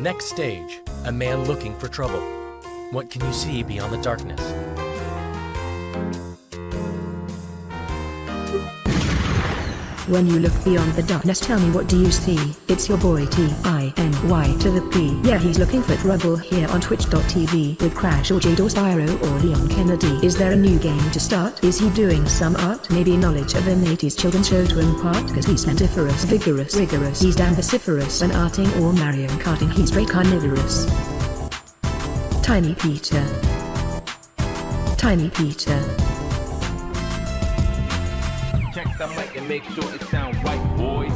Next stage, a man looking for trouble. What can you see beyond the darkness? When you look beyond the darkness, tell me, what do you see? It's your boy T-I-N-Y to the P. Yeah, he's looking for trouble here on twitch.tv with Crash or Jade or Spyro or Leon Kennedy. Is there a new game to start? Is he doing some art? Maybe knowledge of an 80s children's show to impart? Cause he's pentiferous, vigorous, rigorous. He's damn vociferous. When arting or Mario Karting, he's straight carnivorous. Tiny Peter. Tiny Peter. Check the mic and make sure it sounds right, boys.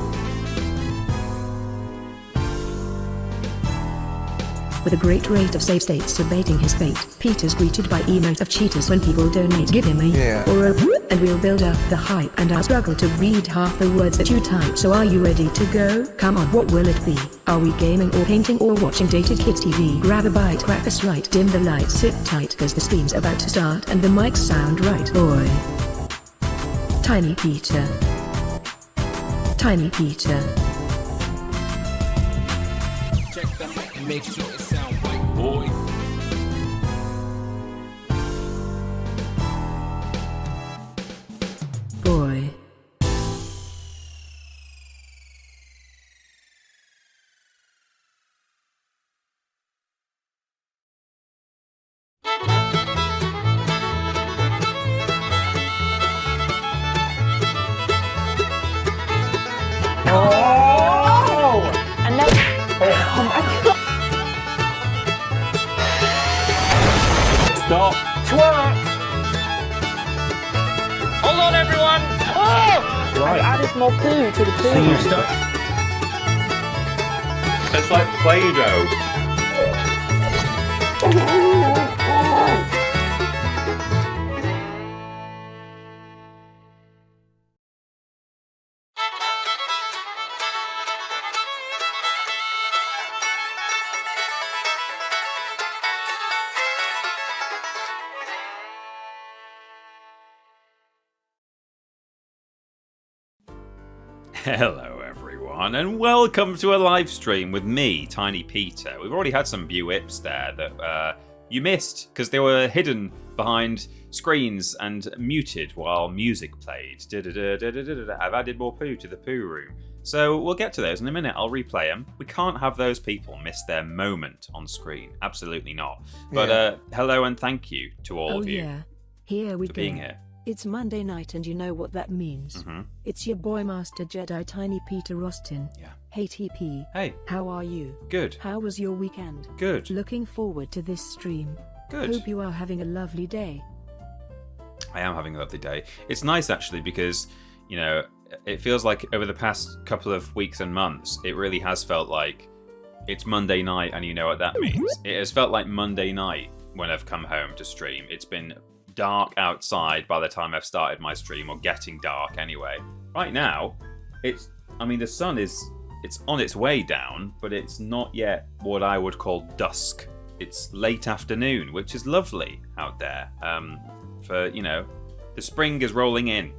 With a great rate of save states debating his fate, Peter's greeted by emotes of cheaters when people donate. Give him a or a and we'll build up the hype, and I'll struggle to read half the words that you type. So are you ready to go? Come on, what will it be? Are we gaming or painting or watching dated kids TV? Grab a bite, crack a Sprite, dim the lights, sit tight, cause the stream's about to start and the mics sound right, boy. Tiny Peter. Tiny Peter. Check the mic and make sure it sounds right, boys. Boy. Stop. Twerk! Hold on, everyone! Oh! Right. I added more poo to the poo. Can you stop? It's like Play-Doh. Hello everyone, and welcome to a live stream with me, Tiny Peter. We've already had some VODs there that you missed because they were hidden behind screens and muted while music played. I've added more poo to the poo room. So we'll get to those in a minute. I'll replay them. We can't have those people miss their moment on screen. Absolutely not. But hello and thank you to all of you Here we for go. being here. It's Monday night and you know what that means. It's your boy Master Jedi Tiny Peter Austin. Yeah. Hey TP. Hey. How are you? Good. How was your weekend? Good. Looking forward to this stream. Good. Hope you are having a lovely day. I am having a lovely day. It's nice actually because, you know, it feels like over the past couple of weeks and months, it really has felt like it's Monday night and you know what that means. It has felt like Monday night when I've come home to stream. It's been dark outside by the time I've started my stream, or getting dark anyway. Right now, the sun it's on its way down, but it's not yet what I would call dusk. It's late afternoon, which is lovely out there. For, you know, the spring is rolling in.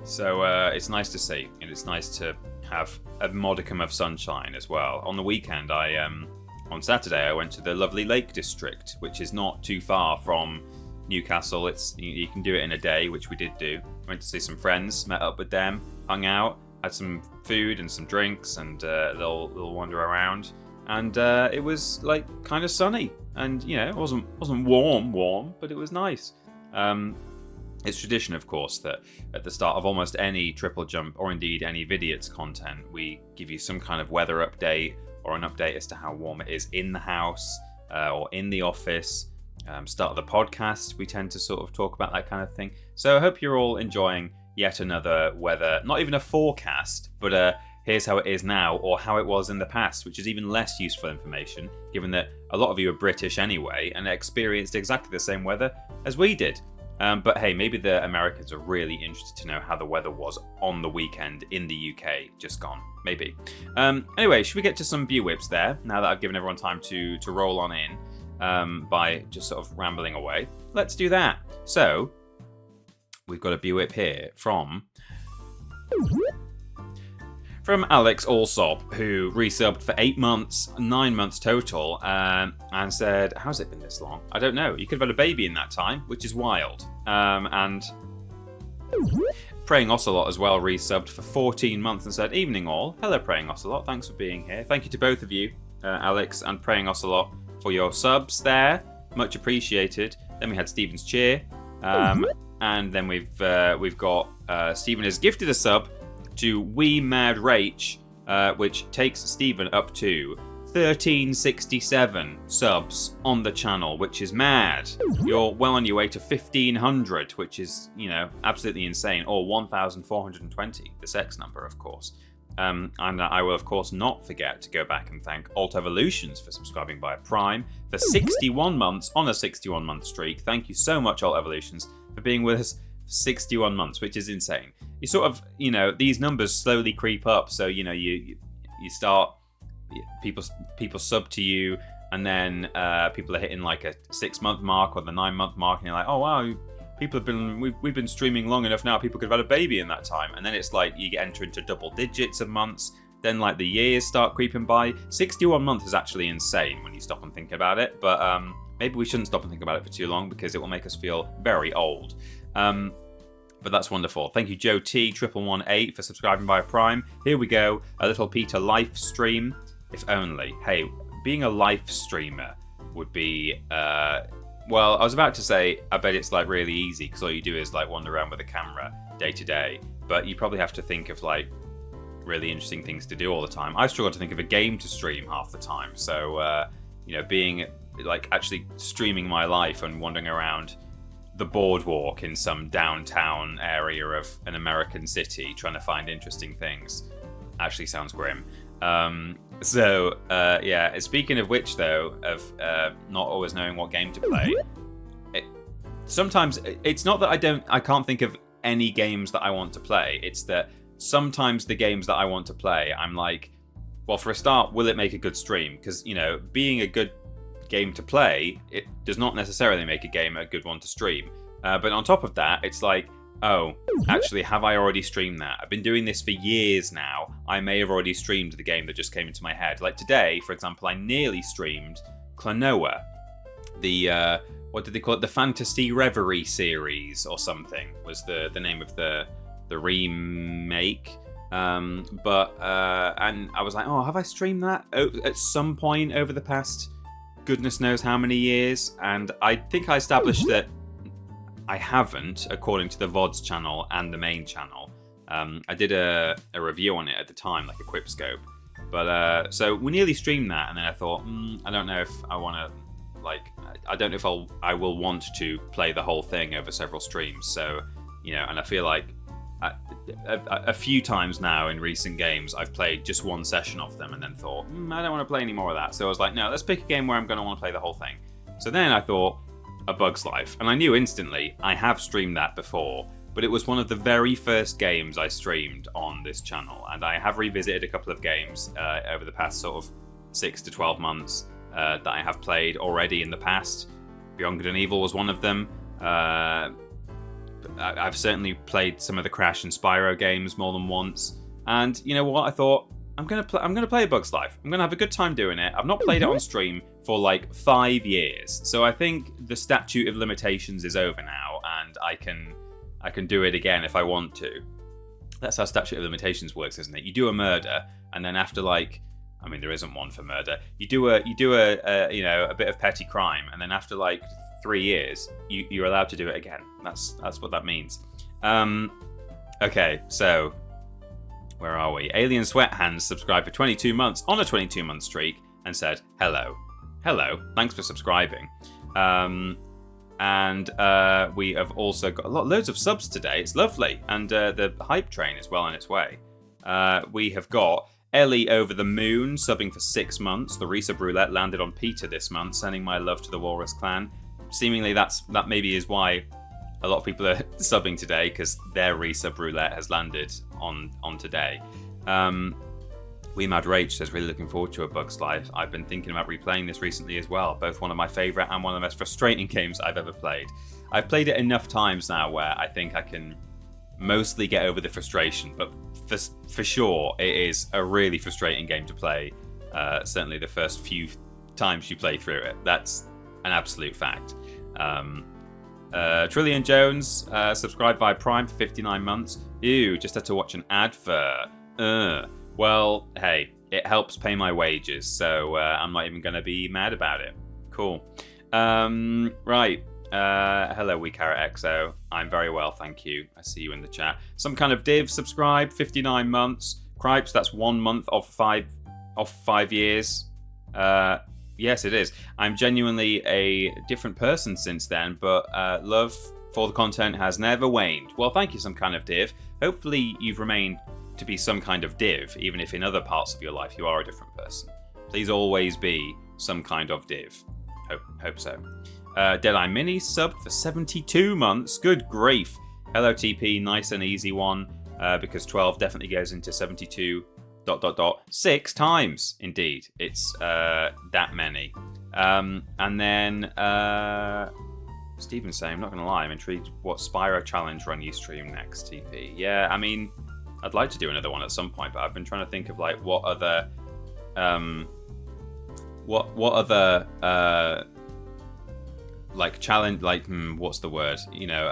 So it's nice to see, and it's nice to have a modicum of sunshine as well. On the weekend, on Saturday, I went to the lovely Lake District, which is not too far from Newcastle. You can do it in a day, which we did do. Went to see some friends, met up with them, hung out, had some food and some drinks, and a little wander around. And it was like kind of sunny, and you know, it wasn't warm, but it was nice. It's tradition, of course, that at the start of almost any TripleJump, or indeed any VODs content, we give you some kind of weather update or an update as to how warm it is in the house or in the office. Start of the podcast, we tend to sort of talk about that kind of thing. So I hope you're all enjoying yet another weather, not even a forecast, but here's how it is now, or how it was in the past, which is even less useful information, given that a lot of you are British anyway and experienced exactly the same weather as we did. But hey, maybe the Americans are really interested to know how the weather was on the weekend in the UK, just gone. Maybe. Anyway, should we get to some VODs there, now that I've given everyone time to roll on in? By just sort of rambling away. Let's do that. So, we've got a VOD here from from Alex Allsop, who resubbed for 8 months, 9 months total, and said, how's it been this long? I don't know. You could have had a baby in that time, which is wild. And Praying Ocelot as well resubbed for 14 months and said, evening all. Hello, Praying Ocelot. Thanks for being here. Thank you to both of you, Alex and Praying Ocelot, for your subs there. Much appreciated. Then we had Stephen's Cheer. And then we've got Stephen has gifted a sub to We Mad Rach, which takes Stephen up to 1367 subs on the channel, which is mad. You're well on your way to 1500, which is, absolutely insane, or 1420, the sex number, of course. And I will, of course, not forget to go back and thank Alt Evolutions for subscribing via Prime for 61 months on a 61-month streak. Thank you so much, Alt Evolutions, for being with us for 61 months, which is insane. You sort of, these numbers slowly creep up. So, you start, people sub to you, and then people are hitting like a 6-month mark or the 9-month mark, and you're like, oh wow, we've been streaming long enough now. People could have had a baby in that time, and then it's like you enter into double digits of months. Then like the years start creeping by. 61 months is actually insane when you stop and think about it. But maybe we shouldn't stop and think about it for too long because it will make us feel very old. But that's wonderful. Thank you, Joe T 1118 for subscribing via Prime. Here we go, a little Peter live stream. If only. Hey, being a live streamer would be. Well, I was about to say, I bet it's like really easy because all you do is like wander around with a camera day to day. But you probably have to think of like really interesting things to do all the time. I struggle to think of a game to stream half the time. So, being like actually streaming my life and wandering around the boardwalk in some downtown area of an American city trying to find interesting things actually sounds grim. Speaking of which, though, of not always knowing what game to play, sometimes it's not that I can't think of any games that I want to play. It's that sometimes the games that I want to play, I'm like, well, for a start, will it make a good stream? Because, being a good game to play, it does not necessarily make a game a good one to stream. But on top of that, it's like, oh, actually, have I already streamed that? I've been doing this for years now. I may have already streamed the game that just came into my head. Like today, for example, I nearly streamed Klonoa, the, what did they call it? The Fantasy Reverie series or something was the name of the remake. And I was like, oh, have I streamed that at some point over the past goodness knows how many years? And I think I established that I haven't, according to the VODs channel and the main channel. I did a review on it at the time, like a Quipscope. But so we nearly streamed that, and then I thought, I don't know if I want to, I don't know if I will want to play the whole thing over several streams. So, and I feel like a few times now in recent games, I've played just one session of them and then thought, I don't want to play any more of that. So I was like, no, let's pick a game where I'm going to want to play the whole thing. So then I thought, A Bug's Life. And I knew instantly, I have streamed that before, but it was one of the very first games I streamed on this channel. And I have revisited a couple of games over the past sort of 6 to 12 months that I have played already in the past. Beyond Good and Evil was one of them. I've certainly played some of the Crash and Spyro games more than once. And you know what? I thought, I'm gonna play A Bug's Life. I'm gonna have a good time doing it. I've not played it on stream for like 5 years, so I think the statute of limitations is over now, and I can do it again if I want to. That's how statute of limitations works, isn't it? You do a murder, and then after there isn't one for murder. You do a bit of petty crime, and then after 3 years, you're allowed to do it again. That's what that means. Okay, so where are we? Alien Sweat Hands subscribed for 22 months on a 22-month streak and said, hello, thanks for subscribing. And we have also got loads of subs today. It's lovely, and the hype train is well on its way. We have got Ellie Over the Moon subbing for 6 months. The resub roulette landed on Peter this month, sending my love to the Walrus clan. Seemingly that maybe is why a lot of people are subbing today, because their resub roulette has landed on today. We Mad Rage says, really looking forward to A Bug's Life. I've been thinking about replaying this recently as well. Both one of my favourite and one of the most frustrating games I've ever played. I've played it enough times now where I think I can mostly get over the frustration, but for sure it is a really frustrating game to play. Certainly the first few times you play through it. That's an absolute fact. Trillion Jones subscribed via Prime for 59 months. Ew, just had to watch an advert. Well, hey, it helps pay my wages, so I'm not even going to be mad about it. Cool. Right. Hello, WeCarrotXO. I'm very well, thank you. I see you in the chat. Some kind of div subscribe, 59 months. Cripes, that's 1 month of 5 years. Yes, it is. I'm genuinely a different person since then, but love for the content has never waned. Well, thank you, some kind of div. Hopefully you've remained to be some kind of div, even if in other parts of your life you are a different person. Please always be some kind of div. Hope so. Deadeye Mini subbed for 72 months. Good grief. Hello TP, nice and easy one, because 12 definitely goes into 72... ... 6 times. Indeed, it's that many. And then Stephen's saying, I'm not going to lie, I'm intrigued what Spyro challenge run you stream next, TP. Yeah, I mean, I'd like to do another one at some point, but I've been trying to think of like what other like challenge, like what's the word? You know,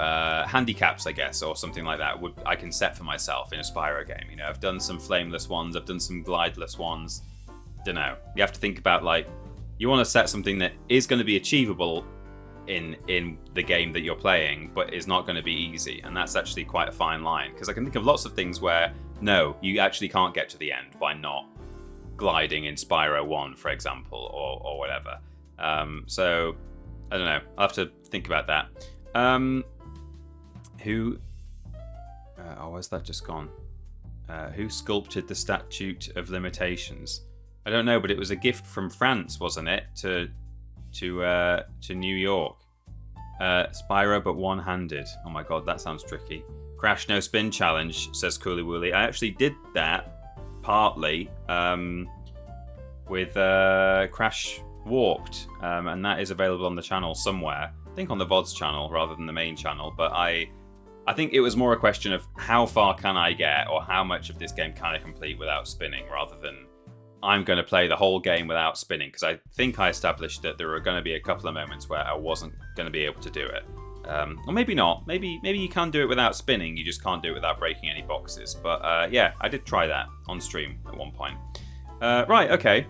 handicaps, I guess, or something like that. I can set for myself in a Spyro game. You know, I've done some flameless ones, I've done some glideless ones. Don't know. You have to think about like you want to set something that is going to be achievable in the game that you're playing, but is not going to be easy, and that's actually quite a fine line. Because I can think of lots of things where no, you actually can't get to the end by not gliding in Spyro 1, for example, or whatever. So. I don't know. I'll have to think about that. Where's that just gone? Who sculpted the Statute of Limitations? I don't know, but it was a gift from France, wasn't it? To New York. Spyro, but one-handed. Oh my god, that sounds tricky. Crash No Spin Challenge, says Cooley Wooly. I actually did that partly with Crash Warped, and that is available on the channel somewhere. I think on the VODs channel rather than the main channel, but I think it was more a question of how far can I get, or how much of this game can I complete without spinning, rather than I'm going to play the whole game without spinning, because I think I established that there were going to be a couple of moments where I wasn't going to be able to do it. Or maybe not. Maybe you can do it without spinning, you just can't do it without breaking any boxes. But yeah, I did try that on stream at one point. Right, okay.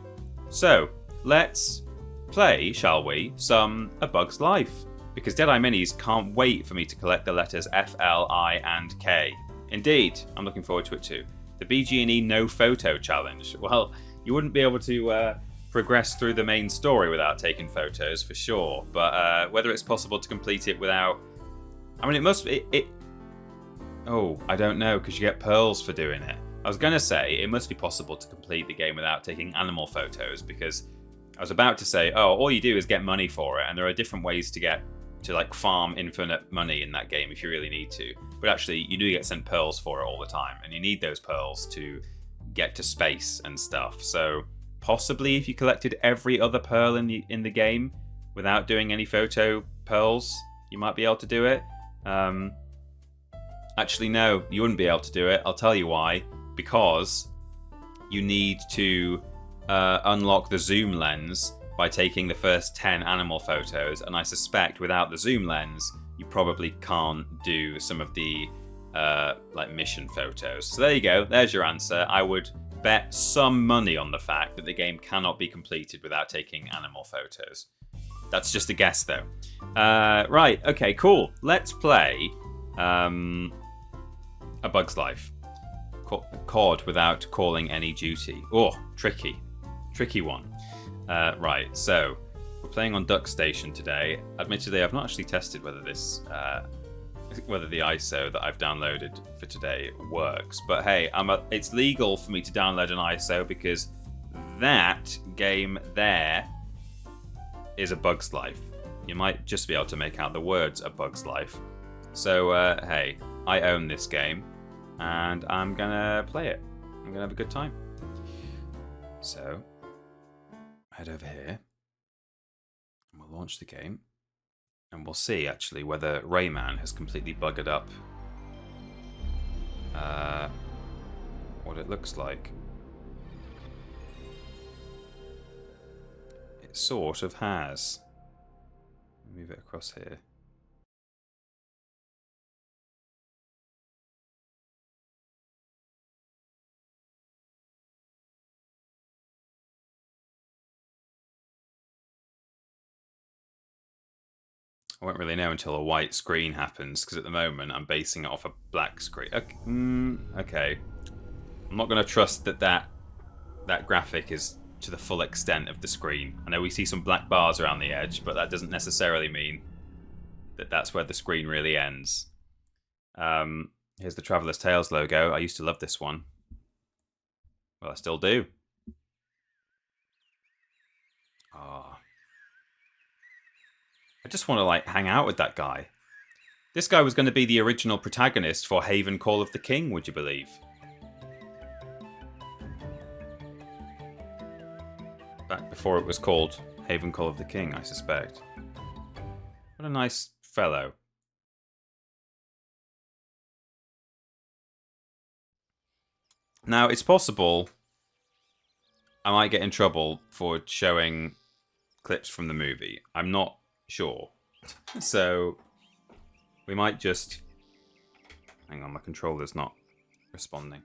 So, let's play, shall we, some A Bug's Life. Because Deadeye Minis can't wait for me to collect the letters F, L, I, and K. Indeed, I'm looking forward to it too. The BG&E No Photo Challenge. Well, you wouldn't be able to progress through the main story without taking photos, for sure. But whether it's possible to complete it without... I mean, it must... Oh, I don't know, because you get pearls for doing it. I was going to say, it must be possible to complete the game without taking animal photos, because... I was about to say, oh, all you do is get money for it, and there are different ways to like farm infinite money in that game if you really need to. But actually, you do get sent pearls for it all the time, and you need those pearls to get to space and stuff. So possibly, if you collected every other pearl in the game without doing any photo pearls, you might be able to do it. Actually, no, you wouldn't be able to do it. I'll tell you why. Because you need to unlock the zoom lens by taking the first 10 animal photos, and I suspect without the zoom lens you probably can't do some of the like mission photos. So there you go, there's your answer. I would bet some money on the fact that the game cannot be completed without taking animal photos. That's just a guess though. Right, okay, cool. Let's play A Bug's Life. COD without calling any duty. Oh, tricky one. Right, so we're playing on Duck Station today. Admittedly, I've not actually tested whether whether the ISO that I've downloaded for today works. But hey, it's legal for me to download an ISO because that game there is A Bug's Life. You might just be able to make out the words A Bug's Life. So hey, I own this game, and I'm gonna play it. I'm gonna have a good time. So head over here, and we'll launch the game, and we'll see actually whether Rayman has completely buggered up what it looks like. It sort of has. Move it across here. I won't really know until a white screen happens, because at the moment I'm basing it off a black screen. Okay. I'm not going to trust that graphic is to the full extent of the screen. I know we see some black bars around the edge, but that doesn't necessarily mean that that's where the screen really ends. Here's the Traveller's Tales logo. I used to love this one. Well, I still do. Ah. I just want to, like, hang out with that guy. This guy was going to be the original protagonist for Haven Call of the King, would you believe? Back before it was called Haven Call of the King, I suspect. What a nice fellow. Now, it's possible I might get in trouble for showing clips from the movie. I'm not sure. So, we might just... Hang on, my controller's not responding.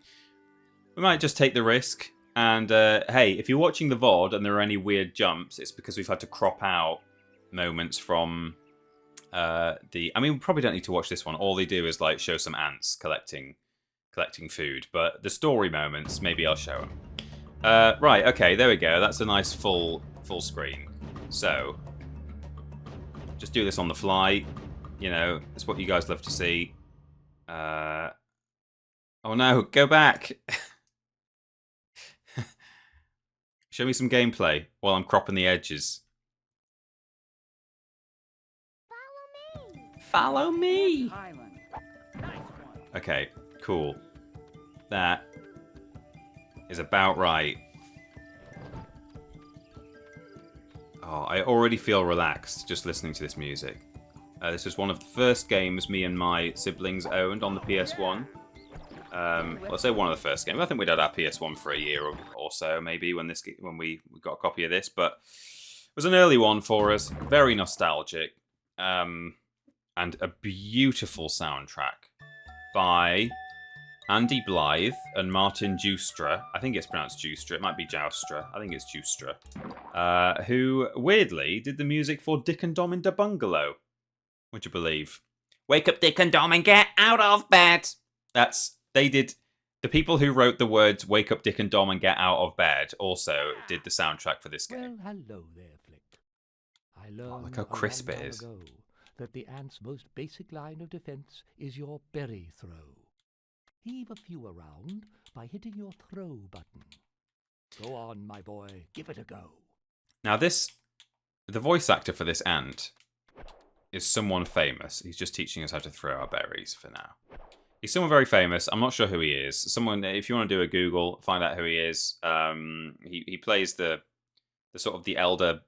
We might just take the risk. And, hey, if you're watching the VOD and there are any weird jumps, it's because we've had to crop out moments from the... I mean, we probably don't need to watch this one. All they do is, like, show some ants collecting food. But the story moments, maybe I'll show them. Right, okay, there we go. That's a nice full screen. So, just do this on the fly. You know, it's what you guys love to see. Oh no, go back! Show me some gameplay while I'm cropping the edges. Follow me! Okay, cool. That is about right. Oh, I already feel relaxed just listening to this music. This was one of the first games me and my siblings owned on the PS1. Well, I'll say one of the first games. I think we'd had our PS1 for a year or so, maybe, when we got a copy of this. But it was an early one for us. Very nostalgic. And a beautiful soundtrack by Andy Blythe and Martin Joustra. I think it's pronounced Joustra. It might be Joustra. I think it's Joustra. Who, weirdly, did the music for Dick and Dom in the Bungalow. Would you believe? Wake up, Dick and Dom, and get out of bed! They did... The people who wrote the words "Wake up, Dick and Dom, and get out of bed" also did the soundtrack for this game. Well, hello there, Flik. I learned look how crisp it is. ago that the ant's most basic line of defense is your berry throw. Heave a few around by hitting your throw button. Go on, my boy, give it a go. Now the voice actor for this ant is someone famous. He's just teaching us how to throw our berries for now. He's someone very famous. I'm not sure who he is. Someone, if you want to do a Google, find out who he is. He plays the sort of the elder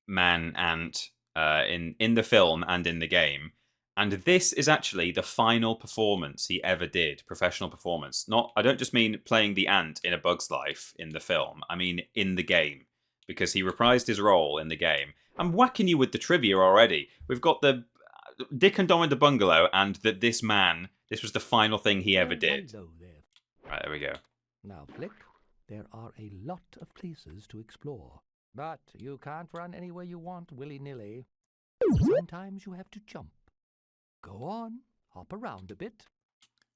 man ant in the film and in the game. And this is actually the final performance he ever did, professional performance. I don't just mean playing the ant in A Bug's Life in the film. I mean in the game, because he reprised his role in the game. I'm whacking you with the trivia already. We've got the Dick and Dom in the Bungalow, and that this was the final thing he ever did. Hello there. Right, there we go. Now, Flik, there are a lot of places to explore. But you can't run anywhere you want willy-nilly. Sometimes you have to jump. Go on, hop around a bit.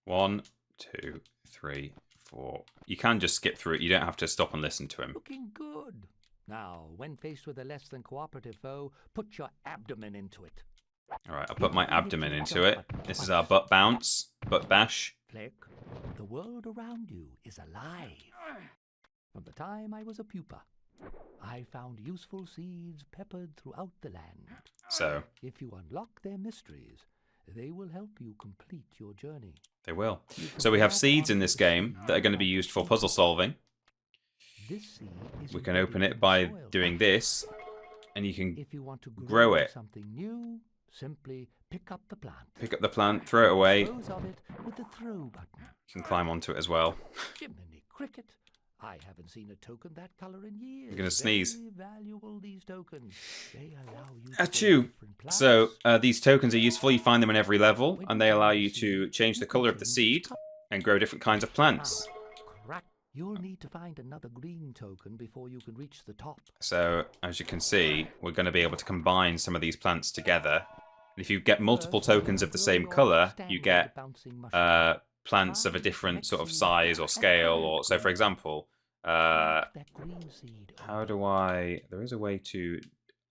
1, 2, 3, 4. You can just skip through it. You don't have to stop and listen to him. Looking good. Now, when faced with a less than cooperative foe, put your abdomen into it. Alright, I'll put my abdomen into it. This is our butt bounce, butt bash. Flik, the world around you is alive. From the time I was a pupa, I found useful seeds peppered throughout the land. So, If you unlock their mysteries, they will help you complete your journey. they will. So we have seeds in this game that are going to be used for puzzle solving. This seed is We can already open in it the by soil. doing this, and you can If you want to grow it. something new, Simply pick up the plant. Pick up the plant, throw it away. You Dispose of it with the throw button. can climb onto it as well. Jiminy cricket. I haven't seen a token that color in years. You're gonna sneeze. Very valuable, these tokens. They allow you to Achoo! different plants. So, these tokens are useful. You find them in every level, and they allow you to change the colour of the seed and grow different kinds of plants. Crack. You'll need to find another green token before you can reach the top. So, as you can see, we're going to be able to combine some of these plants together. And if you get multiple tokens of the same colour, you get plants of a different sort of size or scale. Or so, for example, how do I... There is a way to...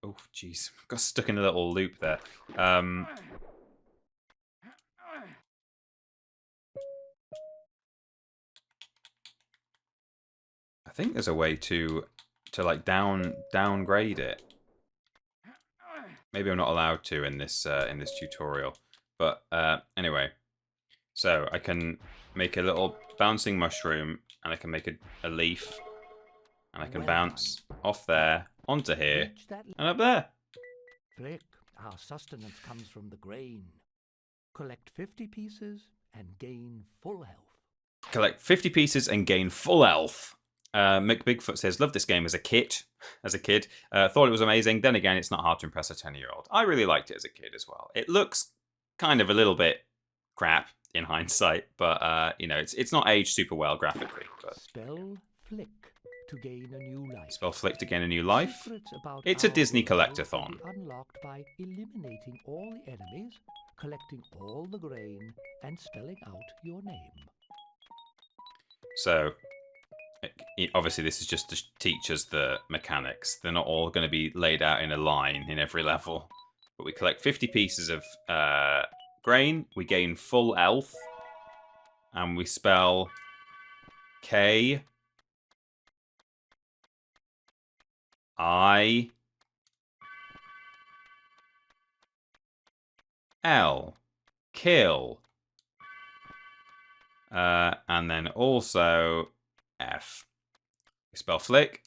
Oh, jeez. Got stuck in a little loop there. I think there's a way to like downgrade it. Maybe I'm not allowed to in this tutorial, but anyway. So I can make a little bouncing mushroom, and I can make a leaf, and I can bounce off there onto here and up there. Flik, our sustenance comes from the grain. Collect 50 pieces and gain full health. Collect 50 pieces and gain full health. Mick Bigfoot says, "Loved this game as a kid. Thought it was amazing. Then again, it's not hard to impress a 10-year-old. I really liked it as a kid as well. It looks kind of a little bit crap in hindsight, but you know, it's not aged super well graphically. But Spell Flik to gain a new life. Spell Flik to gain a new life. Secrets about It's a our Disney world collectathon. will be unlocked by eliminating all the enemies, collecting all the grain, and spelling out your name. So, obviously, this is just to teach us the mechanics. They're not all going to be laid out in a line in every level. But we collect 50 pieces of grain. We gain full health. And we spell K I L. Kill. And then also F. We spell Flik.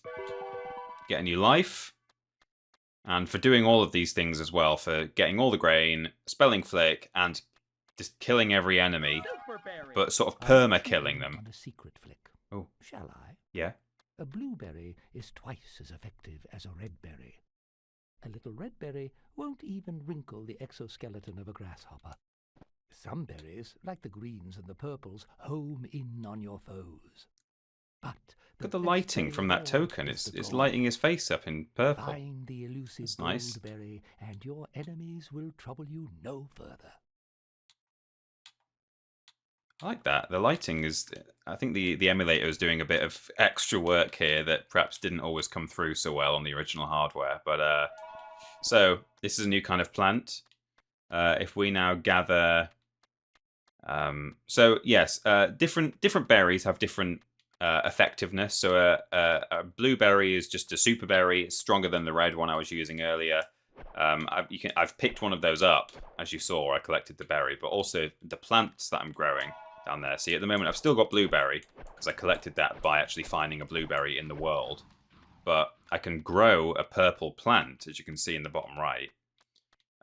Get a new life. And for doing all of these things as well, for getting all the grain, spelling Flik, and just killing every enemy, but sort of perma-killing them. On a secret, Flik. Oh. Shall I? Yeah. A blueberry is twice as effective as a red berry. A little red berry won't even wrinkle the exoskeleton of a grasshopper. Some berries, like the greens and the purples, home in on your foes. But Look at the lighting from that token. It's lighting his face up in purple. Find the elusive That's nice. goldberry, and your enemies will trouble you no further. I like that. The lighting is... I think the emulator is doing a bit of extra work here that perhaps didn't always come through so well on the original hardware. But so this is a new kind of plant. If we now gather... so yes, different berries have different effectiveness. So a blueberry is just a super berry. It's stronger than the red one I was using earlier. I've picked one of those up, as you saw. I collected the berry, but also the plants that I'm growing down there. See, at the moment I've still got blueberry because I collected that by actually finding a blueberry in the world. But I can grow a purple plant, as you can see in the bottom right,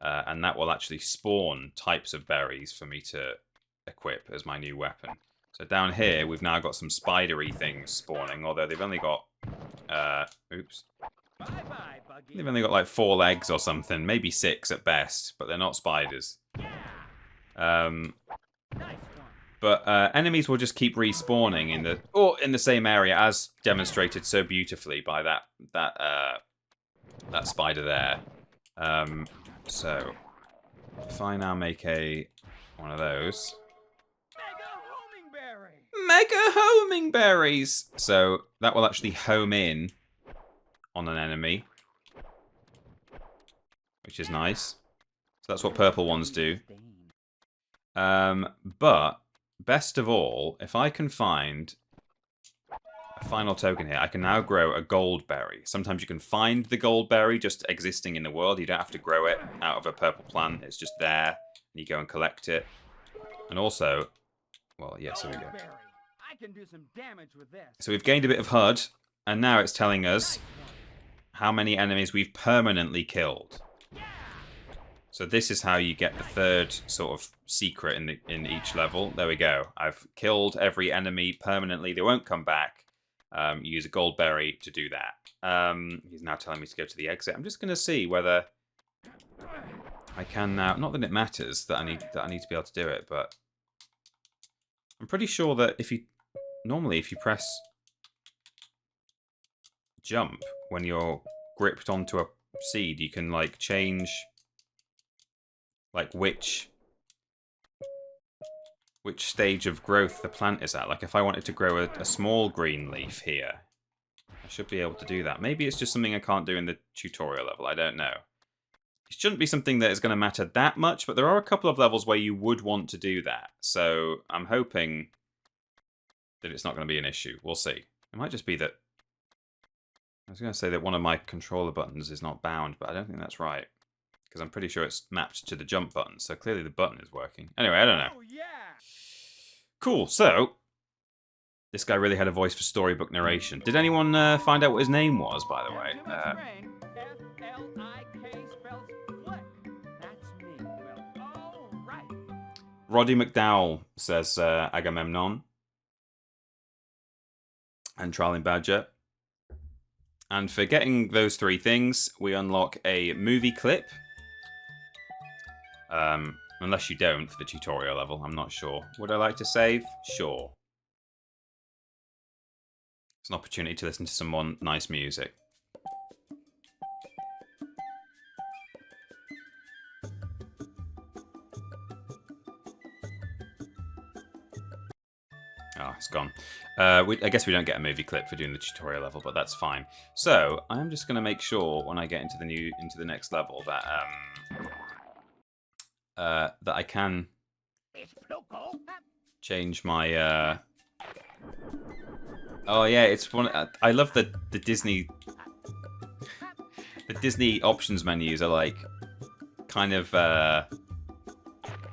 and that will actually spawn types of berries for me to equip as my new weapon. So down here we've now got some spidery things spawning, although they've only got oops. They've only got like 4 legs or something, maybe 6 at best, but they're not spiders. But enemies will just keep respawning in the same area, as demonstrated so beautifully by that spider there. So if I now make one of those. Mega homing berries! So that will actually home in on an enemy, which is nice. So that's what purple ones do. But best of all, if I can find a final token here, I can now grow a gold berry. Sometimes you can find the gold berry just existing in the world. You don't have to grow it out of a purple plant. It's just there, and you go and collect it. And also, well, yes, here we go. So we've gained a bit of HUD, and now it's telling us how many enemies we've permanently killed. So this is how you get the third sort of secret in each level. There we go. I've killed every enemy permanently. They won't come back. You use a gold berry to do that. He's now telling me to go to the exit. I'm just going to see whether I can now. Not that it matters that I need to be able to do it, but I'm pretty sure that if you press jump when you're gripped onto a seed, you can like change like which stage of growth the plant is at. Like if I wanted to grow a small green leaf here, I should be able to do that. Maybe it's just something I can't do in the tutorial level. I don't know. It shouldn't be something that is going to matter that much, but there are a couple of levels where you would want to do that. So I'm hoping that it's not going to be an issue. We'll see. It might just be that... I was going to say that one of my controller buttons is not bound, but I don't think that's right. Because I'm pretty sure it's mapped to the jump button, so clearly the button is working. Anyway, I don't know. Oh, yeah. Cool, so... This guy really had a voice for storybook narration. Did anyone find out what his name was, by the way? F-L-I-K spells Flik. That's me. Well, all right. Roddy McDowell says Agamemnon. And Trolling Badger. And for getting those three things, we unlock a movie clip. Unless you don't for the tutorial level, I'm not sure. Would I like to save? Sure. It's an opportunity to listen to some more nice music. Oh, it's gone. I guess we don't get a movie clip for doing the tutorial level, but that's fine. So I'm just going to make sure when I get into the next level that that I can change my. Oh yeah, it's one. I love the Disney. The Disney options menus are like kind of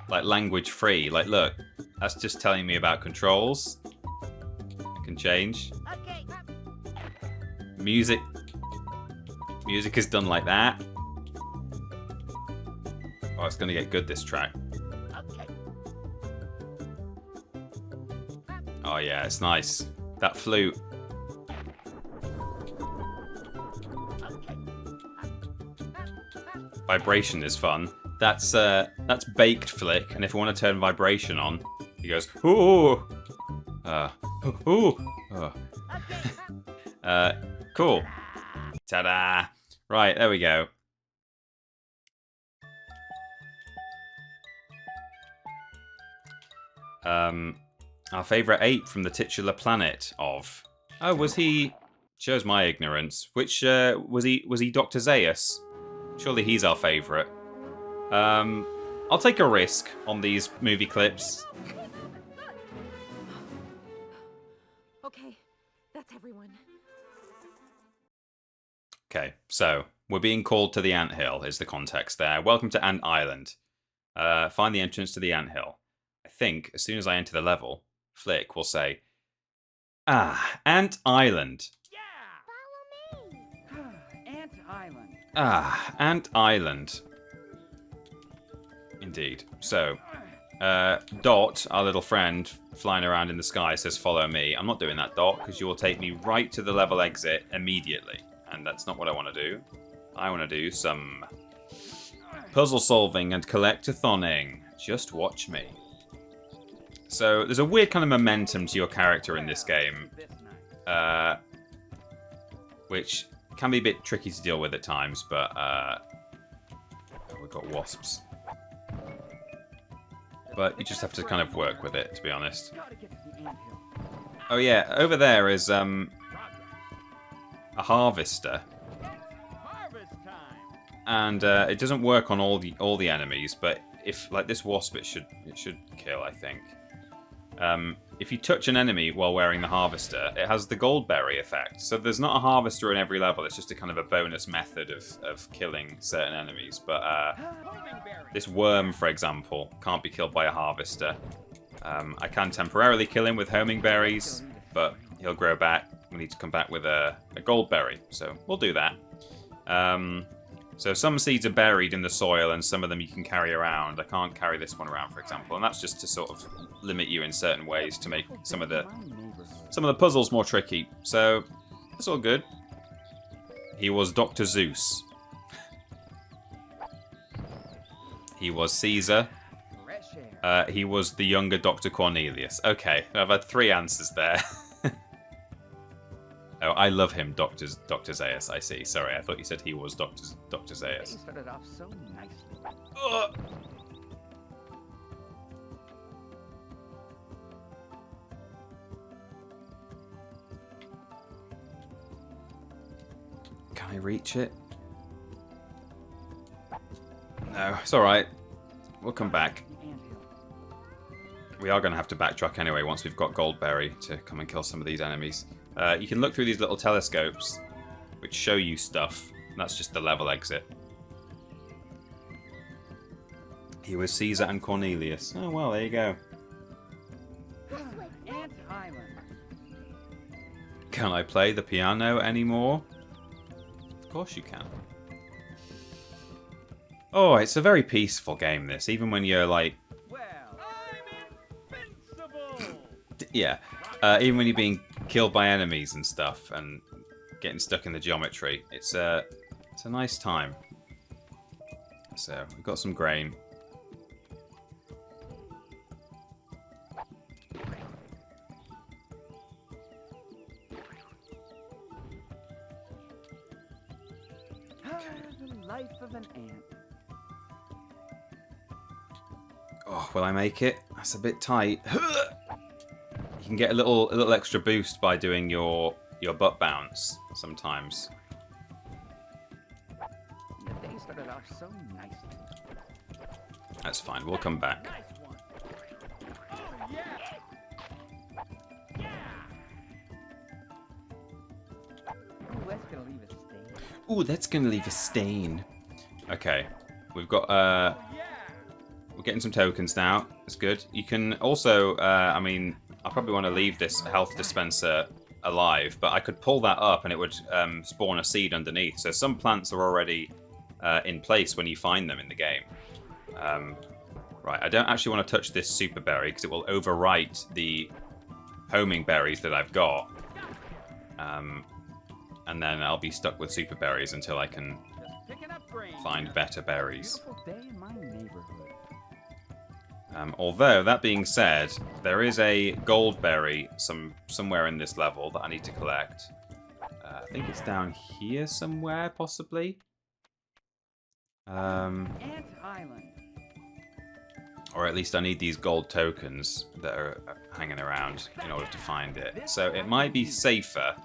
like language free. Like, look, that's just telling me about controls. I can change. Music is done like that. Oh, it's gonna get good, this track. Oh yeah, it's nice. That flute. Vibration is fun. That's baked Flik, and if you want to turn vibration on, he goes ooh, ooh, cool. Ta-da! Right, there we go. Our favourite ape from the titular planet of... Oh, was he... Shows my ignorance. Which, was he Dr. Zaius? Surely he's our favourite. I'll take a risk on these movie clips. Okay, that's everyone. Okay, so, we're being called to the anthill, is the context there. Welcome to Ant Island. Find the entrance to the anthill. I think, as soon as I enter the level, Flik will say, "Ah, Ant Island." Yeah! Follow me! Ant Island. Ah, Ant Island. Indeed. So, Dot, our little friend flying around in the sky, says, "Follow me." I'm not doing that, Dot, because you will take me right to the level exit immediately. And that's not what I want to do. I want to do some puzzle solving and collectathoning. Just watch me. So, there's a weird kind of momentum to your character in this game, which can be a bit tricky to deal with at times, but oh, we've got wasps. But you just have to kind of work with it, to be honest. Oh yeah, over there is a harvester, and it doesn't work on all the enemies, but if like this wasp, it should kill, I think. If you touch an enemy while wearing the harvester, it has the gold berry effect. So there's not a harvester in every level, it's just a kind of a bonus method of killing certain enemies. But this worm, for example, can't be killed by a harvester. I can temporarily kill him with homing berries, but he'll grow back. We need to come back with a gold berry, so we'll do that. So some seeds are buried in the soil and some of them you can carry around. I can't carry this one around, for example, and that's just to sort of limit you in certain ways to make some of the puzzles more tricky. So it's all good. He was Dr. Zeus. He was Caesar. He was the younger Dr. Cornelius. Okay, I've had 3 answers there. Oh, I love him, Dr. Zaius, I see. Sorry, I thought you said he was Dr. Zaius. Started off so nicely. Can I reach it? No, it's alright. We'll come back. We are going to have to backtrack anyway once we've got Goldberry to come and kill some of these enemies. You can look through these little telescopes which show you stuff. That's just the level exit. He was Caesar and Cornelius. Oh well, there you go. Ant Island. Can I play the piano anymore? Of course you can. Oh, it's a very peaceful game, this. Even when you're like... Well, I'm invincible. Yeah. Even when you're being killed by enemies and stuff and getting stuck in the geometry. It's a nice time. So, we've got some grain. The life of an ant. Oh, will I make it? That's a bit tight. You can get a little extra boost by doing your butt bounce sometimes. The day started off so nicely. That's fine. We'll come back. Nice one. Oh yeah. Yeah. Ooh, that's gonna leave a stain. Ooh, that's gonna leave a stain. Okay, we've got Oh yeah. we're getting some tokens now. That's good. You can also, I mean, I probably want to leave this health dispenser alive, but I could pull that up and it would spawn a seed underneath. So some plants are already in place when you find them in the game. Right, I don't actually want to touch this super berry because it will overwrite the homing berries that I've got. And then I'll be stuck with super berries until I can Picking up grain. find better berries. Beautiful day in my neighborhood. Although, that being said, there is a gold berry somewhere in this level that I need to collect. I think it's down here somewhere, possibly. Ant Island. Or at least I need these gold tokens that are hanging around in order to find it. So it might be safer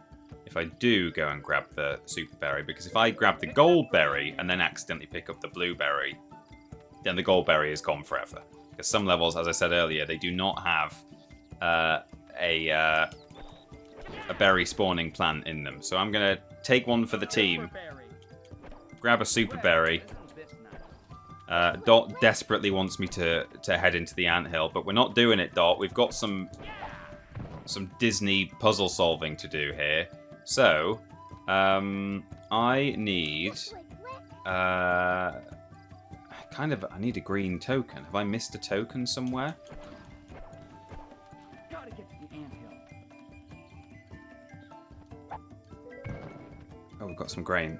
if I do go and grab the super berry, because if I grab the gold berry and then accidentally pick up the blue berry, then the gold berry is gone forever. Because some levels, as I said earlier, they do not have a berry spawning plant in them. So I'm going to take one for the team, grab a super berry. Dot desperately wants me to head into the anthill, but we're not doing it, Dot. We've got some Disney puzzle solving to do here. So, I need I need a green token. Have I missed a token somewhere? Gotta get to the anthill. Oh, we've got some grain.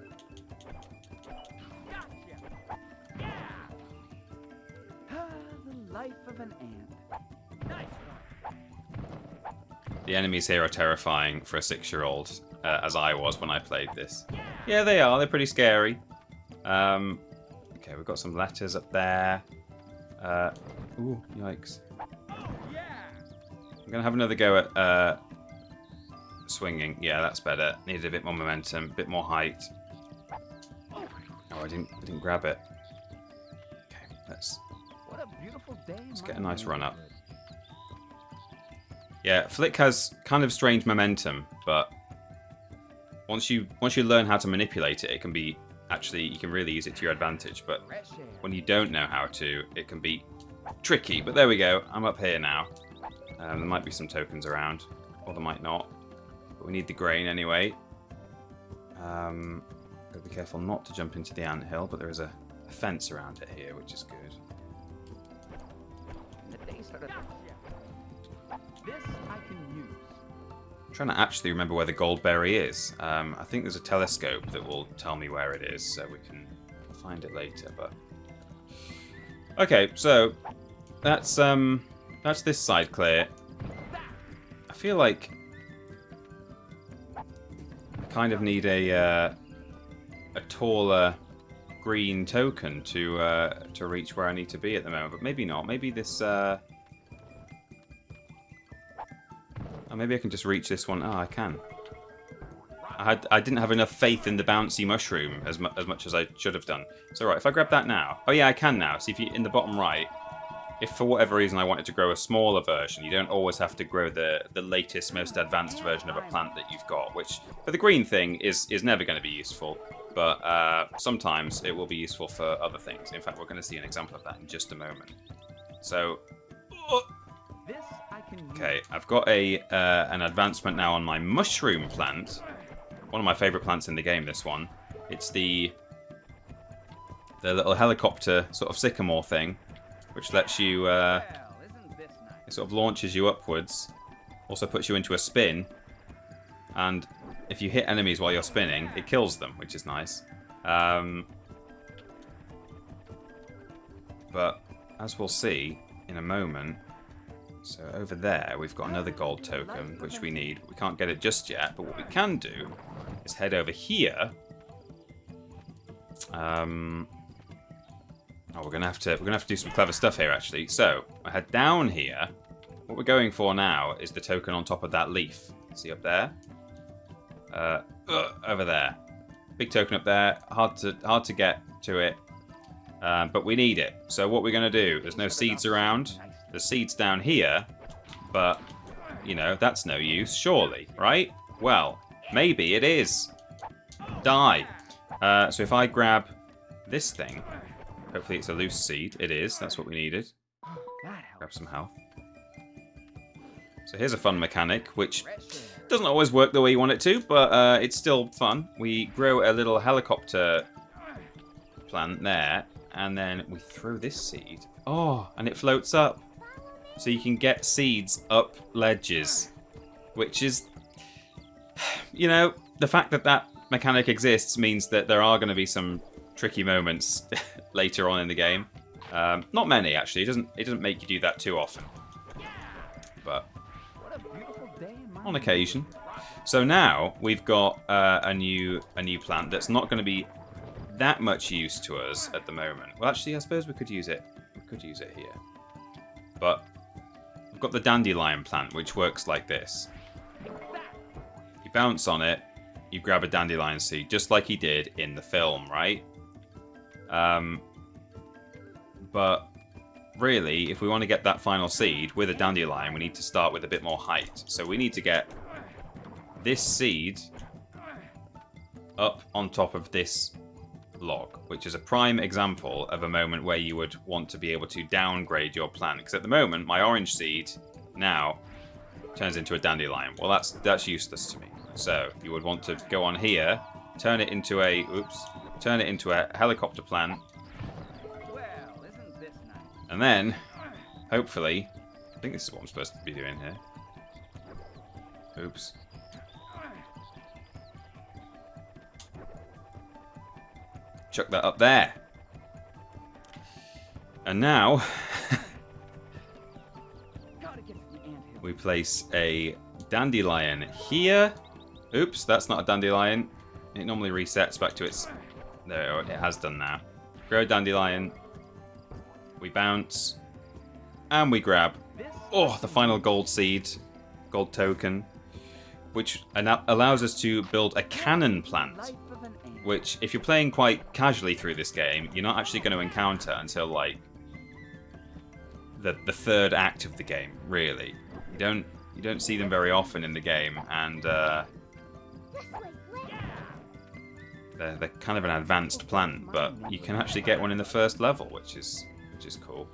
Gotcha. Yeah. The life of an ant. Nice one. The enemies here are terrifying for a 6-year-old, as I was when I played this. Yeah, they are. They're pretty scary. Okay, we've got some letters up there. Ooh, yikes. Oh yeah. I'm going to have another go at swinging. Yeah, that's better. Needed a bit more momentum, a bit more height. Oh, I didn't grab it. Okay, let's What a beautiful day. Let's get a nice run up. Yeah, Flik has kind of strange momentum, but once you learn how to manipulate it, it can be actually, you can really use it to your advantage. But when you don't know how to, it can be tricky. But there we go. I'm up here now. There might be some tokens around, or there might not. But we need the grain anyway. Gotta be careful not to jump into the anthill, but there is a fence around it here, which is good. This I can use. I'm trying to actually remember where the goldberry is. I think there's a telescope that will tell me where it is, so we can find it later. But okay, so that's this side clear. I feel like I kind of need a taller green token to reach where I need to be at the moment, but maybe not. Maybe this. Oh, maybe I can just reach this one. Oh, I can. I didn't have enough faith in the bouncy mushroom as much as I should have done. So right, if I grab that now. Oh yeah, I can now. See if you in the bottom right. If for whatever reason I wanted to grow a smaller version, you don't always have to grow the latest, most advanced version of a plant that you've got, which for the green thing is never going to be useful. But sometimes it will be useful for other things. In fact, we're going to see an example of that in just a moment. So. Okay, I've got an advancement now on my mushroom plant. One of my favourite plants in the game, this one. It's the little helicopter sort of sycamore thing, which lets you, it sort of launches you upwards. Also puts you into a spin. And if you hit enemies while you're spinning, it kills them, which is nice. But as we'll see in a moment, so over there we've got another gold token which we need. We can't get it just yet, but what we can do is head over here. Oh, we're gonna have to do some clever stuff here actually. So I head down here. What we're going for now is the token on top of that leaf. See up there? Over there. Big token up there. Hard to get to it. But we need it. So what we're gonna do? There's no seeds around. There's seeds down here, but, you know, that's no use, surely, right? Well, maybe it is. Die. So if I grab this thing, hopefully it's a loose seed. It is. That's what we needed. Grab some health. So here's a fun mechanic, which doesn't always work the way you want it to, but it's still fun. We grow a little helicopter plant there, and then we throw this seed. Oh, and it floats up. So you can get seeds up ledges, which is, you know, the fact that that mechanic exists means that there are going to be some tricky moments later on in the game. Not many, actually. It doesn't make you do that too often, but on occasion. So now we've got a new plant that's not going to be that much use to us at the moment. Well, actually, I suppose we could use it. We could use it here, but we've got the dandelion plant, which works like this. You bounce on it, you grab a dandelion seed, just like he did in the film, right? But really, if we want to get that final seed with a dandelion, we need to start with a bit more height. So we need to get this seed up on top of this log, which is a prime example of a moment where you would want to be able to downgrade your plant. Because at the moment, my orange seed now turns into a dandelion. Well, that's useless to me. So you would want to go on here, turn it into a helicopter plant, and then hopefully, I think this is what I'm supposed to be doing here. Oops. Chuck that up there. And now we place a dandelion here. Oops, that's not a dandelion. It normally resets back to its... There, it has done now. Grow a dandelion. We bounce. And we grab... Oh, the final gold seed. Gold token. Which allows us to build a cannon plant. Which, if you're playing quite casually through this game, you're not actually going to encounter until, like, the third act of the game, really. You don't see them very often in the game, and they're kind of an advanced plant, but you can actually get one in the first level, which is cool.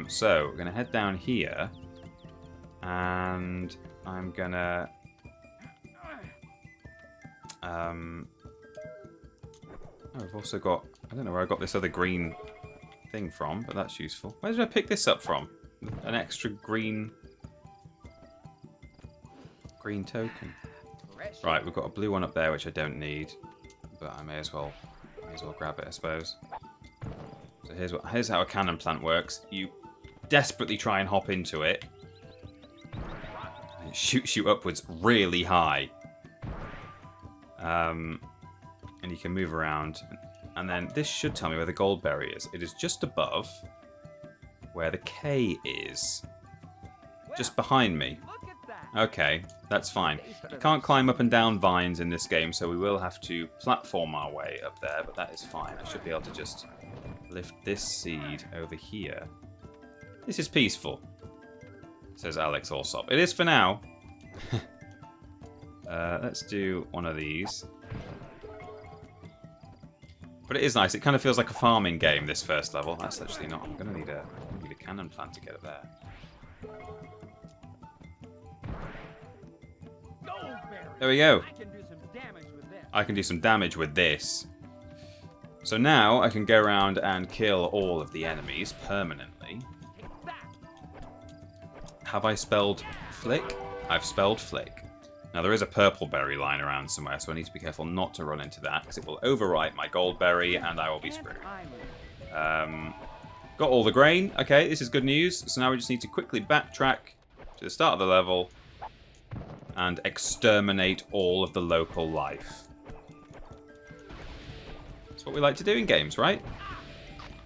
So we're gonna head down here, and I'm gonna Oh, I've also got... I don't know where I got this other green thing from, but that's useful. Where did I pick this up from? An extra green token. Right, we've got a blue one up there, which I don't need, but I may as well grab it, I suppose. So here's how a cannon plant works. You desperately try and hop into it. And it shoots you upwards really high. And you can move around. And then this should tell me where the gold berry is. It is just above where the K is. Just behind me. Okay, that's fine. You can't climb up and down vines in this game, so we will have to platform our way up there, but that is fine. I should be able to just lift this seed over here. This is peaceful, says Alex Allsop. It is for now. Let's do one of these. But it is nice. It kind of feels like a farming game, this first level. That's actually not. I'm going to need a cannon plant to get it there. There we go. I can do some damage with this. So now I can go around and kill all of the enemies permanently. Have I spelled Flik? I've spelled Flik. Now there is a purple berry lying around somewhere, so I need to be careful not to run into that, because it will overwrite my gold berry and I will be screwed. Got all the grain. Okay, this is good news. So now we just need to quickly backtrack to the start of the level and exterminate all of the local life. That's what we like to do in games, right?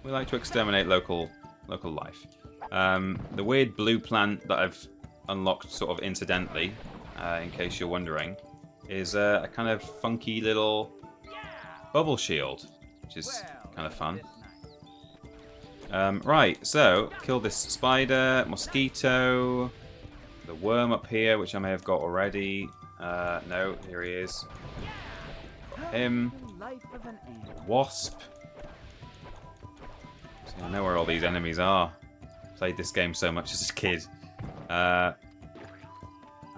We like to exterminate local life. The weird blue plant that I've unlocked sort of incidentally, in case you're wondering, is a kind of funky little bubble shield, which is kind of fun. Right, so kill this spider, mosquito, the worm up here, which I may have got already. No, here he is. Got him. Wasp. So I know where all these enemies are. Played this game so much as a kid. Oh,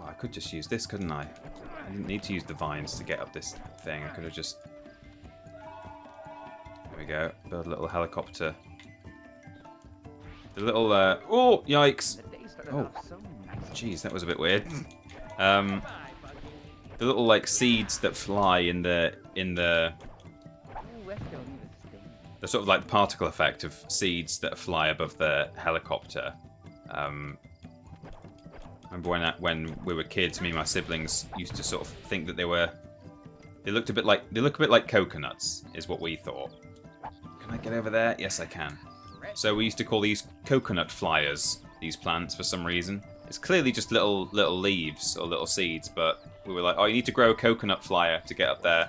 I could just use this, couldn't I? I didn't need to use the vines to get up this thing. I could have just... There we go. Build a little helicopter. The little... Oh, yikes! Oh, jeez, that was a bit weird. The little like seeds that fly in the sort of like the particle effect of seeds that fly above the helicopter. Remember when we were kids, me and my siblings used to sort of think that they look a bit like coconuts, is what we thought. Can I get over there? Yes, I can. So we used to call these coconut flyers, these plants, for some reason. It's clearly just little leaves or little seeds, but we were like, oh, you need to grow a coconut flyer to get up there.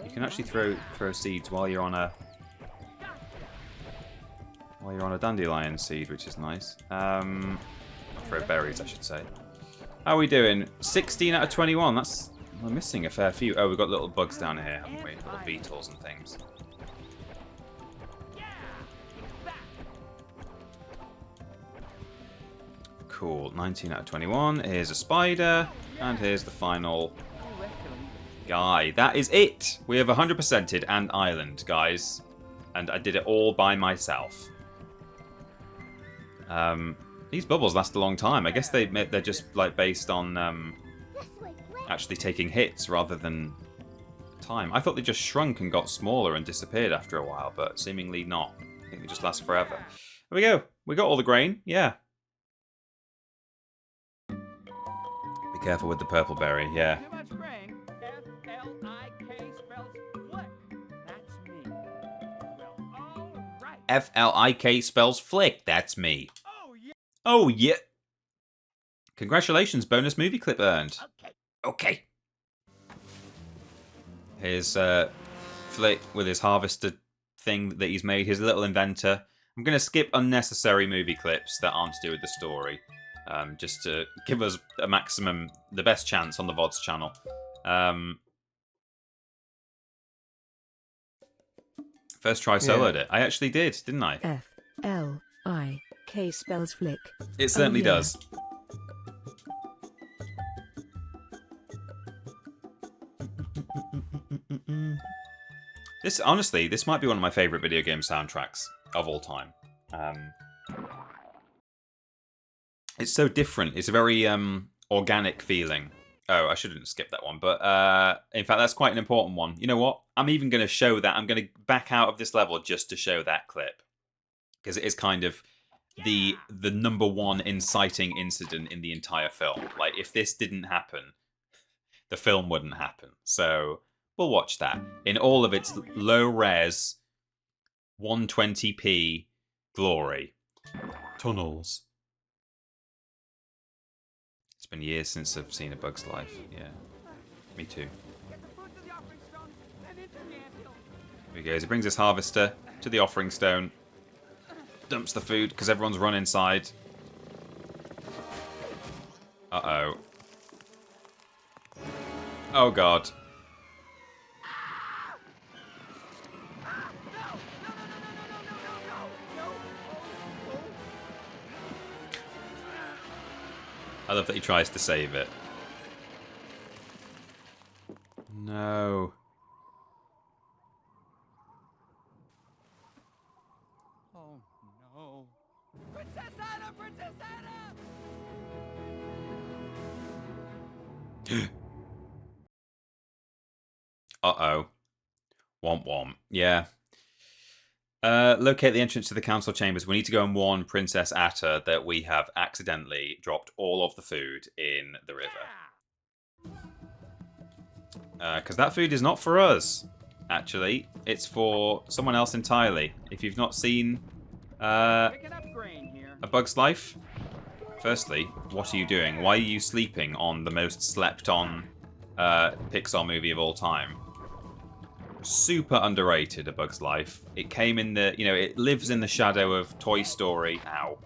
You can actually throw seeds while you're on a dandelion seed, which is nice. Throw berries, I should say. How are we doing? 16 out of 21. We're missing a fair few. Oh, we've got little bugs down here, haven't we? Little beetles and things. Cool. 19 out of 21. Here's a spider, and here's the final guy. That is it. We have 100%ed an island, guys, and I did it all by myself. These bubbles last a long time. I guess they're just like based on actually taking hits rather than time. I thought they just shrunk and got smaller and disappeared after a while, but seemingly not. I think they just last forever. There we go. We got all the grain. Yeah. Be careful with the purple berry. Yeah. Too much grain. F-L-I-K spells Flik. That's me. Well, all right. F-L-I-K spells Flik. That's me. Oh, yeah. Oh, yeah. Congratulations, bonus movie clip earned. Okay. Here's Flik with his harvester thing that he's made, his little inventor. I'm going to skip unnecessary movie clips that aren't to do with the story, just to give us the best chance on the VODs channel. First try soloed it. I actually did, didn't I? F-L-I-K spells Flik. It certainly does. This, honestly, this might be one of my favorite video game soundtracks of all time. It's so different. It's a very organic feeling. Oh, I shouldn't skip that one, but in fact, that's quite an important one. You know what? I'm even going to show that. I'm going to back out of this level just to show that clip, because it is kind of the number one inciting incident in the entire film. Like, if this didn't happen, the film wouldn't happen. So we'll watch that in all of its low-res 120p glory. Tunnels. It's been years since I've seen A Bug's Life. Yeah, me too. Here he goes. He brings his harvester to the offering stone. Dumps the food because everyone's run inside. Uh-oh. Oh, God. I love that he tries to save it. No. Oh no. Princess Anna! Princess Anna! Uh-oh. Womp womp. Yeah. Locate the entrance to the council chambers. We need to go and warn Princess Atta that we have accidentally dropped all of the food in the river. Because that food is not for us, actually. It's for someone else entirely. If you've not seen Picking up grain here. A Bug's Life, firstly, what are you doing? Why are you sleeping on the most slept-on Pixar movie of all time? Super underrated, A Bug's Life. It came in the, you know, it lives in the shadow of Toy Story. Ow.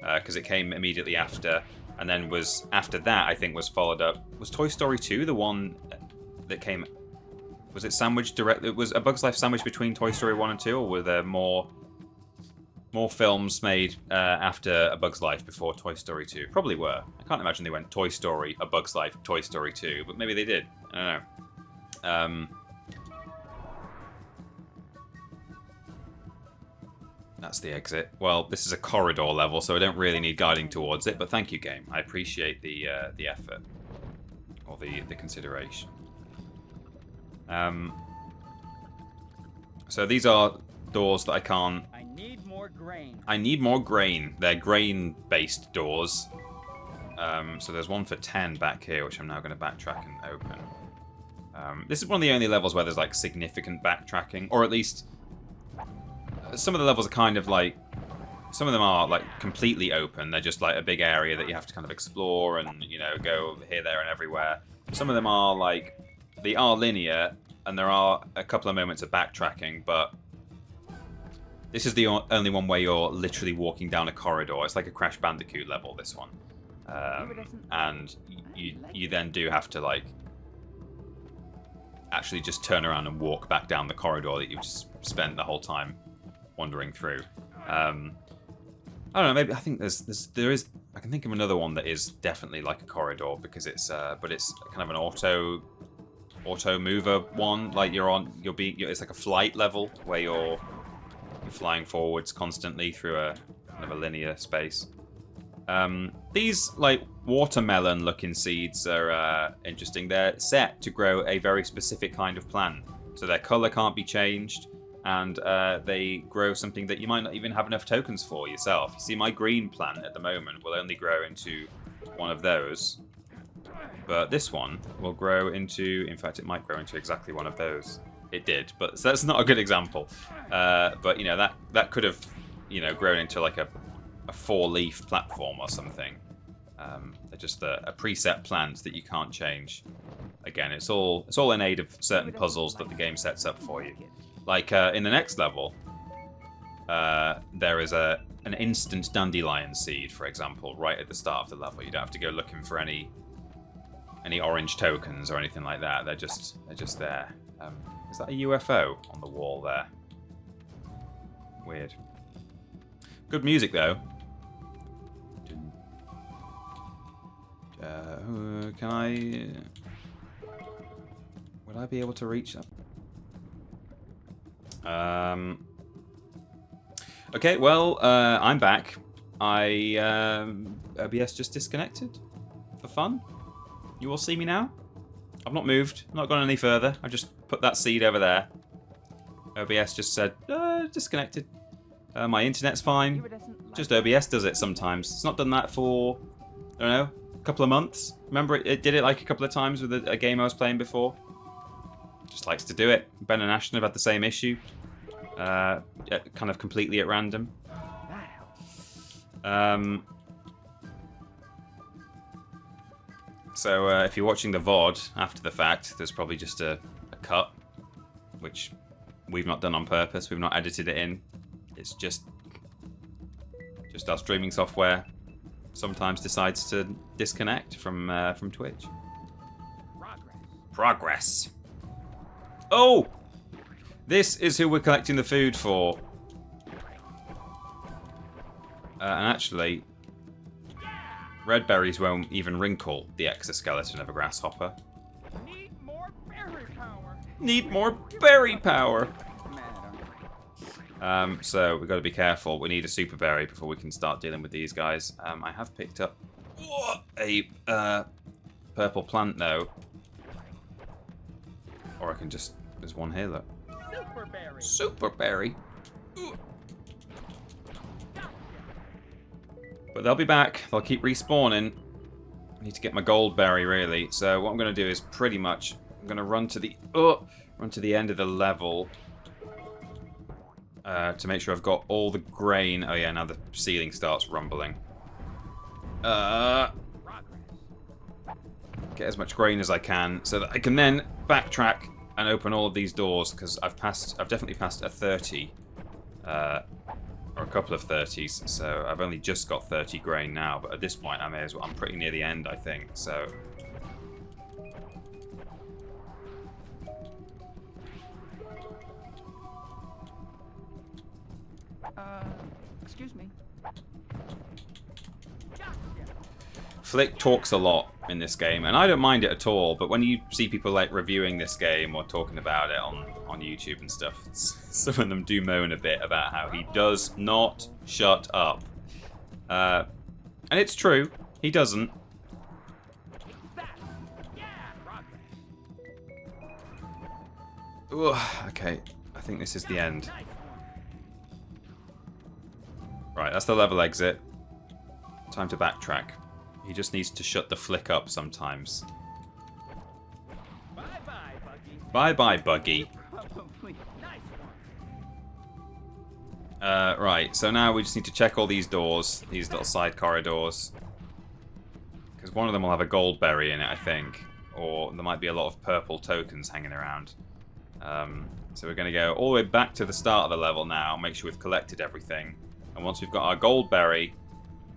Because it came immediately after, and then was, after that, I think was followed up. Was Toy Story 2 the one that came, was it sandwiched directly, was A Bug's Life sandwiched between Toy Story 1 and 2, or were there more films made after A Bug's Life before Toy Story 2? Probably were. I can't imagine they went Toy Story, A Bug's Life, Toy Story 2, but maybe they did. I don't know. That's the exit. Well, this is a corridor level, so I don't really need guiding towards it, but thank you, game. I appreciate the effort. Or the consideration. So these are doors that I can't... I need more grain. I need more grain. They're grain-based doors. So there's one for 10 back here, which I'm now going to backtrack and open. This is one of the only levels where there's, like, significant backtracking, or at least... Some of the levels are kind of like, some of them are like completely open. They're just like a big area that you have to kind of explore and, you know, go here, there, and everywhere. Some of them are like, they are linear, and there are a couple of moments of backtracking, but this is the only one where you're literally walking down a corridor. It's like a Crash Bandicoot level, this one. And you then do have to, like, actually just turn around and walk back down the corridor that you've just spent the whole time wandering through. I don't know, maybe I think there is I can think of another one that is definitely like a corridor, because it's but it's kind of an auto mover one, like it's like a flight level where you're flying forwards constantly through a kind of a linear space. These like watermelon looking seeds are interesting. They're set to grow a very specific kind of plant, so their color can't be changed. And they grow something that you might not even have enough tokens for yourself. You see, my green plant at the moment will only grow into one of those. But this one will grow into... In fact, it might grow into exactly one of those. It did, but so that's not a good example. But, you know, that could have, you know, grown into like a 4-leaf platform or something. They're just a preset plant that you can't change. Again, it's all in aid of certain puzzles that the game sets up for you. Like, in the next level, there is an instant dandelion seed, for example, right at the start of the level. You don't have to go looking for any orange tokens or anything like that. They're just there. Is that a UFO on the wall there? Weird. Good music, though. Can I... Would I be able to reach that? Okay, well, I'm back. OBS just disconnected for fun. You all see me now? I've not moved, not gone any further. I just put that seed over there. OBS just said, disconnected. My internet's fine. Just OBS does it sometimes. It's not done that for, I don't know, a couple of months. Remember, it did it like a couple of times with a game I was playing before. Just likes to do it. Ben and Ashton have had the same issue. Kind of completely at random. So if you're watching the VOD after the fact, there's probably just a cut, which we've not done on purpose. We've not edited it in. It's just our streaming software sometimes decides to disconnect from Twitch. Progress. Oh! This is who we're collecting the food for. And actually, red berries won't even wrinkle the exoskeleton of a grasshopper. Need more berry power. Need more berry power! So we've got to be careful. We need a super berry before we can start dealing with these guys. I have picked up a purple plant though. Or I can just... There's one here, look. Super berry. Super berry. But they'll be back. They'll keep respawning. I need to get my gold berry, really. So what I'm going to do is pretty much... I'm going to run to the end of the level. To make sure I've got all the grain. Oh yeah, now the ceiling starts rumbling. Get as much grain as I can so that I can then backtrack and open all of these doors, because I've definitely passed a 30 or a couple of 30s, so I've only just got 30 grain now, but at this point I'm pretty near the end, I think. So Excuse me. Flik talks a lot in this game, and I don't mind it at all, but when you see people like reviewing this game or talking about it on YouTube and stuff, some of them do moan a bit about how he does not shut up. And it's true, he doesn't. Ooh, okay, I think this is the end. Right, that's the level exit. Time to backtrack. He just needs to shut the Flik up sometimes. Bye-bye, Buggy. Bye-bye, Buggy. Probably nice one. Right, so now we just need to check all these doors, these little side corridors. Because one of them will have a gold berry in it, I think. Or there might be a lot of purple tokens hanging around. So we're going to go all the way back to the start of the level now, make sure we've collected everything. And once we've got our gold berry,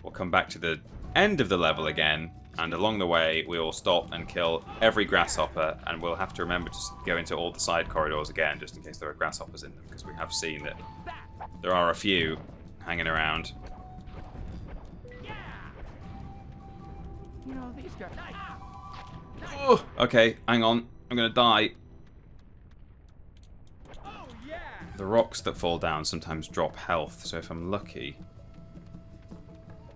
we'll come back to the end of the level again, and along the way we will stop and kill every grasshopper, and we'll have to remember to go into all the side corridors again just in case there are grasshoppers in them, because we have seen that there are a few hanging around. You know, these guys. Oh, okay, hang on, I'm gonna die. Oh yeah. The rocks that fall down sometimes drop health, so if I'm lucky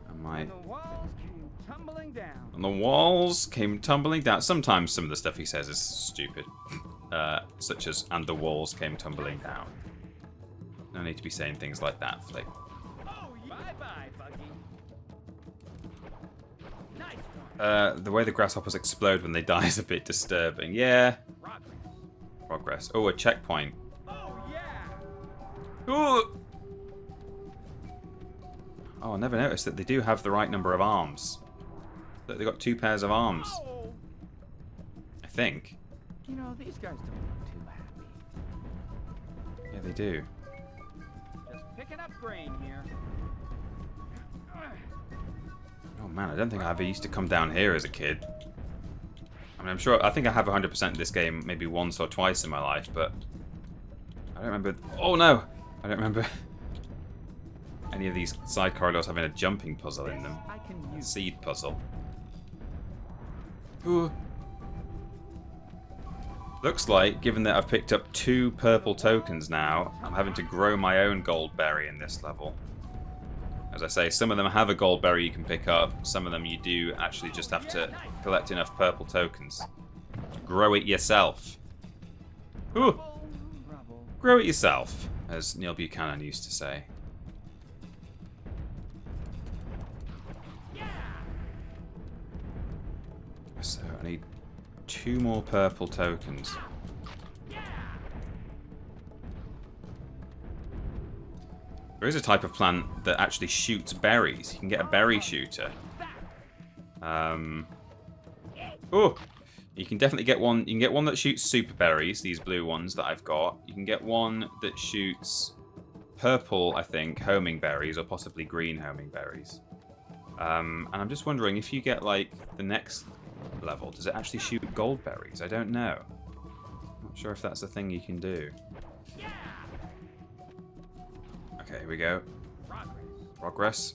I might... The walls came tumbling down. And the walls came tumbling down. Sometimes some of the stuff he says is stupid. Such as, and the walls came tumbling down. No need to be saying things like that, Flik. Oh, bye-bye, Buggy. Nice one. The way the grasshoppers explode when they die is a bit disturbing. Yeah. Progress. Oh, a checkpoint. Oh, yeah. Ooh. Oh, I never noticed that they do have the right number of arms. That they got 2 pairs of arms. Oh. I think. You know, these guys don't look too happy. Yeah, they do. Just picking up grain here. Oh man, I don't think I ever used to come down here as a kid. I mean, I think I have 100% of this game maybe once or twice in my life, but I don't remember. Oh no! I don't remember any of these side corridors having a jumping puzzle in them. I can use Seed puzzle. Ooh. Looks like, given that I've picked up 2 purple tokens now, I'm having to grow my own gold berry in this level. As I say, some of them have a gold berry you can pick up. Some of them you do actually just have to collect enough purple tokens. Grow it yourself. Ooh! Grow it yourself, as Neil Buchanan used to say. So I need 2 more purple tokens. There is a type of plant that actually shoots berries. You can get a berry shooter. Oh, you can definitely get one. You can get one that shoots super berries. These blue ones that I've got. You can get one that shoots purple, I think, homing berries, or possibly green homing berries. And I'm just wondering if you get like the next level, does it actually shoot gold berries? I don't know. Not sure if that's a thing you can do. Okay, here we go. Progress.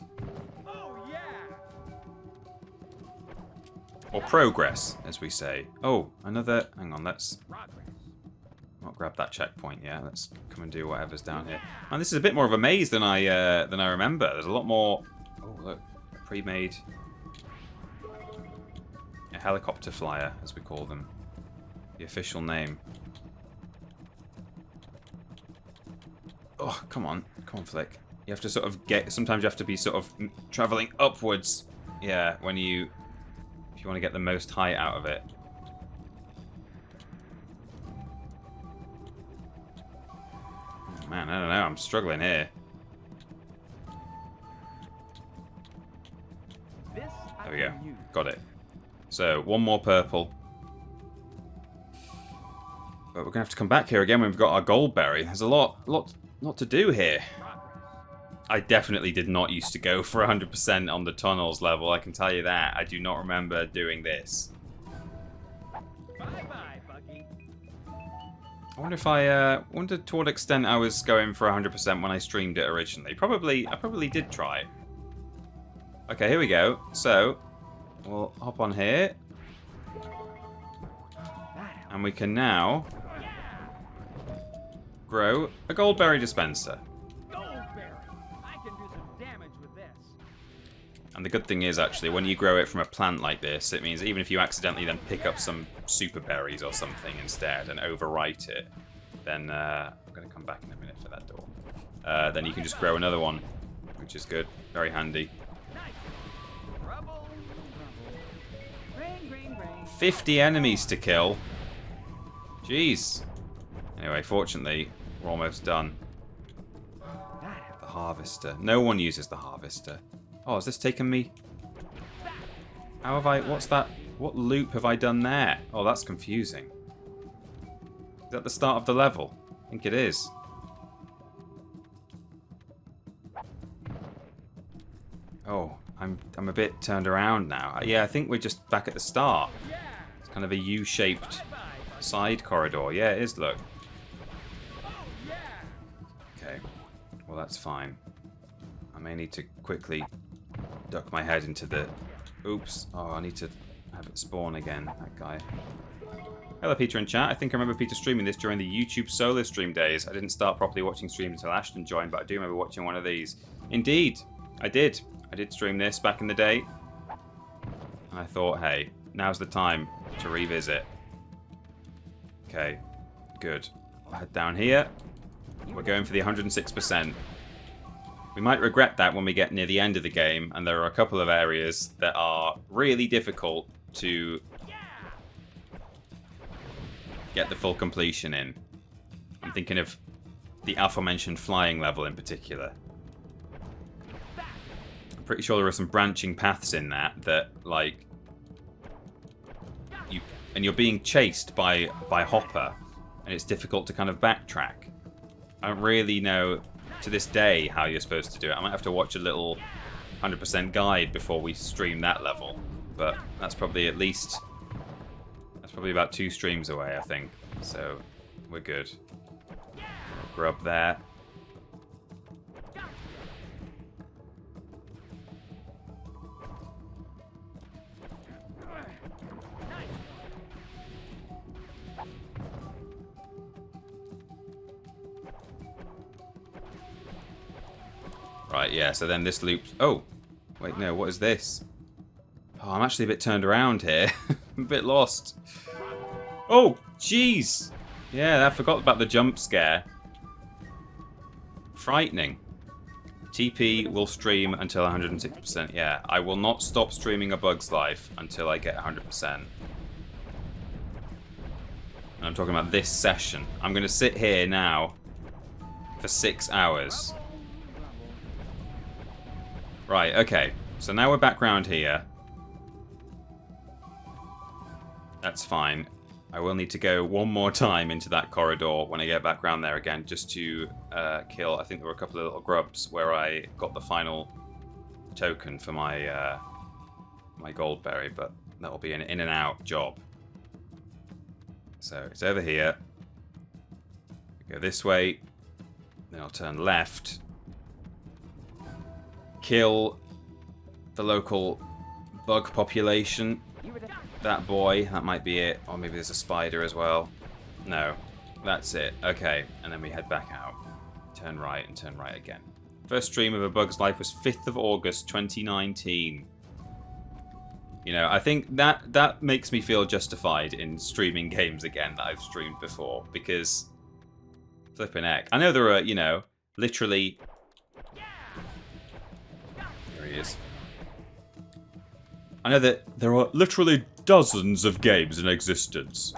Or progress, as we say. Oh, another... Hang on, let's... not grab that checkpoint yet. Let's come and do whatever's down here. And this is a bit more of a maze than I remember. There's a lot more... Oh, look. Pre-made... A helicopter flyer, as we call them. The official name. Oh, come on. Come on, Flik. You have to sort of get... Sometimes you have to be sort of travelling upwards. Yeah, when you... If you want to get the most height out of it. Oh, man, I don't know. I'm struggling here. There we go. Got it. So, 1 more purple. But we're going to have to come back here again when we've got our gold berry. There's a lot to do here. I definitely did not used to go for 100% on the tunnels level, I can tell you that. I do not remember doing this. Bye-bye, Buggy. I wonder if I wonder to what extent I was going for 100% when I streamed it originally. I probably did try it. Okay, here we go. So, we'll hop on here. And we can now grow a goldberry dispenser. Goldberry. I can do some damage with this. And the good thing is, actually, when you grow it from a plant like this, it means even if you accidentally then pick up some super berries or something instead and overwrite it, then I'm going to come back in a minute for that door. Then you can just grow another one, which is good. Very handy. 50 enemies to kill. Jeez. Anyway, fortunately, we're almost done. The harvester. No one uses the harvester. Oh, has this taken me? How have I... What's that? What loop have I done there? Oh, that's confusing. Is that the start of the level? I think it is. Oh, I'm a bit turned around now. Yeah, I think we're just back at the start. It's kind of a U-shaped side corridor. Yeah, it is, look. Okay. Well, that's fine. I may need to quickly duck my head into the... Oops. Oh, I need to have it spawn again, that guy. Hello, Peter in chat. I think I remember Peter streaming this during the YouTube solo stream days. I didn't start properly watching streams until Ashton joined, but I do remember watching one of these. Indeed, I did. I did stream this back in the day. And I thought, hey, now's the time to revisit. Okay, good. I'll head down here. We're going for the 106%. We might regret that when we get near the end of the game, and there are a couple of areas that are really difficult to get the full completion in. I'm thinking of the aforementioned flying level in particular. I'm pretty sure there are some branching paths in that like you're being chased by Hopper, and it's difficult to kind of backtrack. I don't really know to this day how you're supposed to do it. I might have to watch a little 100% guide before we stream that level, but that's probably about 2 streams away, I think. So we're good. Grub there. Right, yeah, so then this loops... Oh! Wait, no, what is this? Oh, I'm actually a bit turned around here. I'm a bit lost. Oh, jeez! Yeah, I forgot about the jump scare. Frightening. TP will stream until 160%. Yeah, I will not stop streaming A Bug's Life until I get 100%. And I'm talking about this session. I'm going to sit here now for 6 hours. Right, okay. So now we're back round here. That's fine. I will need to go one more time into that corridor when I get back round there again, just to kill. I think there were a couple of little grubs where I got the final token for my my gold berry, but that will be an in and out job. So it's over here. Go this way. Then I'll turn left. Kill the local bug population. That boy, that might be it. Or maybe there's a spider as well. No, that's it. Okay, and then we head back out. Turn right and turn right again. First stream of A Bug's Life was 5th of August 2019. You know, I think that makes me feel justified in streaming games again that I've streamed before, because flipping heck. I know there are, you know, literally... There he is. I know that there are literally dozens of games in existence.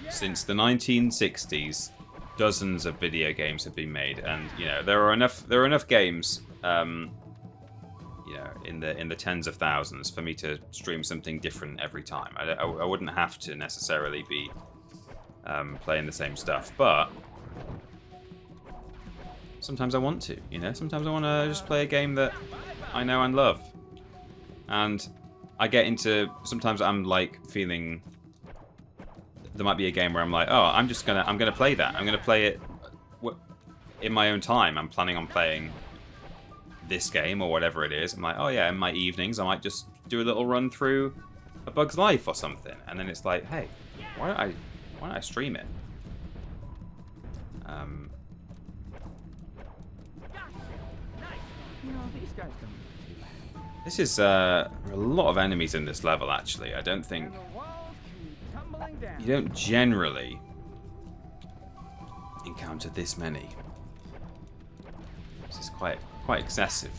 Since the 1960s, dozens of video games have been made, and you know there are enough games, you know, in the tens of thousands for me to stream something different every time. I wouldn't have to necessarily be playing the same stuff, but sometimes I want to. You know, sometimes I want to just play a game that I know and love. And I get into, sometimes I'm like feeling, there might be a game where I'm like, oh, I'm gonna play that. I'm gonna play it in my own time. I'm planning on playing this game or whatever it is. I'm like, oh yeah, in my evenings I might just do a little run through A Bug's Life or something. And then it's like, hey, why don't I stream it? This is a lot of enemies in this level, actually. I don't think... You don't generally encounter this many. This is quite excessive.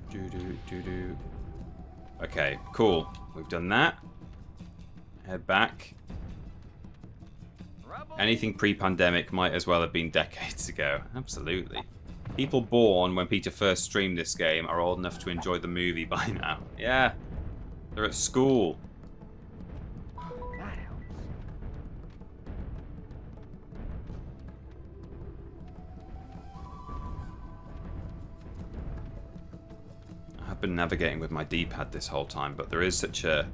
Doo-doo. Okay, cool. We've done that. Head back. Anything pre-pandemic might as well have been decades ago. Absolutely. People born when Peter first streamed this game are old enough to enjoy the movie by now. Yeah. They're at school. I've been navigating with my D-pad this whole time, but there is such a...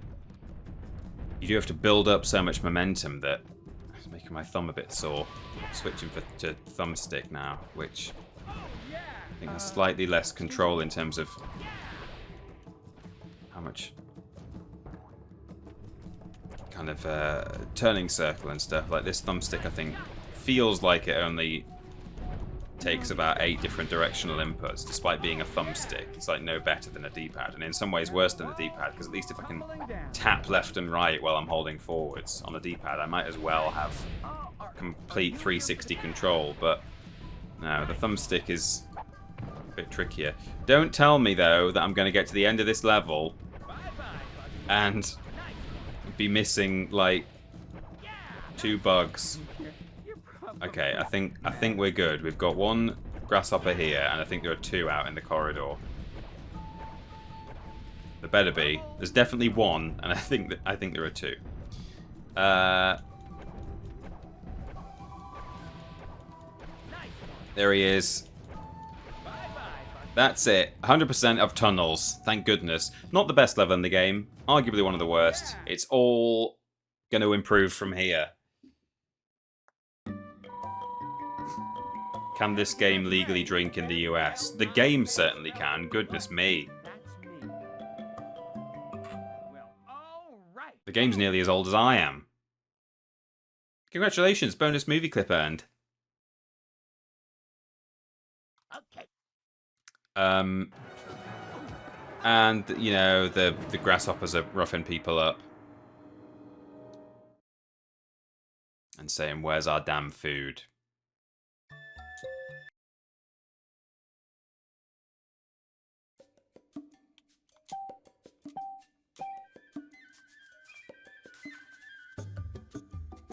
You do have to build up so much momentum that it's making my thumb a bit sore. Switching to thumbstick now, which... I think has slightly less control in terms of how much kind of turning circle and stuff. Like this thumbstick, I think, feels like it only takes about 8 different directional inputs, despite being a thumbstick. It's like no better than a D-pad, and in some ways worse than a D-pad, because at least if I can tap left and right while I'm holding forwards on a D-pad, I might as well have complete 360 control. But no, the thumbstick is a bit trickier. Don't tell me, though, that I'm going to get to the end of this level and be missing, like, 2 bugs. Okay, I think we're good. We've got 1 grasshopper here, and I think there are 2 out in the corridor. There better be. There's definitely 1, and I think there are 2. There he is. That's it. 100% of tunnels. Thank goodness. Not the best level in the game. Arguably one of the worst. It's all going to improve from here. Can this game legally drink in the US? The game certainly can. Goodness me. The game's nearly as old as I am. Congratulations, bonus movie clip earned. Okay. And, you know, the grasshoppers are roughing people up. And saying, where's our damn food?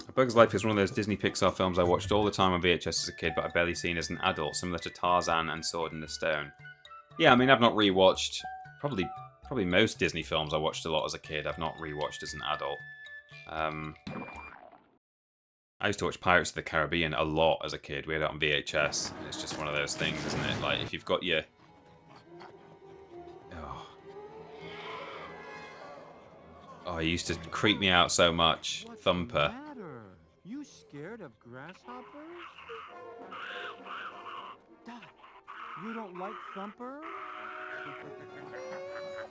A Bug's Life is one of those Disney Pixar films I watched all the time on VHS as a kid, but I've barely seen as an adult, similar to Tarzan and Sword in the Stone. Yeah, I mean, I've not rewatched probably most Disney films I watched a lot as a kid. I've not rewatched as an adult. I used to watch Pirates of the Caribbean a lot as a kid. We had it on VHS. And it's just one of those things, isn't it? Like, if you've got your... Oh, he used to creep me out so much. Thumper. What's the matter? You scared of grasshoppers? Dot, you don't like Thumper?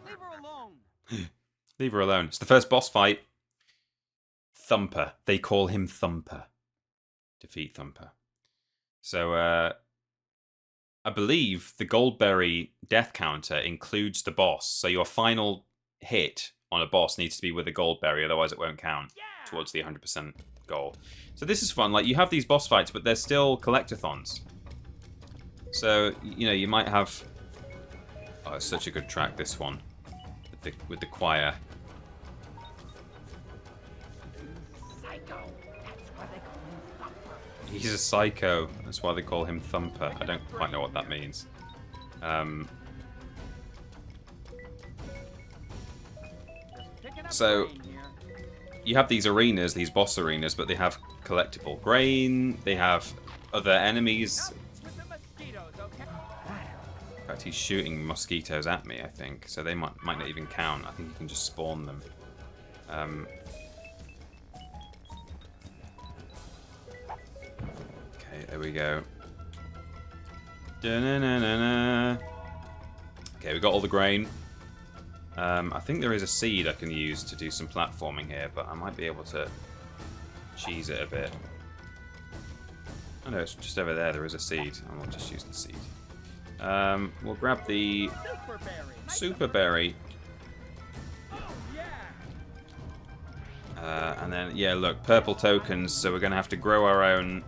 Leave her alone. Leave her alone. It's the first boss fight. Thumper. They call him Thumper. Defeat Thumper. So, I believe the Goldberry death counter includes the boss. So your final hit on a boss needs to be with a Goldberry, otherwise it won't count towards the 100% goal. So this is fun. Like, you have these boss fights, but they're still collectathons. So, you know, you might have... Oh, it's such a good track, this one. With the choir. He's a psycho. That's why they call him Thumper. I don't quite know what that means. So, you have these arenas, these boss arenas, but they have collectible grain, they have other enemies. In fact, he's shooting mosquitoes at me, I think, so they might not even count. I think you can just spawn them. Okay, there we go. Da-na-na-na-na. Okay, we got all the grain. I think there is a seed I can use to do some platforming here, but I might be able to cheese it a bit. Oh no, it's just over there. There is a seed, and we'll just use the seed. We'll grab the super berry. And then, yeah, look, purple tokens, so we're going to have to grow our own.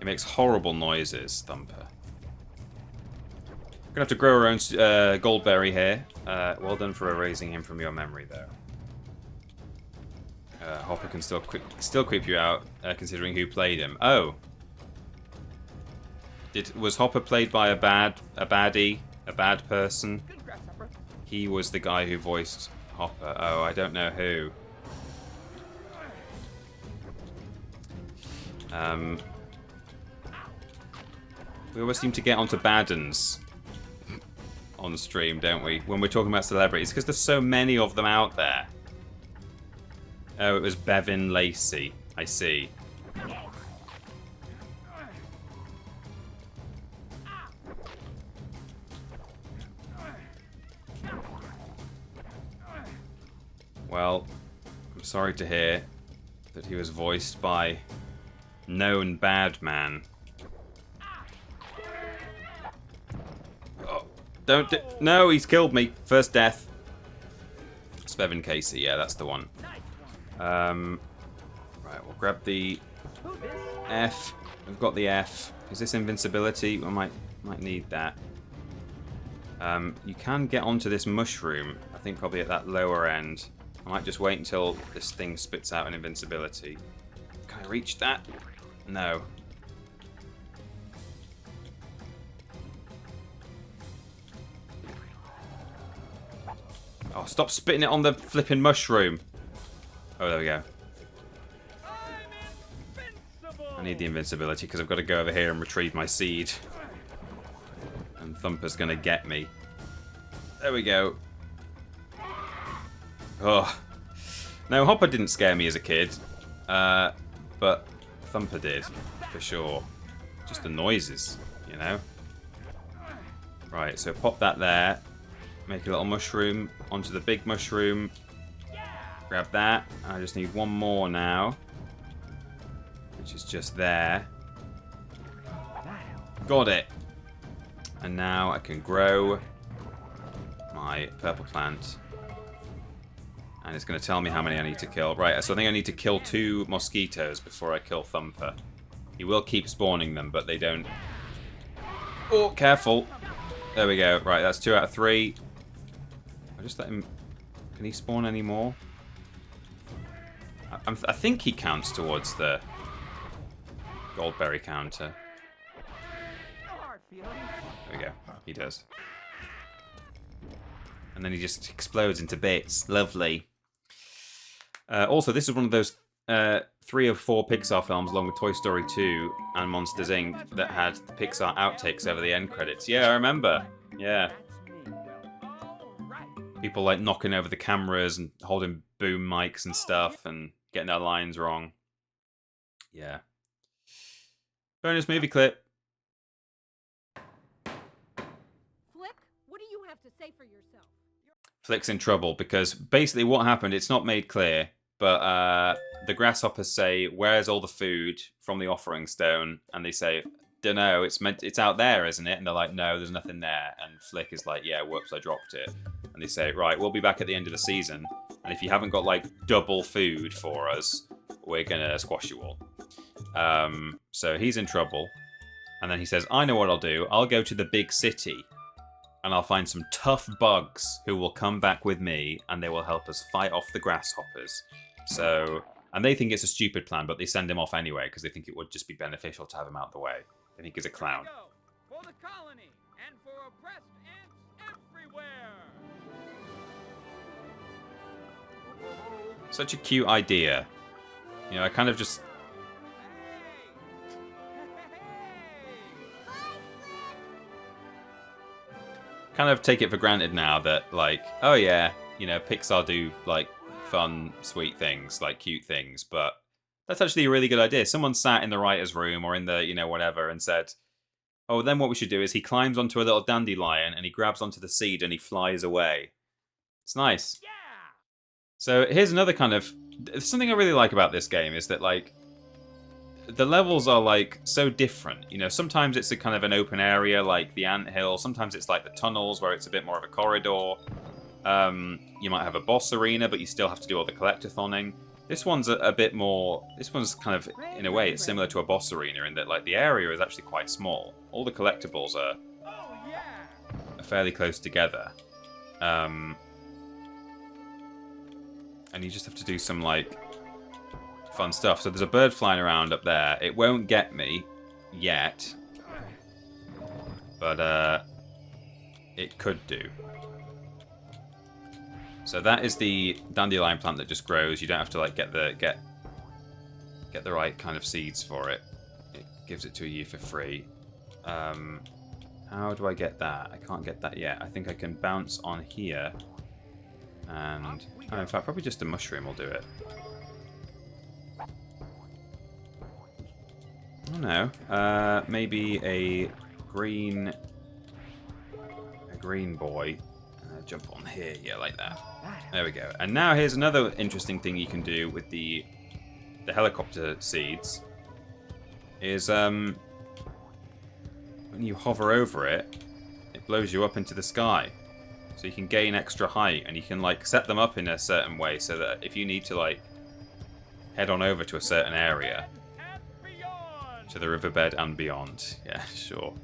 It makes horrible noises, Thumper. We're going to have to grow our own Goldberry here. Well done for erasing him from your memory, though. Hopper can still creep you out, considering who played him. Oh. Was Hopper played by a bad person? He was the guy who voiced Hopper. Oh, I don't know who. We always seem to get onto bad uns on the stream, don't we? When we're talking about celebrities, because there's so many of them out there. Oh, it was Bevan Lacey. I see. Well, I'm sorry to hear that he was voiced by known bad man. Oh, no, he's killed me. First death. It's Bevan Casey, yeah, that's the one. Right, we'll grab the F. We've got the F. Is this invincibility? I might need that. You can get onto this mushroom, I think probably at that lower end. I might just wait until this thing spits out an invincibility. Can I reach that? No. Oh, stop spitting it on the flipping mushroom. Oh, there we go. I need the invincibility because I've got to go over here and retrieve my seed. And Thumper's going to get me. There we go. Oh. No, Hopper didn't scare me as a kid. But Thumper did, for sure. Just the noises, you know? Right, so pop that there. Make a little mushroom onto the big mushroom. Grab that. I just need one more now, which is just there. Got it. And now I can grow my purple plant. And it's going to tell me how many I need to kill. Right, so I think I need to kill 2 mosquitoes before I kill Thumper. He will keep spawning them, but they don't... Oh, careful. There we go. Right, that's 2 out of 3. I'll just let him... Can he spawn any more? I think he counts towards the goldberry counter. There we go. He does. And then he just explodes into bits. Lovely. Also, this is one of those 3 of 4 Pixar films, along with Toy Story 2 and Monsters, Inc., that had the Pixar outtakes over the end credits. Yeah, I remember. Yeah. People like knocking over the cameras and holding boom mics and stuff and getting their lines wrong. Yeah. Bonus movie clip. Flik, what do you have to say for yourself? Flik's in trouble because basically what happened, it's not made clear, but the grasshoppers say, "Where's all the food from the offering stone?" And they say, "Dunno, it's out there, isn't it?" And they're like, "No, there's nothing there." And Flik is like, "Yeah, whoops, I dropped it." And they say, "Right, we'll be back at the end of the season, and if you haven't got like double food for us, we're gonna squash you all." So he's in trouble, and then he says, "I know what I'll do. I'll go to the big city, and I'll find some tough bugs who will come back with me, and they will help us fight off the grasshoppers." So, and they think it's a stupid plan, but they send him off anyway because they think it would just be beneficial to have him out of the way. They think he's a clown. For the colony and for oppressed ants everywhere. Such a cute idea. You know, I kind of just... kind of take it for granted now that, like, oh yeah, you know, Pixar do, like, fun, sweet things, like cute things, but that's actually a really good idea. Someone sat in the writer's room or in the, you know, whatever, and said, oh, then what we should do is he climbs onto a little dandelion and he grabs onto the seed and he flies away. It's nice. Yeah. So here's another kind of... something I really like about this game is that, like, the levels are, like, so different. You know, sometimes it's a kind of an open area, like the anthill. Sometimes it's like the tunnels, where it's a bit more of a corridor. You might have a boss arena, but you still have to do all the collectathoning. This one's a bit more... this one's kind of, in a way, it's similar to a boss arena in that, like, the area is actually quite small. All the collectibles are fairly close together. And you just have to do some, like, fun stuff. So there's a bird flying around up there. It won't get me yet, but it could do. So that is the dandelion plant that just grows. You don't have to, like, get the right kind of seeds for it. It gives it to you for free. How do I get that? I can't get that yet. I think I can bounce on here. And oh, in fact, probably just a mushroom will do it. I don't know. Maybe a green boy. Jump on here, yeah, like that. There we go. And now here's another interesting thing you can do with the helicopter seeds. Is when you hover over it, it blows you up into the sky. So you can gain extra height, and you can, like, set them up in a certain way so that if you need to, like, head on over to a certain area, to the riverbed and beyond, yeah, sure.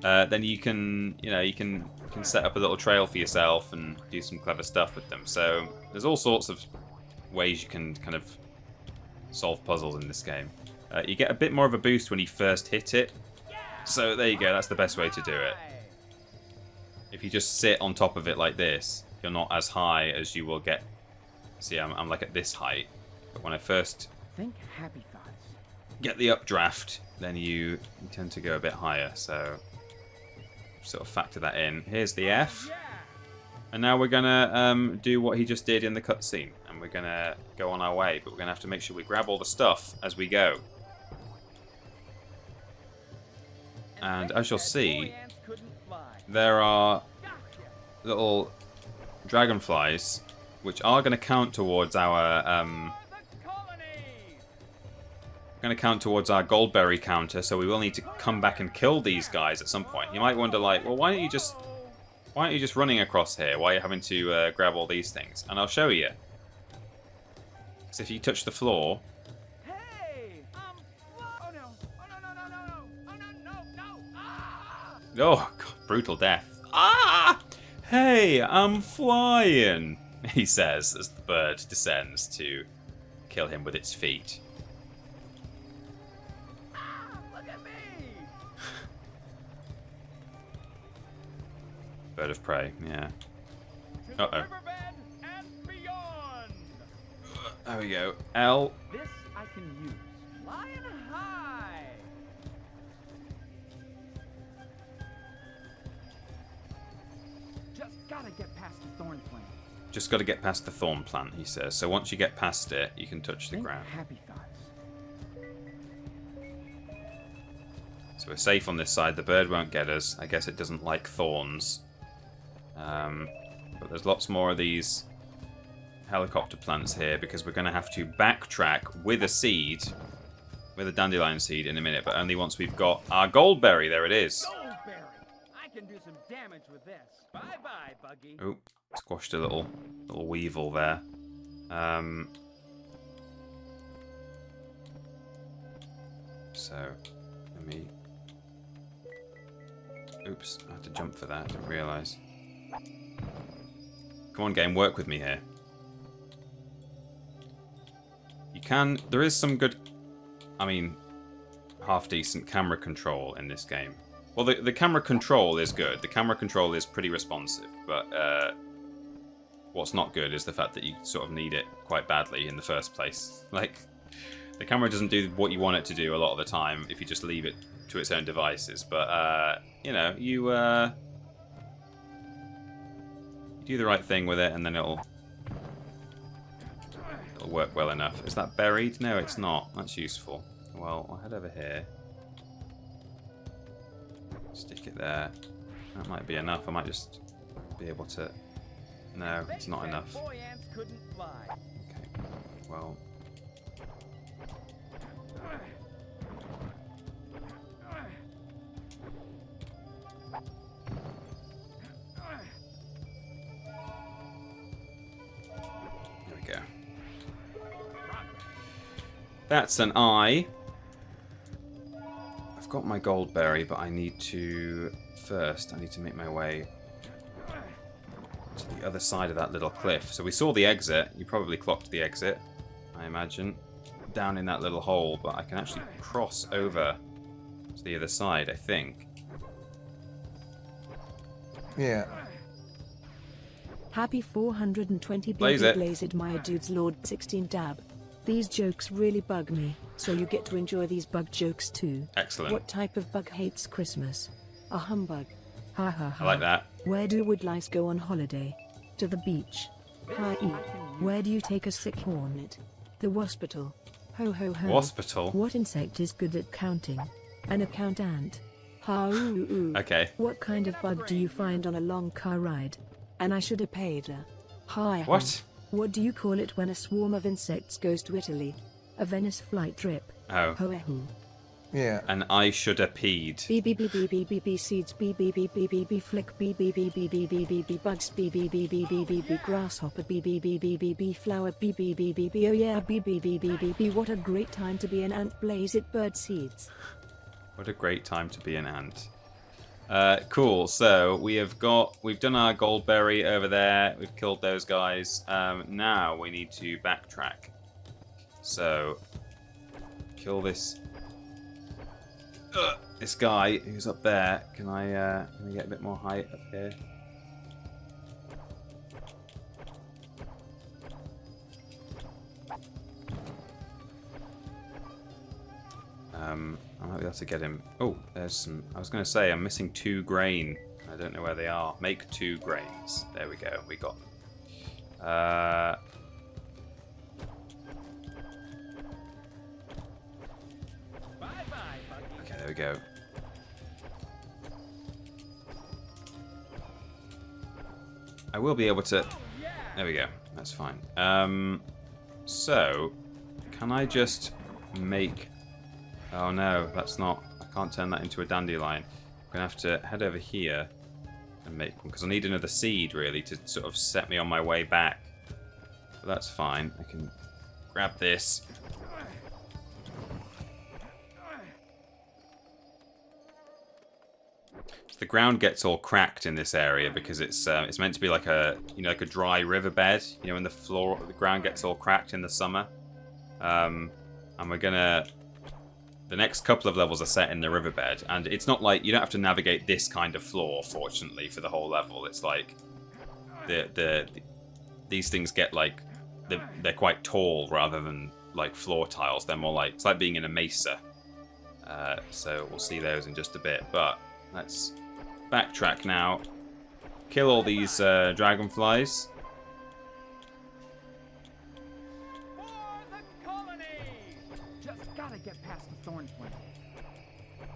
Then you can, you know, you can set up a little trail for yourself and do some clever stuff with them. So there's all sorts of ways you can kind of solve puzzles in this game. You get a bit more of a boost when you first hit it. So there you go, that's the best way to do it. If you just sit on top of it like this, you're not as high as you will get. See, I'm like at this height. But when I first Think happy thoughts. get the updraft, then you tend to go a bit higher. So sort of factor that in. Here's the F. And now we're going to do what he just did in the cutscene. And we're going to go on our way. But we're going to have to make sure we grab all the stuff as we go. And as you'll see, there are little dragonflies, which are going to count towards our goldberry counter. So we will need to come back and kill these guys at some point. You might wonder, like, well, why aren't you just running across here? Why are you having to grab all these things? And I'll show you. Because if you touch the floor. Oh, God, brutal death. Ah! Hey, I'm flying, he says as the bird descends to kill him with its feet. Look at me! Bird of prey, yeah. To the Uh-oh. Riverbed and beyond! There we go. L. This I can use. Flying high! Just gotta get past the thorn plant. Just got to get past the thorn plant, he says. So once you get past it, you can touch the Think ground. happy thoughts. So we're safe on this side. The bird won't get us. I guess it doesn't like thorns. But there's lots more of these helicopter plants here because we're going to have to backtrack with a seed, with a dandelion seed in a minute, but only once we've got our goldberry. There it is. Goldberry! I can do some damage with this. Bye-bye, Buggy. Oh, squashed a little weevil there. So, let me... Oops, I had to jump for that. I didn't realise. Come on, game, work with me here. You can... There is some good... I mean, half-decent camera control in this game. Well, the camera control is good. The camera control is pretty responsive, but what's not good is the fact that you sort of need it quite badly in the first place. Like, the camera doesn't do what you want it to do a lot of the time if you just leave it to its own devices. But, you know, you do the right thing with it, and then it'll work well enough. Is that buried? No, it's not. That's useful. Well, I'll head over here. Stick it there. That might be enough. I might just be able to... No, it's not enough. Boy ants couldn't fly. Okay, well... There we go. That's an eye. I've got my goldberry, but I need to... First, I need to make my way to the other side of that little cliff. So we saw the exit. You probably clocked the exit, I imagine, down in that little hole, but I can actually cross over to the other side, I think. Yeah. Happy 420 Blaze baby it. blazed my dude's Lord 16 dab. These jokes really bug me, so you get to enjoy these bug jokes too. Excellent. What type of bug hates Christmas? A humbug. Ha ha ha. I like that. Where do woodlice go on holiday? To the beach. Hi-e. Where do you take a sick hornet? The waspital. Ho ho ho. Waspital? What insect is good at counting? An account ant. Ha ooh ooh. Okay. What kind of bug do you find on a long car ride? And I should have paid her. Hi. What? What do you call it when a swarm of insects goes to Italy? A Venice flight trip. Oh. Ho-eh-hoo. Yeah. And I should have peed. B B B B B B B seeds B B B B B B flick B B B B B B B B bugs B B B B B B B grasshopper B B B B B B flower B B B B B oh yeah B B B B B B what a great time to be an ant blaze it bird seeds. What a great time to be an ant. Cool, so we've done our goldberry over there. We've killed those guys. Now we need to backtrack. So, kill this guy who's up there. Can I get a bit more height up here? I might be able to get him. Oh, there's some. I was going to say I'm missing 2 grain. I don't know where they are. Make 2 grains. There we go. We got them. Okay, there we go. I will be able to... There we go. That's fine. So, can I just make... Oh no, that's not... I can't turn that into a dandelion. I'm going to have to head over here and make one, because I need another seed, really, to sort of set me on my way back. But that's fine. I can grab this. The ground gets all cracked in this area because it's meant to be like a like a dry riverbed. You know, when the ground gets all cracked in the summer. And we're gonna... The next couple of levels are set in the riverbed, and it's not like you don't have to navigate this kind of floor, fortunately, for the whole level. It's like these things get like they're quite tall rather than like floor tiles. They're more like, it's like being in a mesa. So we'll see those in just a bit, but let's backtrack now. Kill all these dragonflies.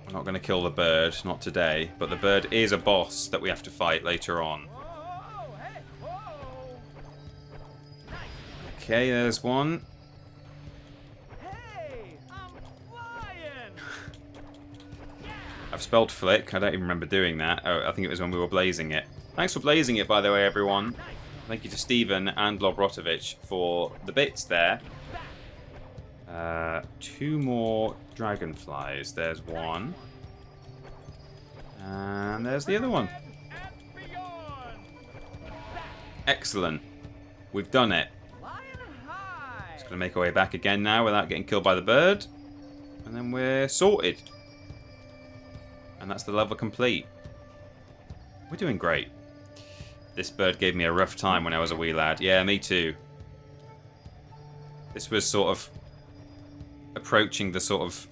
I'm not going to kill the bird, not today, but the bird is a boss that we have to fight later on. Okay, there's one. I've spelled Flik. I don't even remember doing that. Oh, I think it was when we were blazing it. Thanks for blazing it, by the way, everyone. Thank you to Stephen and Lobrotovich for the bits there. 2 more dragonflies. There's one. And there's the other one. Excellent. We've done it. Just going to make our way back again now without getting killed by the bird. And then we're sorted. And that's the level complete. We're doing great. This bird gave me a rough time when I was a wee lad. Yeah, me too. This was sort of approaching the sort of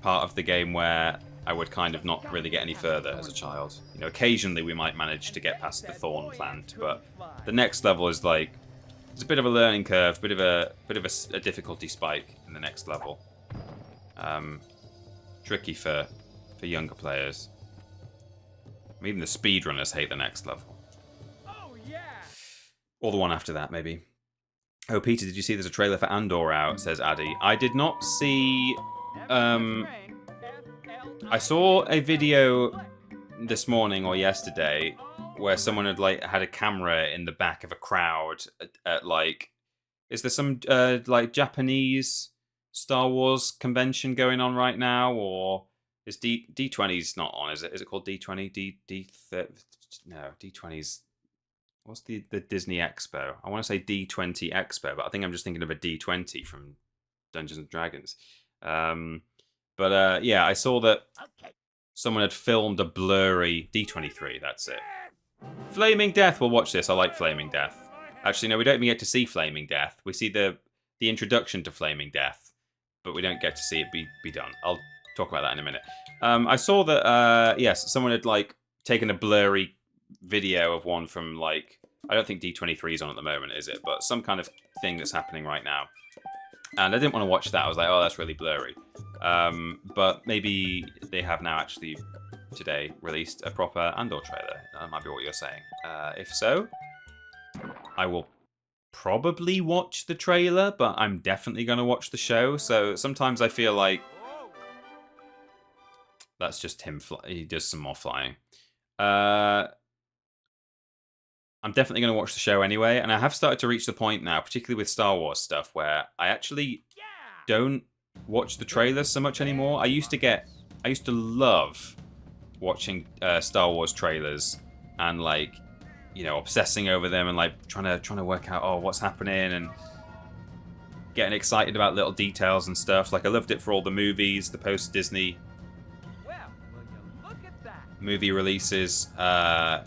part of the game where I would kind of not really get any further as a child. You know, occasionally we might manage to get past the thorn plant, but the next level is like, it's a bit of a learning curve, bit of a difficulty spike in the next level. Tricky for younger players. Even the speedrunners hate the next level. Or the one after that, maybe. Oh, Peter, did you see there's a trailer for Andor out, says Addy. I did not see... I saw a video this morning or yesterday where someone had like had a camera in the back of a crowd at like... Is there some like Japanese Star Wars convention going on right now? Or is D20's not on, is it? Is it called D20? No, D20's... What's the Disney Expo? I want to say D20 Expo, but I think I'm just thinking of a D20 from Dungeons and Dragons. Yeah, I saw that someone had filmed a blurry D23. That's it. Flaming Death. We'll watch this. I like Flaming Death. Actually, no, we don't even get to see Flaming Death. We see the introduction to Flaming Death, but we don't get to see it be done. I'll talk about that in a minute. I saw that yes, someone had like taken a blurry video of one from like, I don't think D23 is on at the moment, is it? But some kind of thing that's happening right now. And I didn't want to watch that. I was like, oh, that's really blurry. But maybe they have now actually today released a proper Andor trailer. That might be what you're saying. If so, I will probably watch the trailer, but I'm definitely going to watch the show. So sometimes I feel like that's just him. He does some more flying. I'm definitely going to watch the show anyway, and I have started to reach the point now, particularly with Star Wars stuff, where I actually don't watch the trailers so much anymore. I used to love watching Star Wars trailers and like, you know, obsessing over them and like trying to work out, oh, what's happening, and getting excited about little details and stuff. Like I loved it for all the movies, the post-Disney movie releases. But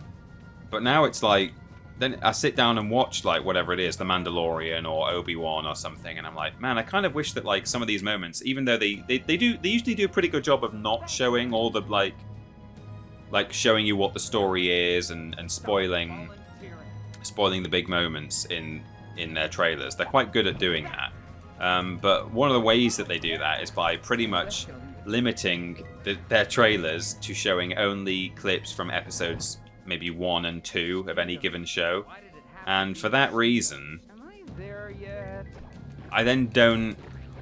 now it's like, then I sit down and watch like whatever it is, The Mandalorian or Obi-Wan or something, and I'm like, man, I kind of wish that like some of these moments, even though they usually do a pretty good job of not showing all the like showing you what the story is and spoiling the big moments in their trailers. They're quite good at doing that. But one of the ways that they do that is by pretty much limiting their trailers to showing only clips from episodes maybe 1 and 2 of any given show. And for that reason, Am I there yet? I then don't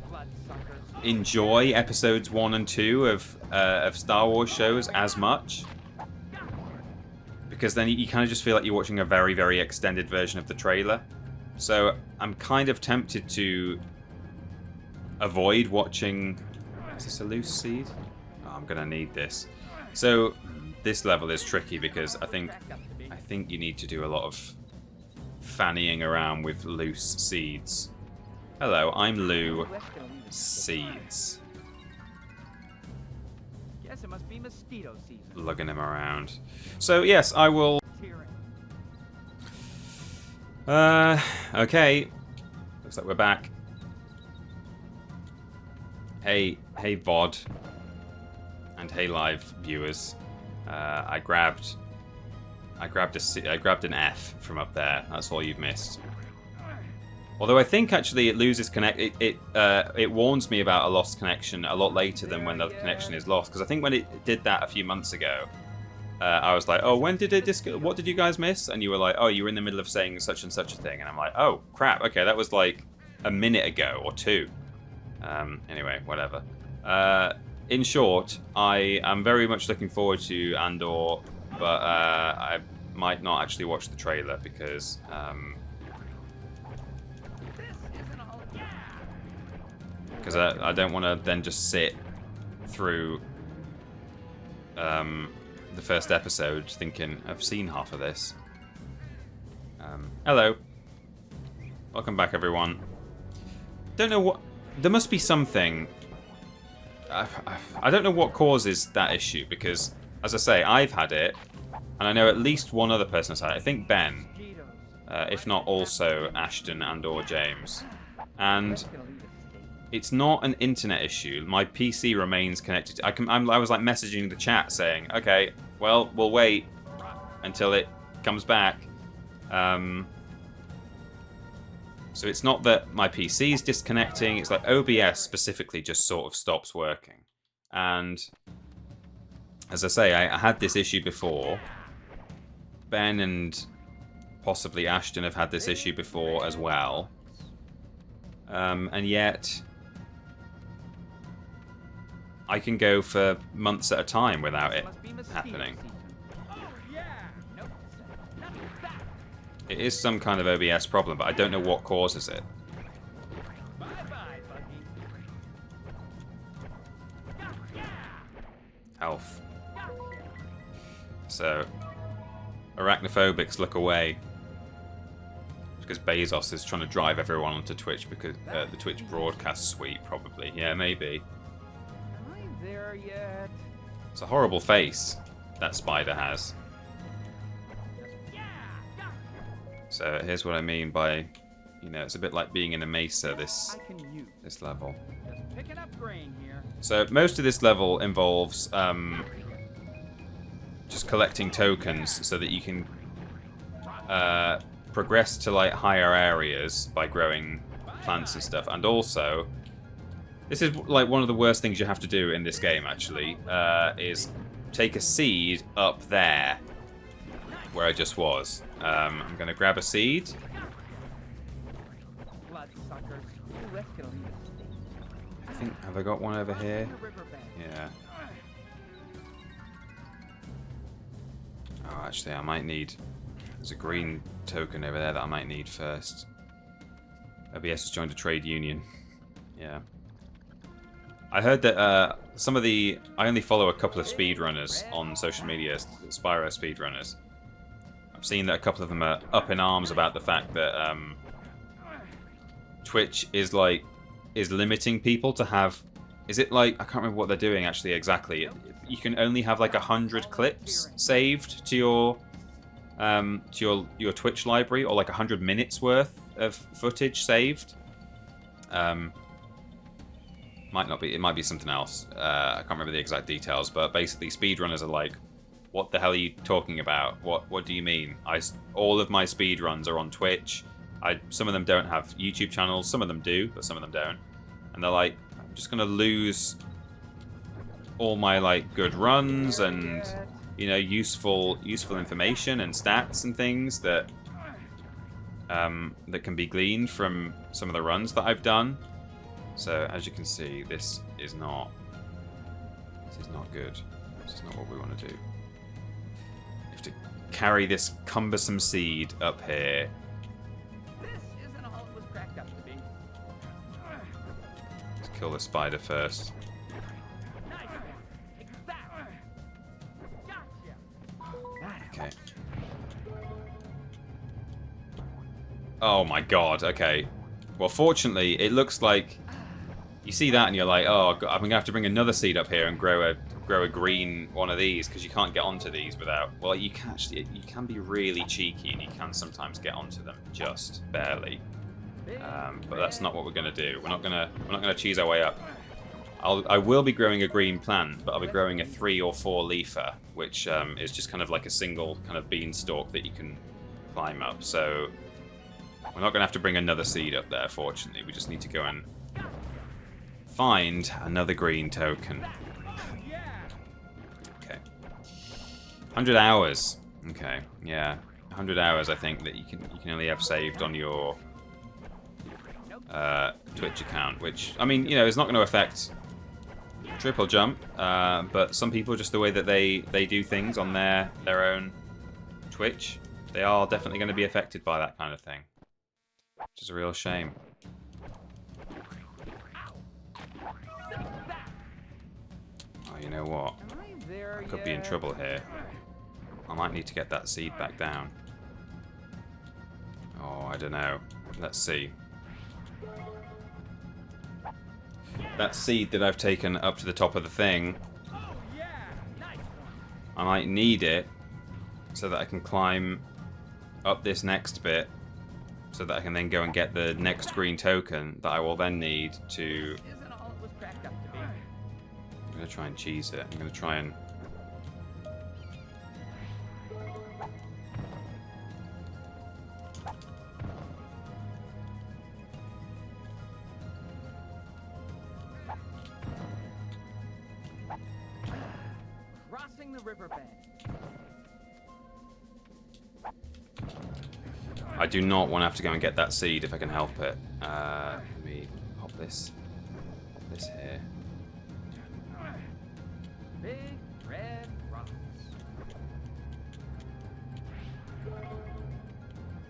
Bloodsuckers. enjoy episodes 1 and 2 of Star Wars shows as much. Because then you kind of just feel like you're watching a very, very extended version of the trailer. So I'm kind of tempted to avoid watching... Is this a loose seed? Oh, I'm going to need this. So this level is tricky because I think you need to do a lot of fannying around with loose seeds. Hello, I'm Lou Seeds. Guess it must be mosquito season. Lugging him around. So yes, I will... Okay. Looks like we're back. Hey VOD. And hey live viewers. I grabbed an F from up there. That's all you've missed. Although I think actually it loses connect. It warns me about a lost connection a lot later than when the connection is lost. Because I think when it did that a few months ago, I was like, oh, when did it what did you guys miss? And you were like, oh, you were in the middle of saying such and such a thing. And I'm like, oh crap, okay, that was like a minute ago or 2. Anyway, whatever. In short, I am very much looking forward to Andor, but I might not actually watch the trailer because I don't want to then just sit through the first episode thinking I've seen half of this. Hello, welcome back, everyone. Don't know what. There must be something. I don't know what causes that issue because, as I say, I've had it, and I know at least one other person has had it. I think Ben, if not also Ashton and/or James, and it's not an internet issue. My PC remains connected. I was like messaging the chat saying, okay, well, we'll wait until it comes back. So it's not that my PC is disconnecting. It's like OBS specifically just sort of stops working. And as I say, I had this issue before. Ben and possibly Ashton have had this issue before as well. And yet I can go for months at a time without it happening. It is some kind of OBS problem, but I don't know what causes it. Health. So, arachnophobics look away. Because Bezos is trying to drive everyone onto Twitch because the Twitch broadcast suite, probably. Yeah, maybe. Am I there yet? It's a horrible face that spider has. So here's what I mean by, it's a bit like being in a mesa, this level. Just picking up grain here. So most of this level involves just collecting tokens so that you can progress to like higher areas by growing plants and stuff. And also, this is like one of the worst things you have to do in this game actually, is take a seed up there where I just was. I'm going to grab a seed. I think, have I got one over here? Yeah. Oh, actually, I might need... There's a green token over there that I might need first. OBS has joined a trade union. Yeah. I heard that some of the... I only follow a couple of speedrunners on social media, Spyro speedrunners. I've seen that a couple of them are up in arms about the fact that Twitch is limiting people to have. Is it like, I can't remember what they're doing actually exactly. You can only have like 100 clips saved to your Twitch library, or like 100 minutes worth of footage saved. Might not be. It might be something else. I can't remember the exact details, but basically speedrunners are like, what the hell are you talking about? What do you mean? All of my speedruns are on Twitch. Some of them don't have YouTube channels. Some of them do, but some of them don't. And they're like, I'm just gonna lose all my like good runs, and you know, useful information and stats and things that that can be gleaned from some of the runs that I've done. So as you can see, this is not good. This is not what we want to do. You have to carry this cumbersome seed up here. This isn't all it was cracked up to be. Let's kill the spider first. Nice one. Take that. Gotcha. Okay. Oh my god, okay. Well, fortunately, it looks like you see that and you're like, oh, God, I'm gonna have to bring another seed up here and grow a green one of these because you can't get onto these without. Well, you can actually, you can be really cheeky and you can sometimes get onto them just barely. But that's not what we're gonna do. We're not gonna cheese our way up. I will be growing a green plant, but I'll be growing a 3 or 4 leafer, which is just kind of like a single kind of beanstalk that you can climb up. So we're not gonna have to bring another seed up there. Fortunately, we just need to go and find another green token. Okay. 100 hours. Okay, yeah. 100 hours I think that you can only have saved on your Twitch account, which, I mean, you know, is not going to affect TripleJump, but some people, just the way that they do things on their own Twitch, they are definitely going to be affected by that kind of thing, which is a real shame. Oh, you know what? I could be in trouble here. I might need to get that seed back down. Oh, I don't know. Let's see. That seed that I've taken up to the top of the thing, I might need it so that I can climb up this next bit, so that I can then go and get the next green token that I will then need to... I'm going to try and cheese it. I'm going to try and... Crossing the riverbed. I do not want to have to go and get that seed if I can help it. Let me pop this here. Big red rocks.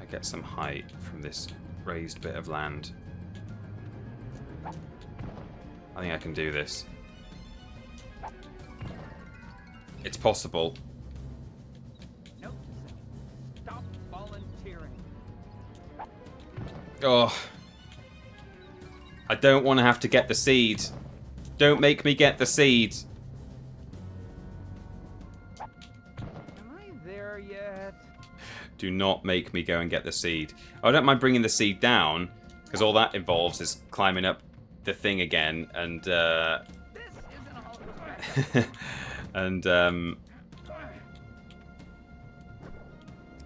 I get some height from this raised bit of land. I think I can do this. It's possible. Nope. Stop volunteering. Oh. I don't want to have to get the seed. Don't make me get the seed. Am I there yet? Do not make me go and get the seed. I don't mind bringing the seed down, because all that involves is climbing up the thing again and This isn't all it was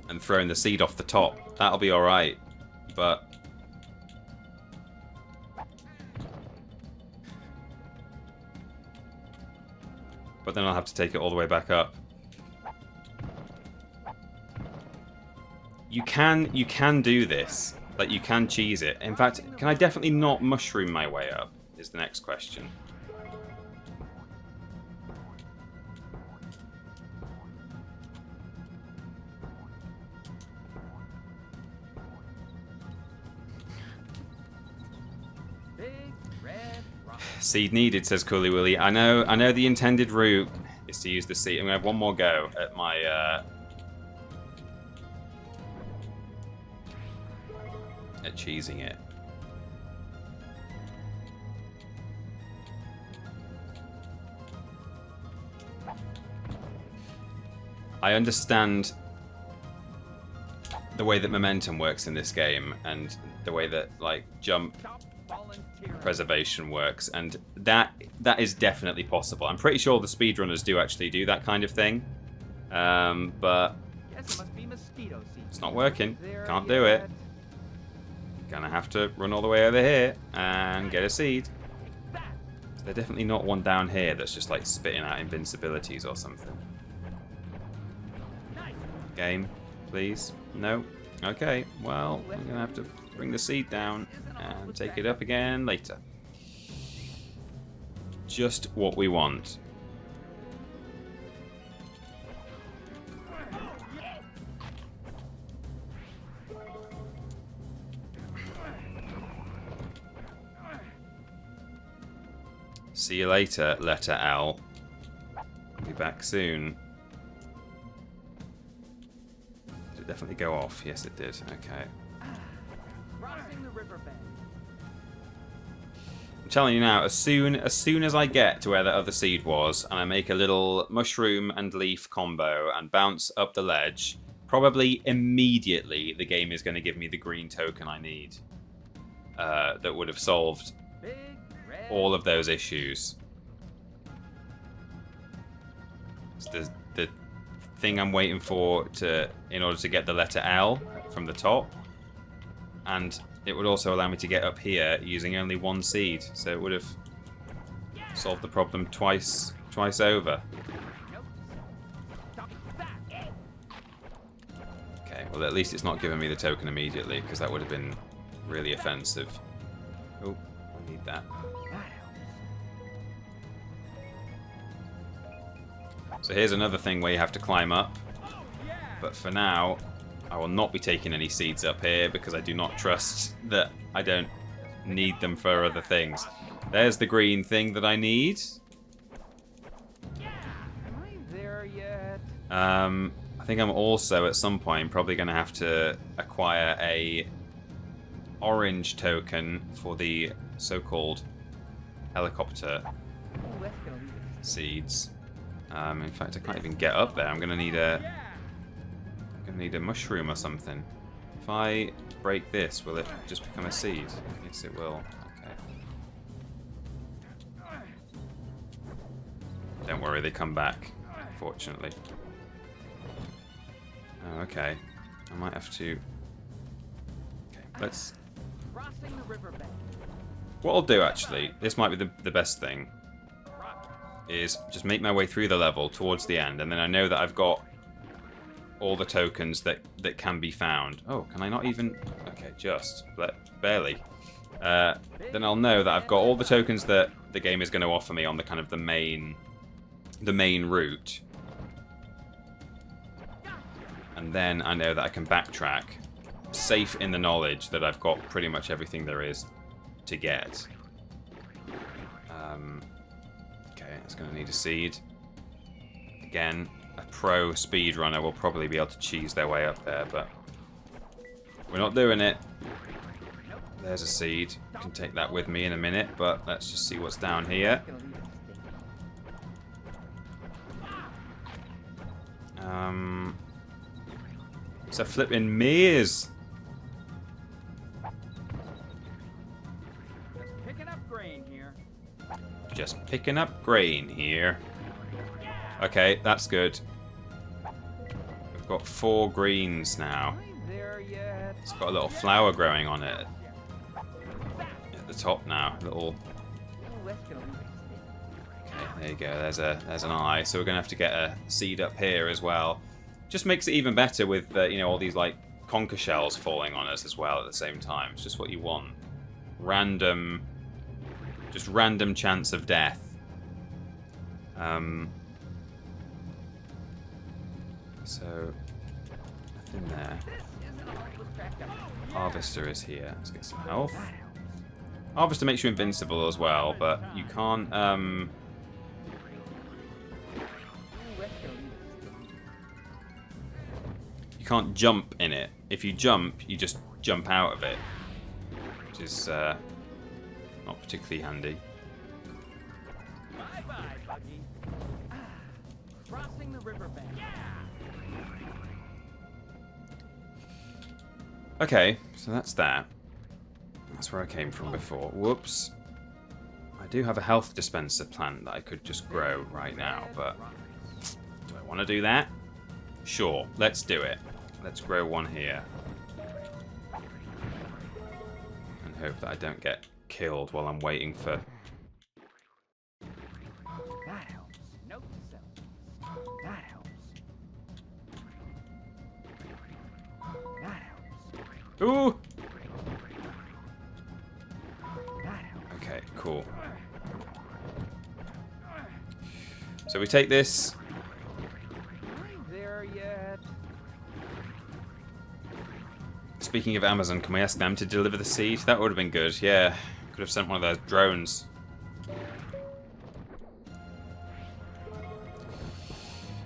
and throwing the seed off the top. That'll be alright. But then I'll have to take it all the way back up. You can do this. Like, you can cheese it. In fact, can I definitely not mushroom my way up? Is the next question. Seed needed, says Cooley Willy. I know the intended route is to use the seed. I'm gonna have one more go at my at cheesing it. I understand the way that momentum works in this game and the way that, like, jump preservation works, and that is definitely possible. I'm pretty sure the speedrunners do actually do that kind of thing, but it's not working. Can't do it. Gonna have to run all the way over here and get a seed. There's definitely not one down here that's just like spitting out invincibilities or something. Game, please. No? Okay, well, I'm going to have to bring the seed down and take it up again later. Just what we want. See you later, letter L. I'll be back soon. Did it definitely go off? Yes, it did. Okay. Crossing the riverbed. I'm telling you now, as soon as I get to where the other seed was, and I make a little mushroom and leaf combo and bounce up the ledge, probably immediately the game is going to give me the green token I need. That would have solved Big red. all of those issues. It's the thing I'm waiting for in order to get the letter L from the top, and it would also allow me to get up here using only one seed, so it would have solved the problem twice over. Okay, well at least it's not giving me the token immediately, because that would have been really offensive. Oh, I need that. So here's another thing where you have to climb up. But for now, I will not be taking any seeds up here because I do not trust that I don't need them for other things. There's the green thing that I need. Am I there yet? I think I'm also at some point probably going to have to acquire a orange token for the so-called helicopter seeds. In fact, I can't even get up there. I'm gonna need a mushroom or something. If I break this, will it just become a seed? Yes, it will. Okay. Don't worry, they come back. Fortunately. Oh, okay. I might have to. Okay, let's. Crossing the riverbed. What I'll do actually, this might be the best thing, is just make my way through the level towards the end, and then I know that I've got all the tokens that can be found. Oh, can I not even? Okay, just barely. Then I'll know that I've got all the tokens that the game is going to offer me on the kind of the main route, and then I know that I can backtrack, safe in the knowledge that I've got pretty much everything there is to get. Okay, it's going to need a seed. Again, a pro speedrunner will probably be able to cheese their way up there, but we're not doing it. There's a seed. I can take that with me in a minute, but let's just see what's down here. It's a flipping maze. Picking up grain here. Just picking up grain here. Okay, that's good. We've got 4 greens now. Am I there yet? It's got a little flower growing on it at the top now. Little. Okay, there you go. There's an eye. So we're gonna have to get a seed up here as well. Just makes it even better with you know, all these like conker shells falling on us as well at the same time. It's just what you want. Just random chance of death. So nothing there. Harvester is here. Let's get some health. Harvester makes you invincible as well, but you can't you can't jump in it. If you jump, you just jump out of it, which is not particularly handy. Bye-bye, Buggy. Crossing the riverbed. Okay, so that's that. That's where I came from before. Whoops. I do have a health dispenser plant that I could just grow right now, but do I want to do that? Sure, let's do it. Let's grow one here. And hope that I don't get killed while I'm waiting for... That helps. Note to self. That helps. Ooh! Okay, cool. So we take this. There yet? Speaking of Amazon, can we ask them to deliver the seed? That would have been good, yeah. Could have sent one of those drones.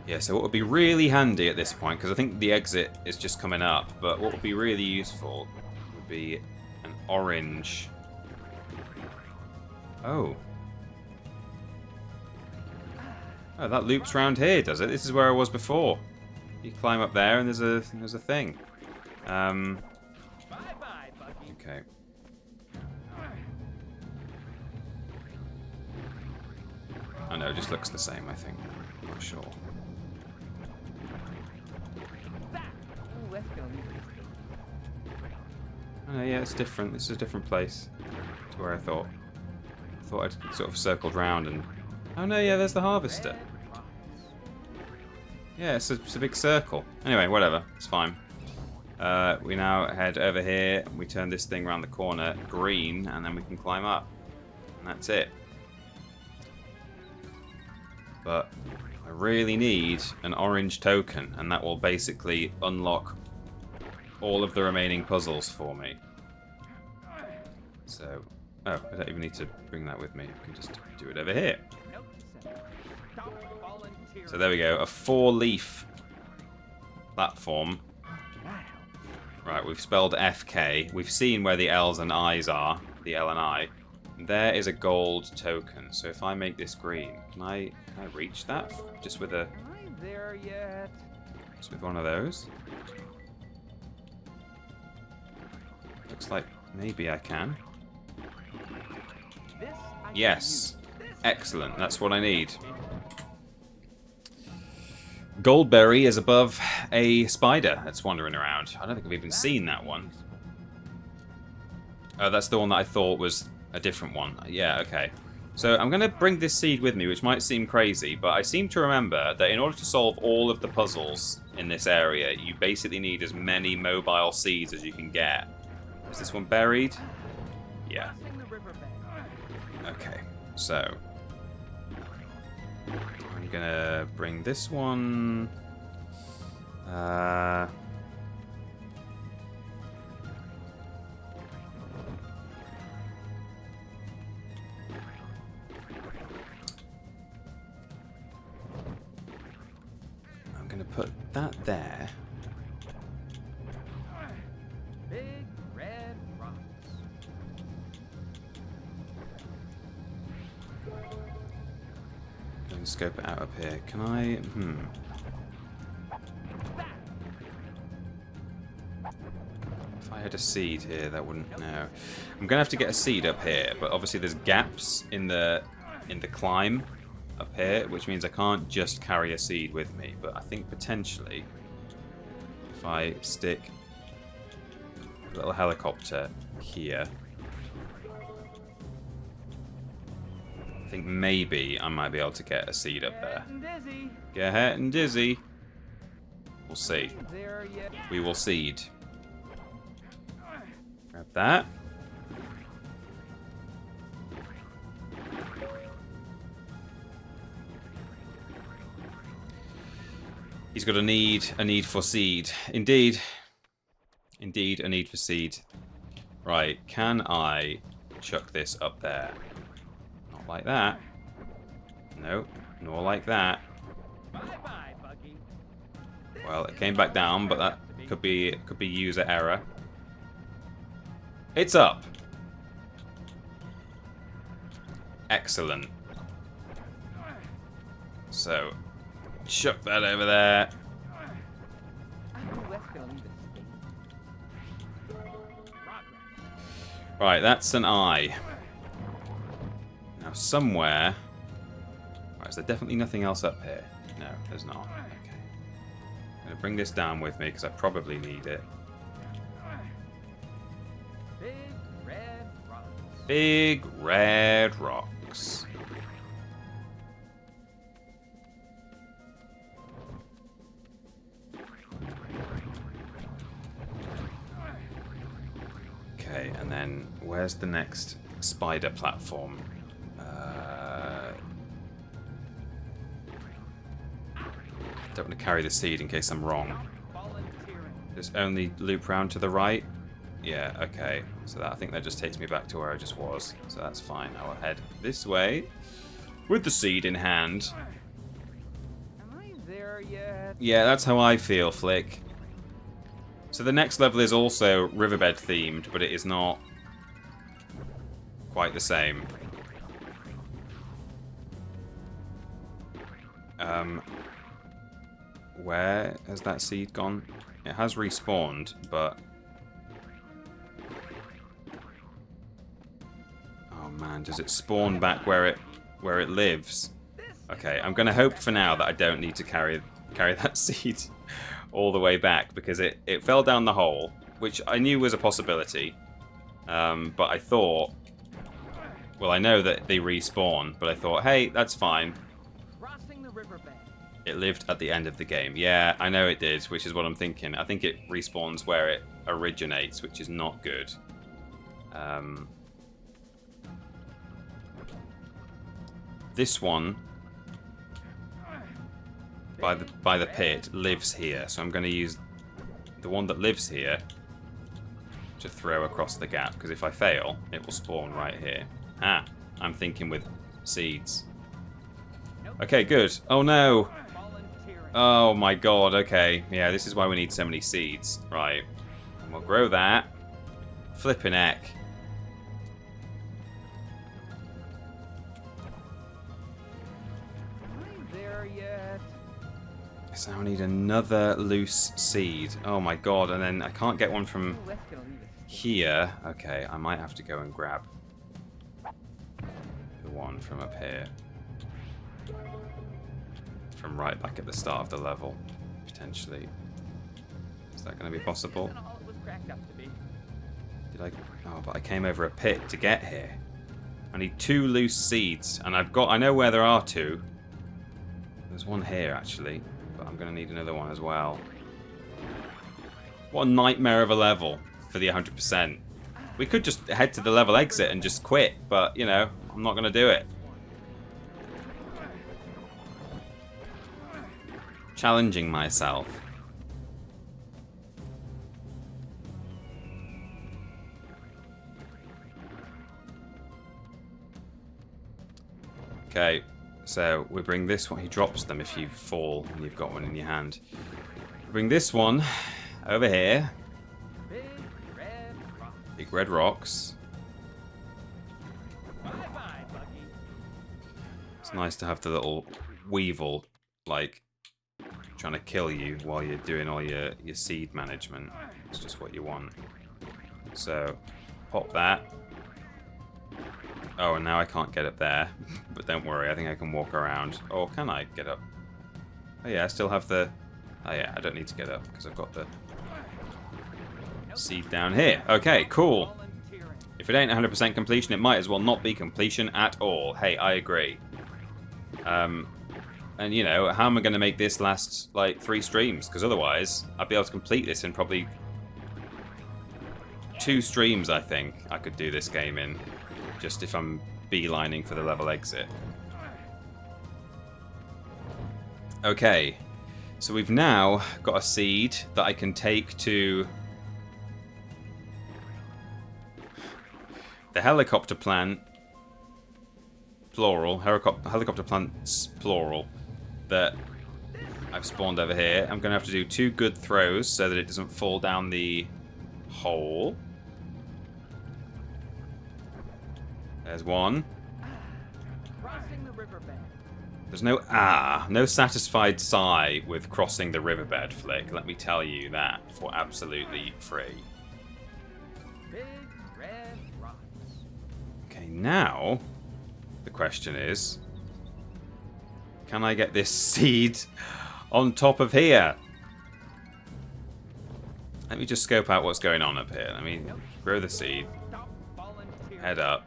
Yeah, so what would be really handy at this point, because I think the exit is just coming up, but what would be really useful would be an orange. Oh. Oh, that loops round here, does it? This is where I was before. You climb up there and there's a thing. Bye-bye, Buggy. Okay. I know, it just looks the same, I think. I'm not sure. Ooh, that's gonna leave it. Oh, yeah, it's different. This is a different place to where I thought. I thought I'd sort of circled round and... Oh, no, yeah, there's the harvester. Yeah, it's a big circle. Anyway, whatever. It's fine. We now head over here. And we turn this thing around the corner green, and then we can climb up. And that's it. But I really need an orange token, and that will basically unlock all of the remaining puzzles for me. So, oh, I don't even need to bring that with me. I can just do it over here. Nope, stop volunteering. So there we go, a 4-leaf platform. Right, we've spelled FK. We've seen where the L's and I's are, the L and I. There is a gold token. So if I make this green, can I reach that just with a? Am I there yet? Just with one of those? Looks like maybe I can. This I can Yes. use. This Excellent. That's what I need. Goldberry is above a spider that's wandering around. I don't think I've even seen that one. Oh, that's the one that I thought was a different one. Yeah, okay. So I'm going to bring this seed with me, which might seem crazy, but I seem to remember that in order to solve all of the puzzles in this area, you basically need as many mobile seeds as you can get. Is this one buried? Yeah. Crossing the riverbed. Okay, so I'm gonna bring this one. I'm gonna put that there. Big red rocks. And scope it out up here. Can I? If I had a seed here, that wouldn't. No. I'm gonna have to get a seed up here, but obviously there's gaps in the climb up here, which means I can't just carry a seed with me. But I think potentially, if I stick a little helicopter here, I think maybe I might be able to get a seed up there. Getting dizzy. Getting dizzy. We'll see. There yet? We will seed. Grab that. He's got a need for seed. Indeed. Indeed, a need for seed. Right, can I chuck this up there? Not like that. No, nor like that. Bye-bye, Buggy. Well, it came back down, but that could be user error. It's up. Excellent. So, chuck that over there. Ooh, that's gonna leave it stinky. Right, that's an eye. Now, somewhere... Right, is there definitely nothing else up here? No, there's not. Okay. I'm going to bring this down with me, because I probably need it. Big red rocks. Big red rocks. Okay, and then where's the next spider platform? Don't want to carry the seed in case I'm wrong. Just only loop round to the right? Yeah, okay. So I think that just takes me back to where I just was. So that's fine. I'll head this way with the seed in hand. Am I there yet? Yeah, that's how I feel, Flik. So the next level is also Riverbed themed, but it is not quite the same. Where has that seed gone? It has respawned, but... Oh man, does it spawn back where it lives? Okay, I'm gonna hope for now that I don't need to carry that seed all the way back, because it fell down the hole, which I knew was a possibility. But I thought... Well, I know that they respawn, but I thought, hey, that's fine. Crossing the riverbed. It lived at the end of the game. Yeah, I know it did, which is what I'm thinking. I think it respawns where it originates, which is not good. This one, by the pit, lives here. So I'm going to use the one that lives here to throw across the gap, because if I fail, it will spawn right here. Ah, I'm thinking with seeds. Okay, good. Oh no! Oh my god, okay. Yeah, this is why we need so many seeds. Right. And we'll grow that. Flippin' heck. Am I there yet? So I need another loose seed. Oh my god, and then I can't get one from That's gonna leave us. here. Okay, I might have to go and grab the one from up here. From right back at the start of the level, potentially. Is that going to be possible? Isn't all it was cracked up to be. Did I? Oh, but I came over a pit to get here. I need 2 loose seeds, and I know where there are 2. There's one here actually, but I'm going to need another one as well. What a nightmare of a level for the 100%. We could just head to the level exit and just quit, but you know, I'm not going to do it. Challenging myself. Okay, so we bring this one. He drops them if you fall and you've got one in your hand. We bring this one over here. Big red rock. Big red rocks. Bye-bye, Buggy. It's nice to have the little weevil, like, trying to kill you while you're doing all your seed management. It's just what you want. So, pop that. Oh, and now I can't get up there. But don't worry, I think I can walk around. Or can I get up? Oh yeah, I still have the... Oh yeah, I don't need to get up because I've got the seed down here. Okay, cool. If it ain't 100% completion, it might as well not be completion at all. Hey, I agree. And, you know, how am I going to make this last, like, 3 streams? Because otherwise, I'd be able to complete this in probably 2 streams, I think. I could do this game in, just if I'm beelining for the level exit. Okay, so we've now got a seed that I can take to the helicopter plant, plural, helicopter plants, plural, that I've spawned over here. I'm going to have to do 2 good throws so that it doesn't fall down the hole. There's one. Crossing the riverbed. There's no satisfied sigh with crossing the riverbed, Flik. Let me tell you that for absolutely free. Big red rocks. Okay, now the question is, can I get this seed on top of here? Let me just scope out what's going on up here. Let me grow the seed. Stop volunteering. Head up.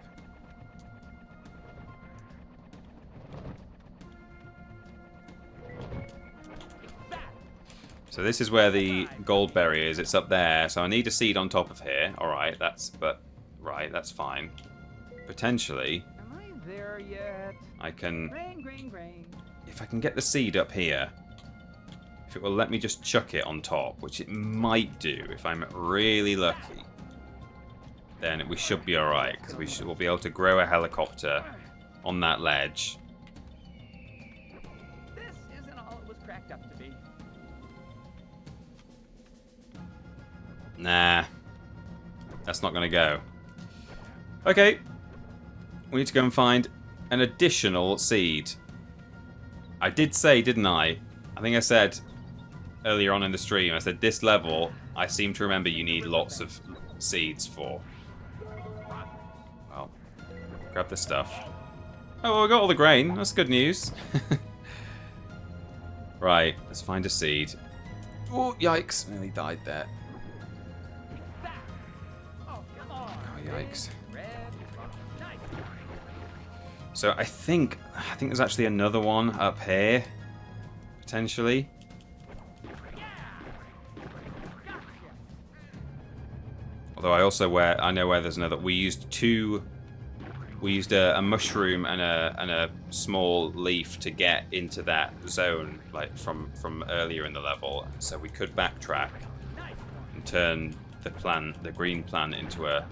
So this is where the gold berry is. It's up there. So I need a seed on top of here. All right, but Right, that's fine. Potentially, Am I there yet? I can... Grain. If I can get the seed up here, if it will let me just chuck it on top, which it might do if I'm really lucky, then we should be alright, because we'll be able to grow a helicopter on that ledge. This isn't all it was cracked up to be. Nah, that's not going to go. Okay, we need to go and find an additional seed. I did say, didn't I? I think I said earlier on in the stream, I said this level, I seem to remember you need lots of seeds for. Well, grab the stuff. Oh, well, we got all the grain. That's good news. Right, let's find a seed. Oh, yikes. Nearly died there. Oh, come on. Oh, yikes. Red. Nice. So I think there's actually another one up here, potentially. Although I know where there's another. We used a mushroom and a small leaf to get into that zone, like from earlier in the level. So we could backtrack and turn the green plant into a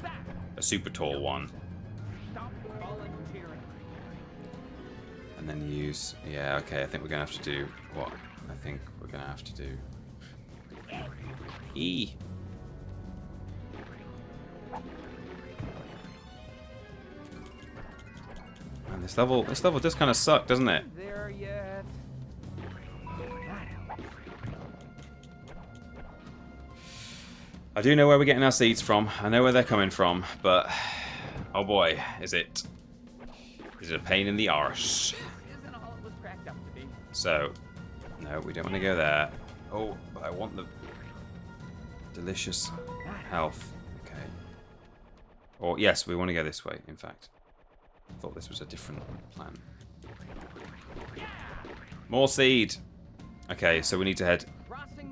super tall one. Stop volunteering. And then use... Yeah, okay, I think we're going to have to do what I think we're going to have to do. E. Man, this level does kind of suck, doesn't it? There yet? I do know where we're getting our seeds from. I know where they're coming from, but... Oh boy, is it a pain in the arse. Isn't all it was cracked up to be. So, no, we don't want to go there. Oh, but I want the delicious health. Okay. Or, yes, we want to go this way, in fact. I thought this was a different plan. More seed! Okay, so we need to head...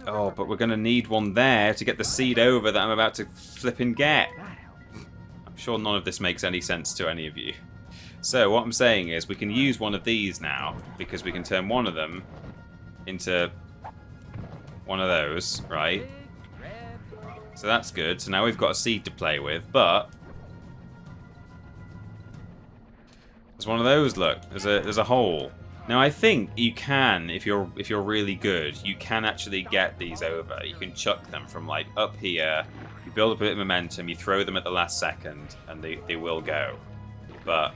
Oh, but we're going to need one there to get the seed over that I'm about to flipping get. I'm sure none of this makes any sense to any of you. So, what I'm saying is we can use one of these now, because we can turn one of them into one of those, right? So that's good. So now we've got a seed to play with, but... There's one of those, look. There's a hole. Now I think you can, if you're really good, you can actually get these over. You can chuck them from like up here, you build up a bit of momentum, you throw them at the last second, and they will go. But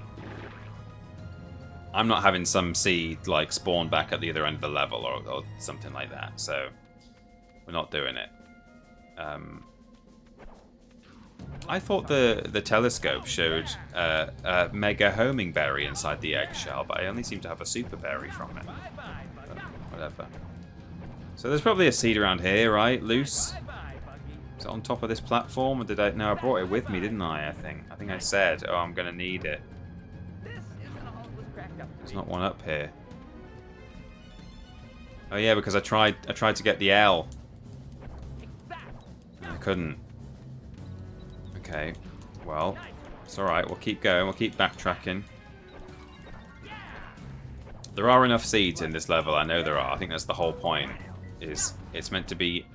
I'm not having some seed like spawn back at the other end of the level or something like that, so we're not doing it. I thought the telescope showed a mega homing berry inside the eggshell, but I only seem to have a super berry from it. But whatever. So there's probably a seed around here, right? Loose. Is it on top of this platform, or did I? No, I brought it with me, didn't I? I think I said, oh, I'm gonna need it. There's not one up here. Oh yeah, because I tried to get the L. I couldn't. Okay, well, it's alright, we'll keep going, we'll keep backtracking. There are enough seeds in this level, I know there are. I think that's the whole point, is it's meant to be...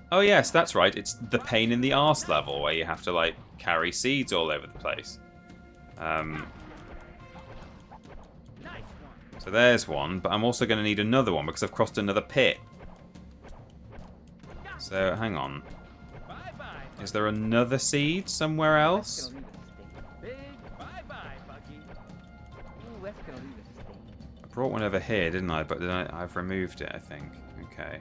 Oh yes, that's right, it's the pain in the arse level, where you have to, like, carry seeds all over the place. So there's one, but I'm also going to need another one, because I've crossed another pit. So, hang on. Is there another seed somewhere else? I brought one over here, didn't I? But then I've removed it, I think. Okay.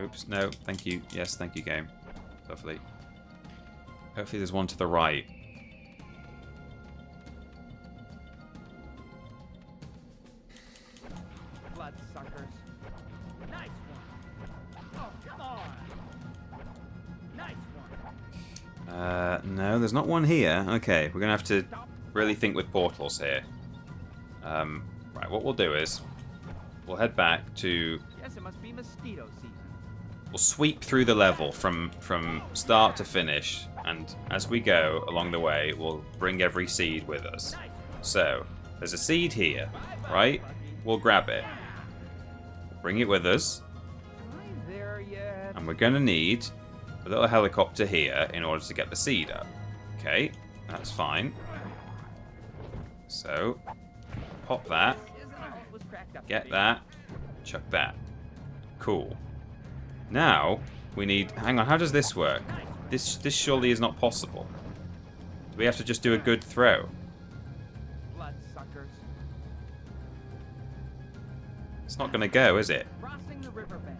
Oops, no, thank you. Yes, thank you, game. Lovely. Hopefully there's one to the right. Bloodsuckers. Nice one. Oh, come on. Nice one. No, there's not one here. Okay, we're gonna have to really think with portals here. Right, what we'll do is we'll head back to... Yes, it must be mosquito season. We'll sweep through the level from start to finish, and as we go along the way, we'll bring every seed with us. So, there's a seed here, right? We'll grab it. Bring it with us. And we're going to need a little helicopter here in order to get the seed up. Okay, that's fine. So, pop that. Get that. Chuck that. Cool. Now, we need... Hang on, how does this work? This surely is not possible. Do we have to just do a good throw? Bloodsuckers. It's not going to go, is it? Crossing the riverbed.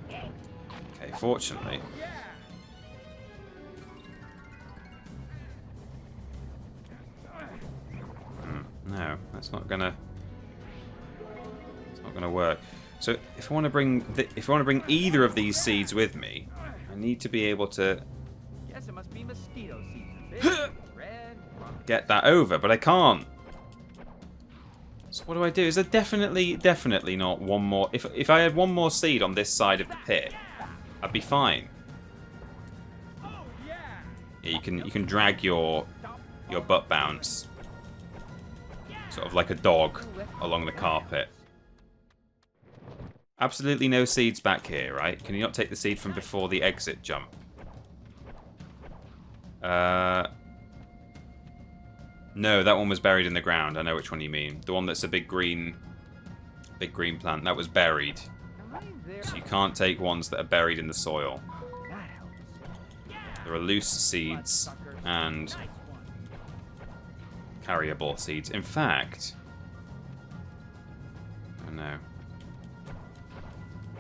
Okay, fortunately. No, that's not gonna... It's not gonna work. So if I want to bring either of these seeds with me, I need to be able to Guess it must be mosquito season. Big, red, get that over, but I can't. So what do I do? Is there definitely not one more? If I had one more seed on this side of the pit, I'd be fine. Yeah, you can drag your butt bounce, sort of like a dog along the carpet. Absolutely no seeds back here, right? Can you not take the seed from before the exit jump? No, that one was buried in the ground. I know which one you mean. The one that's a big green plant. That was buried. So you can't take ones that are buried in the soil. There are loose seeds and carryable seeds. In fact... Oh no.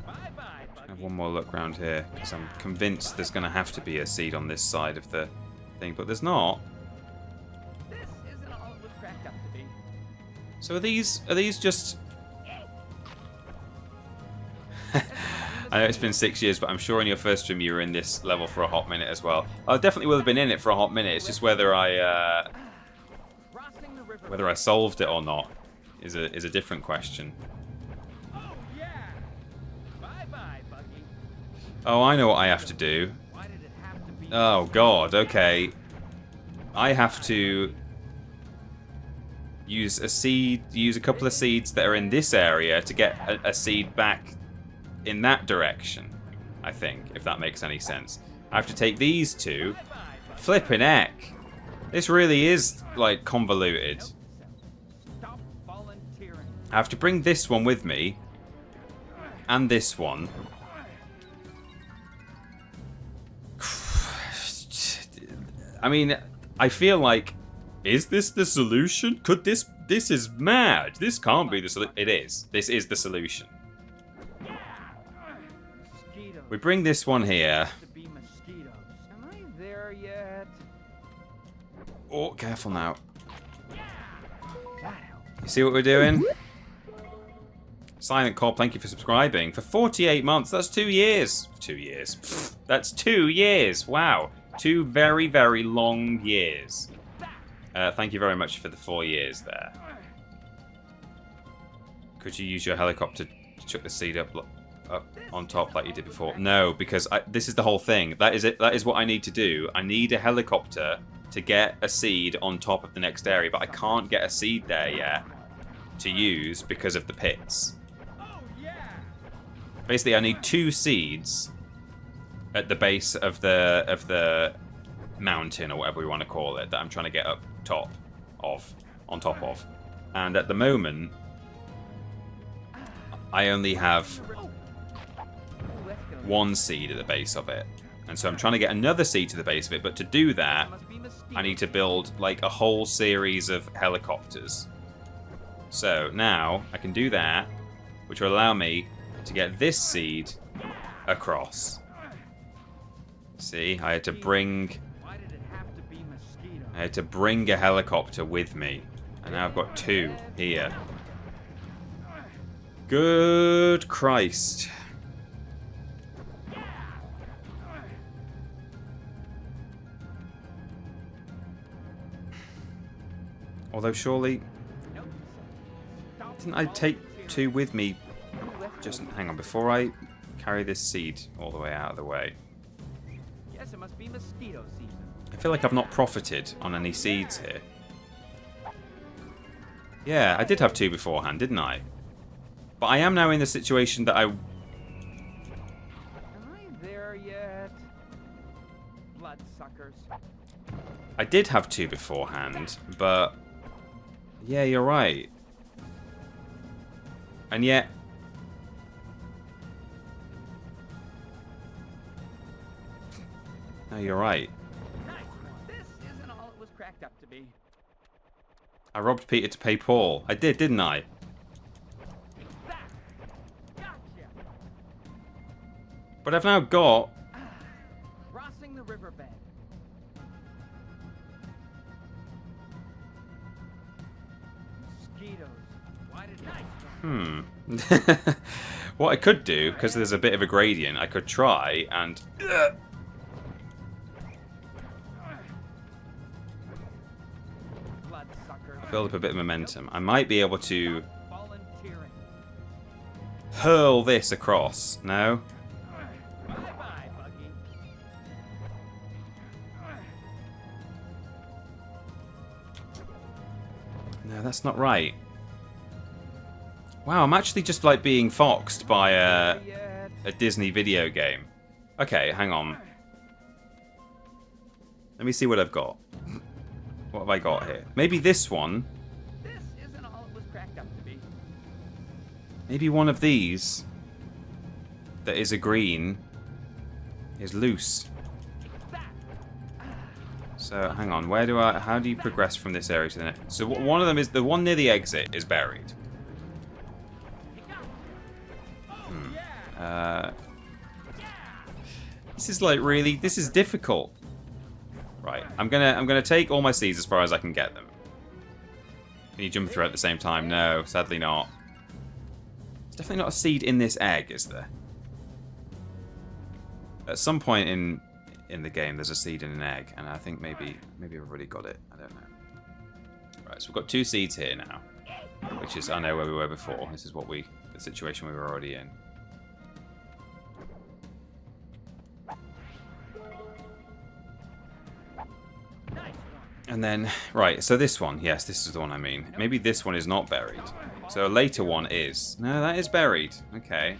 I have one more look around here, because I'm convinced there's going to have to be a seed on this side of the thing, but there's not. This isn't all it was cracked up to be. So are these just... I know it's been 6 years, but I'm sure in your first stream you were in this level for a hot minute as well. I definitely will have been in it for a hot minute. It's just whether I solved it or not is a different question. Oh yeah. Bye-bye, Buggy. Oh, I know what I have to do. Why did it have to be? Oh god, okay. I have to use a couple of seeds that are in this area to get a seed back in that direction, I think, if that makes any sense. I have to take these two. Flippin' heck. This really is, like, convoluted. Stop volunteering. I have to bring this one with me. And this one. I mean, I feel like... Is this the solution? Could this... This is mad. This can't be the solution. It is. This is the solution. We bring this one here. To be mosquitoes. Am I there yet? Oh, careful now. You see what we're doing? Silent Corp, thank you for subscribing. For 48 months, that's 2 years. 2 years. Pfft, that's 2 years. Wow. 2 very, very long years. Thank you very much for the 4 years there. Could you use your helicopter to chuck the seed up on top like you did before? No, because this is the whole thing. That is it. That is what I need to do. I need a helicopter to get a seed on top of the next area, but I can't get a seed there yet to use because of the pits. Basically, I need 2 seeds at the base of the mountain or whatever we want to call it that I'm trying to get on top of. And at the moment, I only have 1 seed at the base of it. And so I'm trying to get another seed to the base of it, but to do that, I need to build like a whole series of helicopters. So now I can do that, which will allow me to get this seed across. See, I had to bring a helicopter with me. And now I've got 2 here. Good Christ. Although surely... Didn't I take 2 with me just hang on before I carry this seed all the way out of the way. Guess it must be mosquito season. I feel like I've not profited on any seeds here. Yeah, I did have 2 beforehand, didn't I? But I am now in the situation that Am I there yet? Bloodsuckers. I did have 2 beforehand, but yeah, you're right. And yet no, you're right. Nice one. This isn't all it was cracked up to be. I robbed Peter to pay Paul. I did, didn't I? That. Gotcha. But I've now got... Crossing the riverbed. Mosquitoes. Why did nice one? What I could do, because there's a bit of a gradient, I could try and... Bloodsucker. build up a bit of momentum. I might be able to Volunteering. hurl this across. No? Bye-bye, Buggy. No, that's not right. Wow, I'm actually just like being foxed by a Disney video game. Okay, hang on. Let me see what I've got. What have I got here? Maybe this one. This isn't all it was cracked up to be. Maybe one of these that is a green is loose. So hang on, how do you progress from this area to the next? So one of them is the one near the exit is buried. This is like really, this is difficult. Right, I'm gonna take all my seeds as far as I can get them. Can you jump through at the same time? No, sadly not. There's definitely not a seed in this egg, is there? At some point in the game, there's a seed in an egg, and I think maybe I've already got it. I don't know. Right, so we've got 2 seeds here now, which is I know where we were before. This is the situation we were already in. And then, right, so this one, yes, this is the one I mean. Maybe this one is not buried. So a later one is. No, that is buried. Okay.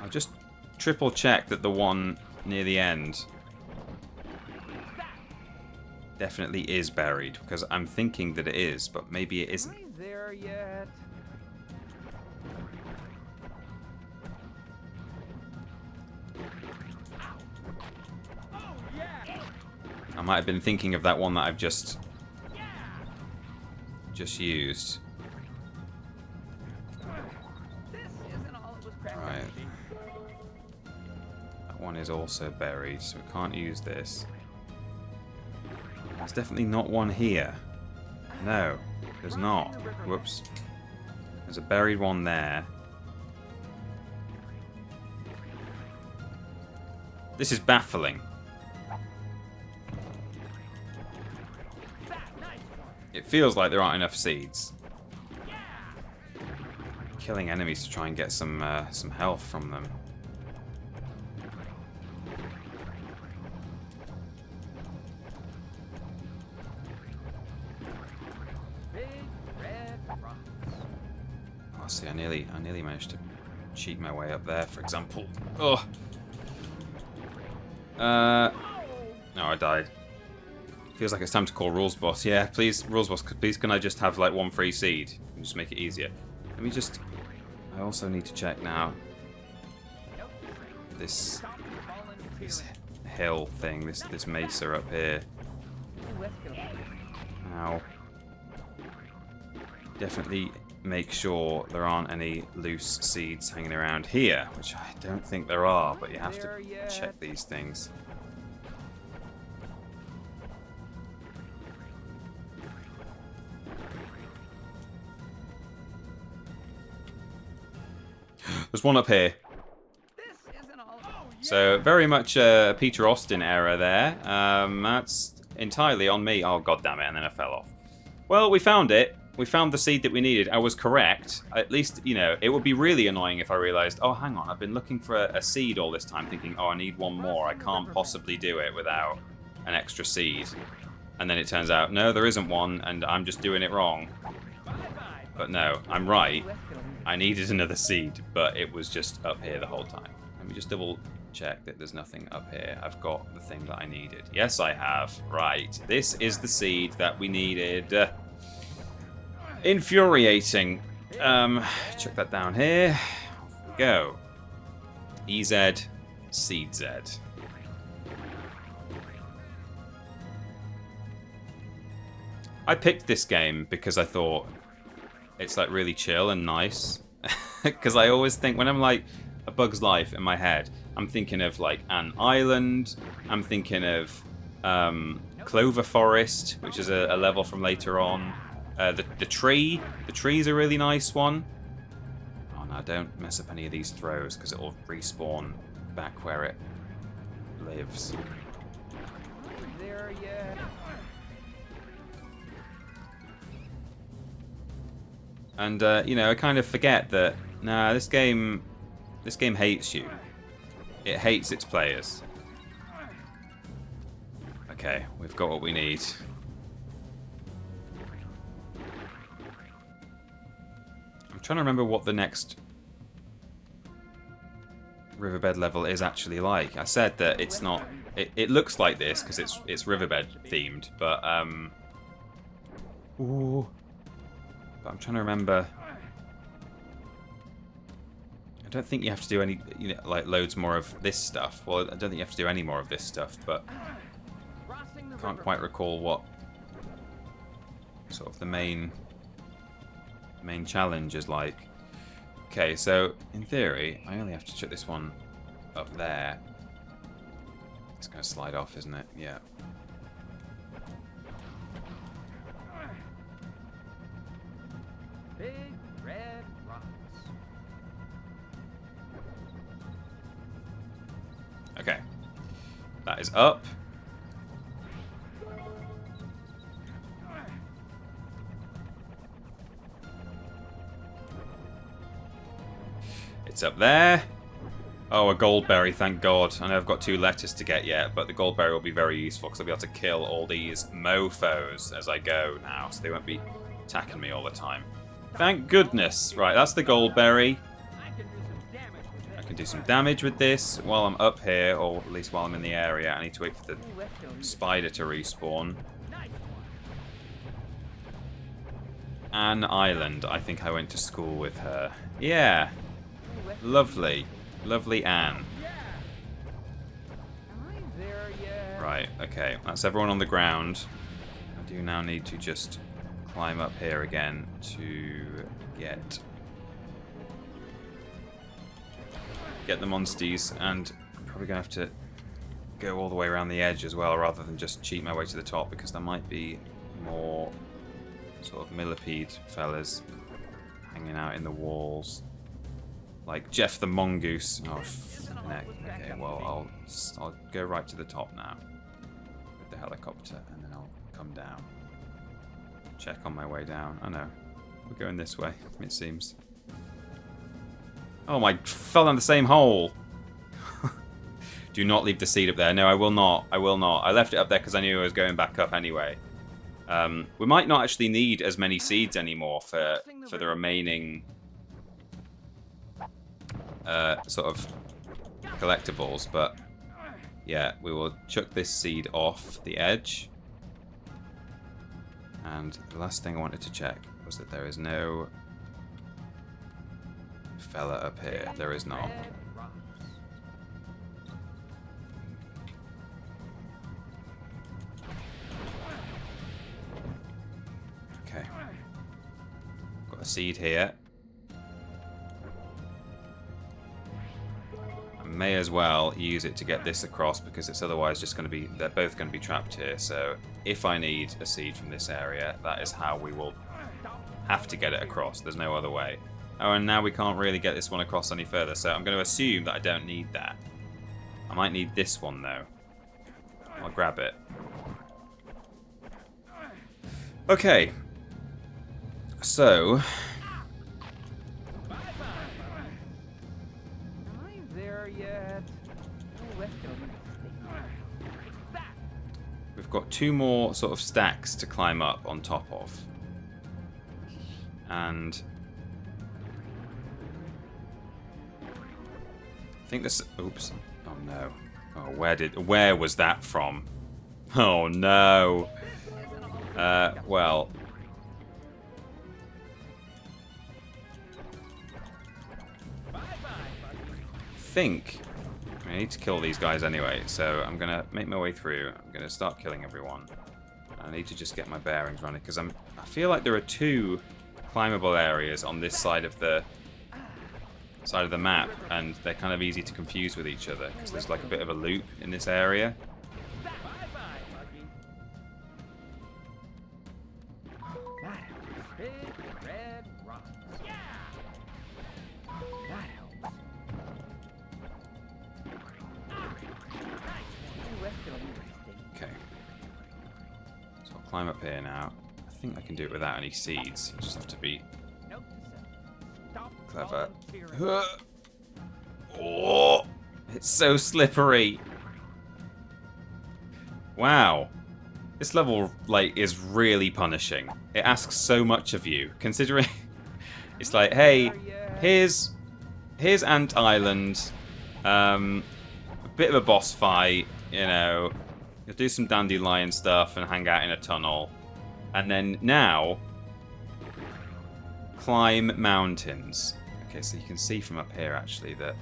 I'll just triple check that the one near the end definitely is buried, because I'm thinking that it is, but maybe it isn't. Am I there yet? I might have been thinking of that one that I've just used. This isn't all it was cracked Right. up to be. That one is also buried, so we can't use this. There's definitely not one here. No, there's not. Whoops. There's a buried one there. This is baffling. It feels like there aren't enough seeds. Killing enemies to try and get some health from them. Big red rocks. Oh, see, I nearly managed to cheat my way up there, for example. Oh. No, I died. Feels like it's time to call Rules Boss. Yeah, please, Rules Boss, please can I just have like 1 free seed and just make it easier? Let me just... I also need to check now. This hill thing, this mesa up here. Now, definitely make sure there aren't any loose seeds hanging around here, which I don't think there are, but you have to check these things. There's one up here. So very much a Peter Austin error there. That's entirely on me. Oh god damn it! And then I fell off. Well, we found it. We found the seed that we needed. I was correct. At least, you know, it would be really annoying if I realized, oh, hang on, I've been looking for a seed all this time, thinking, oh, I need one more. I can't possibly do it without an extra seed. And then it turns out, no, there isn't one, and I'm just doing it wrong. But no, I'm right. I needed another seed, but it was just up here the whole time. Let me just double check that there's nothing up here. I've got the thing that I needed. Yes, I have. Right. This is the seed that we needed. Infuriating. Check that down here. Off we go. EZ, Seed Z. I picked this game because I thought it's like really chill and nice. Because I always think when I'm like A Bug's Life in my head, I'm thinking of like an island. I'm thinking of Clover Forest, which is a level from later on. The tree. The tree's a really nice one. Oh no, don't mess up any of these throws because it'll respawn back where it lives. There, yeah. And you know, I kind of forget that nah, this game hates you. It hates its players. Okay, we've got what we need. I'm trying to remember what the next Riverbed level is actually like. I said that it's not. It looks like this because it's Riverbed themed, but ooh. But I'm trying to remember. I don't think you have to do any, you know, like loads more of this stuff. Well, I don't think you have to do any more of this stuff, but I can't quite recall what sort of the main challenge is like. Okay, so in theory, I only have to chuck this one up there. It's going to slide off, isn't it? Yeah. Big red rocks. Okay. That is up. It's up there. Oh, a goldberry, thank God. I know I've got 2 letters to get yet, but the goldberry will be very useful because I'll be able to kill all these mofos as I go now, so they won't be attacking me all the time. Thank goodness. Right, that's the goldberry. I can do some damage with this while I'm up here, or at least while I'm in the area. I need to wait for the spider to respawn. Anne Island. I think I went to school with her. Yeah. Lovely. Lovely Anne. Right, okay. That's everyone on the ground. I do now need to just climb up here again to get the monsties, and I'm probably gonna have to go all the way around the edge as well rather than just cheat my way to the top, because there might be more sort of millipede fellas hanging out in the walls like Jeff the Mongoose. Oh, okay, well I'll go right to the top now with the helicopter, and then I'll come down. Check on my way down. I know. We're going this way, it seems. Oh, I fell down the same hole. Do not leave the seed up there. No, I will not. I will not. I left it up there because I knew I was going back up anyway. We might not actually need as many seeds anymore for the remaining sort of collectibles, but yeah, we will chuck this seed off the edge. And the last thing I wanted to check was that there is no fella up here. There is not. Okay. Got a seed here. I may as well use it to get this across, because it's otherwise just going to be, they're both going to be trapped here. So if I need a seed from this area, that is how we will have to get it across. There's no other way. Oh, and now we can't really get this one across any further, so I'm going to assume that I don't need that. I might need this one though. I'll grab it. Okay. So, Am I there yet? Oh, let's go. Take that. we've got 2 more sort of stacks to climb up on top of. And I think this... Oops. Oh, no. Oh, where was that from? Oh, no. Well... I think I need to kill these guys anyway, so I'm gonna make my way through. I'm gonna start killing everyone. I need to just get my bearings running because I feel like there are 2 climbable areas on this side of the map, and they're kind of easy to confuse with each other because there's like a bit of a loop in this area. Big red rock. Yeah. That helps. Okay. So I'll climb up here now. I think I can do it without any seeds. You just have to be Note to self. Stop clever. volunteering. Oh, it's so slippery. Wow. This level, like, is really punishing. It asks so much of you, considering it's like, hey, here's Ant Island, a bit of a boss fight, you know, you'll do some dandelion stuff and hang out in a tunnel, and then now climb mountains. Okay, so you can see from up here actually that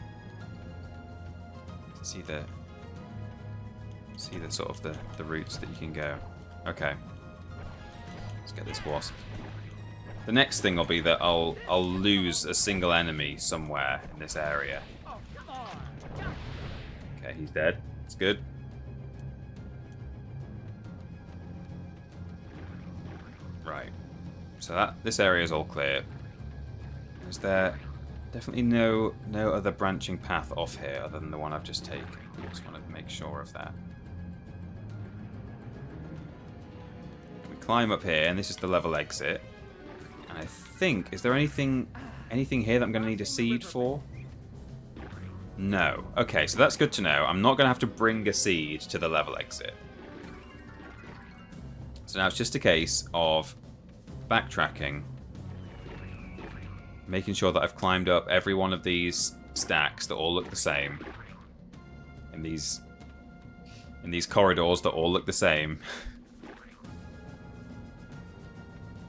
see the sort of the routes that you can go. Okay, let's get this wasp. The next thing will be that I'll lose a single enemy somewhere in this area. Oh, come on. Okay, he's dead. It's good. Right. So this area is all clear. Is there definitely no other branching path off here other than the one I've just taken? I just want to make sure of that. We climb up here, and this is the level exit. And I think, is there anything here that I'm going to need a seed for? No. Okay, so that's good to know. I'm not going to have to bring a seed to the level exit. So now it's just a case of backtracking, making sure that I've climbed up every one of these stacks that all look the same. In these corridors that all look the same.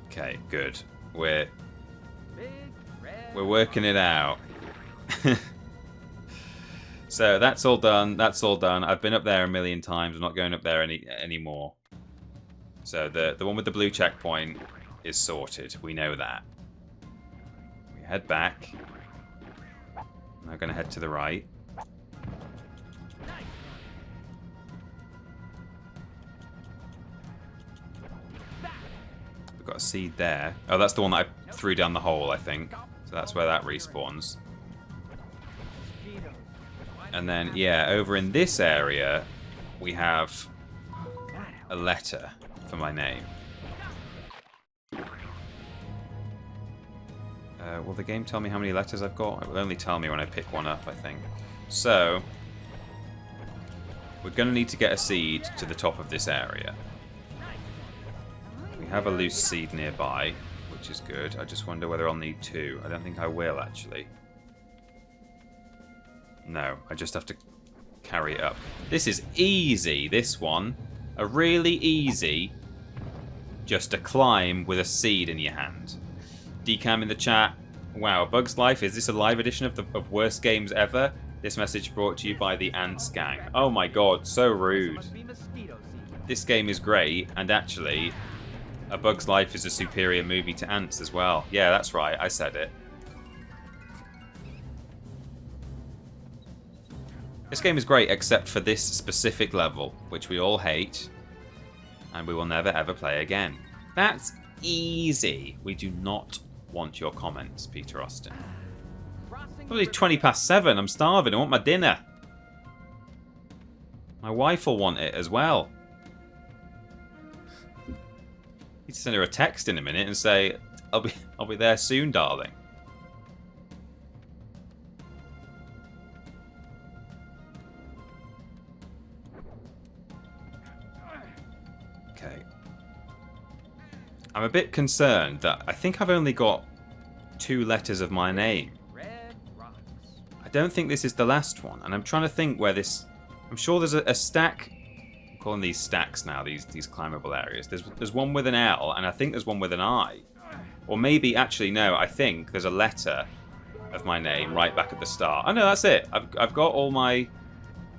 Okay, good. We're working it out. So that's all done. That's all done. I've been up there a million times. I'm not going up there anymore. So the one with the blue checkpoint is sorted. We know that. We head back. Now going to head to the right. We've got a seed there. Oh, that's the one that I threw down the hole, I think. So that's where that respawns. And then, yeah, over in this area, we have a letter for my name. Will the game tell me how many letters I've got? It will only tell me when I pick one up, I think. So, we're going to need to get a seed to the top of this area. We have a loose seed nearby, which is good. I just wonder whether I'll need 2. I don't think I will, actually. No, I just have to carry it up. This is easy, this one. A really easy, just a climb with a seed in your hand. Decam in the chat. Wow, Bug's Life, is this a live edition of Worst Games Ever? This message brought to you by the Ants Gang. Oh my god, so rude. This game is great, and actually, A Bug's Life is a superior movie to Ants as well. Yeah, that's right, I said it. This game is great except for this specific level, which we all hate, and we will never ever play again. That's easy. We do not want your comments, Peter Austin. Probably 7:20. I'm starving. I want my dinner. My wife will want it as well. I need to send her a text in a minute and say, I'll be there soon, darling. Okay. I'm a bit concerned that I think I've only got 2 letters of my name. I don't think this is the last one, and I'm trying to think where this... I'm sure there's a stack... I'm calling these stacks now, these climbable areas. There's one with an L, and I think there's one with an I. Or maybe, actually, no, I think there's a letter of my name right back at the start. Oh, no, that's it. I've got all my...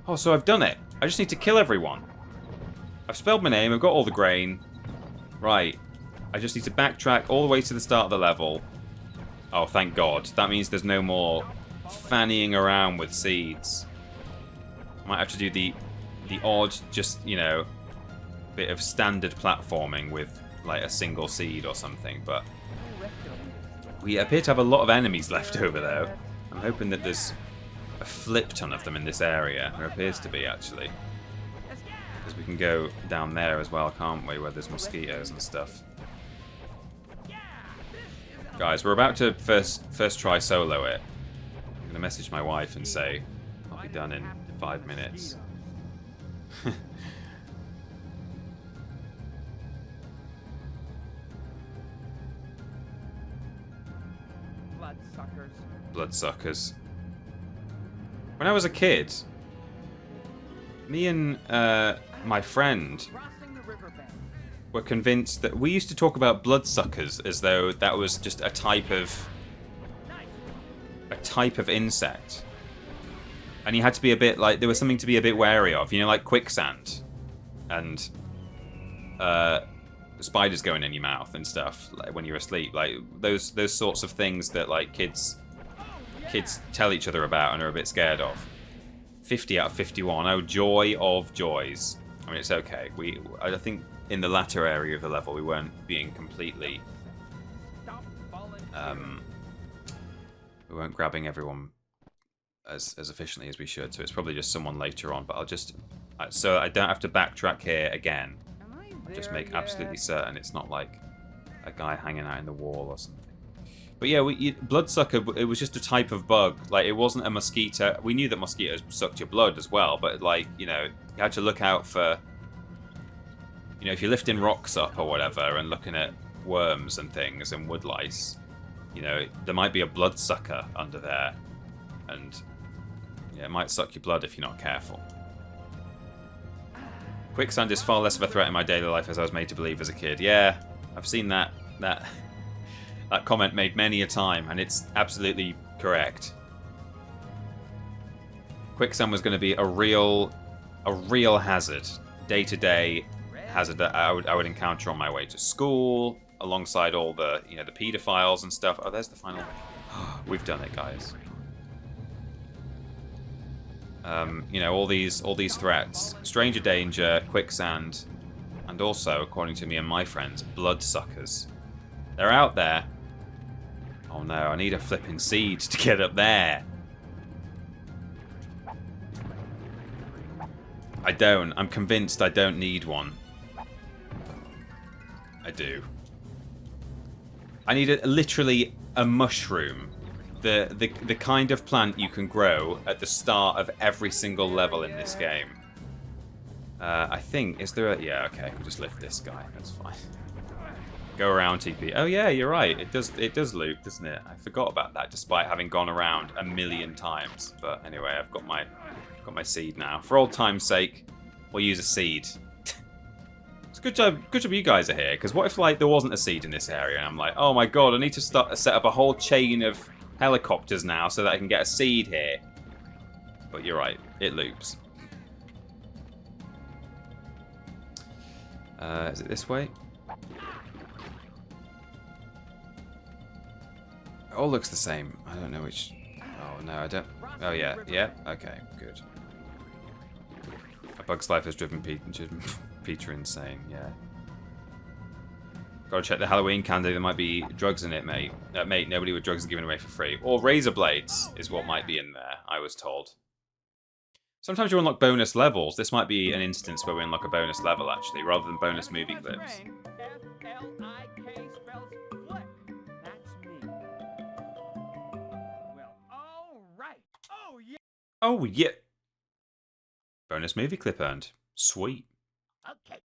Oh, so I've done it. I just need to kill everyone. I've spelled my name, I've got all the grain. Right. I just need to backtrack all the way to the start of the level. Oh, thank God. That means there's no more fannying around with seeds. Might have to do the odd, just, you know, bit of standard platforming with, like, a single seed or something, but... We appear to have a lot of enemies left over, though. I'm hoping that there's a flip ton of them in this area. There appears to be, actually. Because we can go down there as well, can't we, where there's mosquitoes and stuff. Guys, we're about to first try solo it. I'm going to message my wife and say I'll be done in 5 minutes. Bloodsuckers. Bloodsuckers. When I was a kid, me and my friend Crossing the riverbed. were convinced that we used to talk about bloodsuckers as though that was just a type of insect, and you had to be a bit like there was something to be a bit wary of, you know, like quicksand and spiders going in your mouth and stuff, like when you're asleep, like those sorts of things that like kids tell each other about and are a bit scared of. 50 out of 51. Oh, joy of joys. I mean, it's okay. I think in the latter area of the level we weren't being completely we weren't grabbing everyone as efficiently as we should, so it's probably just someone later on, but I'll just so I don't have to backtrack here again. Just make absolutely certain it's not like a guy hanging out in the wall or something. But yeah, bloodsucker, it was just a type of bug. Like, it wasn't a mosquito. We knew that mosquitoes sucked your blood as well, but like, you know, you had to look out for, you know, if you're lifting rocks up or whatever and looking at worms and things and woodlice, you know, there might be a bloodsucker under there, and yeah, it might suck your blood if you're not careful. Quicksand is far less of a threat in my daily life as I was made to believe as a kid. Yeah, I've seen that comment made many a time, and it's absolutely correct. Quicksand was going to be a real hazard, day-to-day hazard that I would encounter on my way to school, alongside all the, you know, the paedophiles and stuff. Oh, there's the final. We've done it, guys. You know, all these threats: stranger danger, quicksand, and also, according to me and my friends, bloodsuckers. They're out there. Oh no, I need a flipping seed to get up there. I don't. I'm convinced I don't need one. I do. I need literally a mushroom. The kind of plant you can grow at the start of every single level in this game. I think, is there a... Yeah, okay, we'll just lift this guy. That's fine. Go around TP. Oh yeah, you're right. It does loop, doesn't it? I forgot about that, despite having gone around a million times. But anyway, I've got my seed now. For old time's sake, we'll use a seed. It's good job you guys are here. Because what if like there wasn't a seed in this area, and I'm like, oh my god, I need to set up a whole chain of helicopters now so that I can get a seed here. But you're right, it loops. Is it this way? It all looks the same. I don't know which... Oh, no, I don't... Oh, yeah. Yeah? Okay, good. A Bug's Life has driven Peter insane, yeah. Gotta check the Halloween candy. There might be drugs in it, mate. Mate, nobody with drugs are given away for free. Or razor blades is what might be in there, I was told. Sometimes you unlock bonus levels. This might be an instance where we unlock a bonus level, actually, rather than bonus movie clips. F-L-I-K spells Flik. Oh, yeah. Bonus movie clip earned. Sweet. Okay.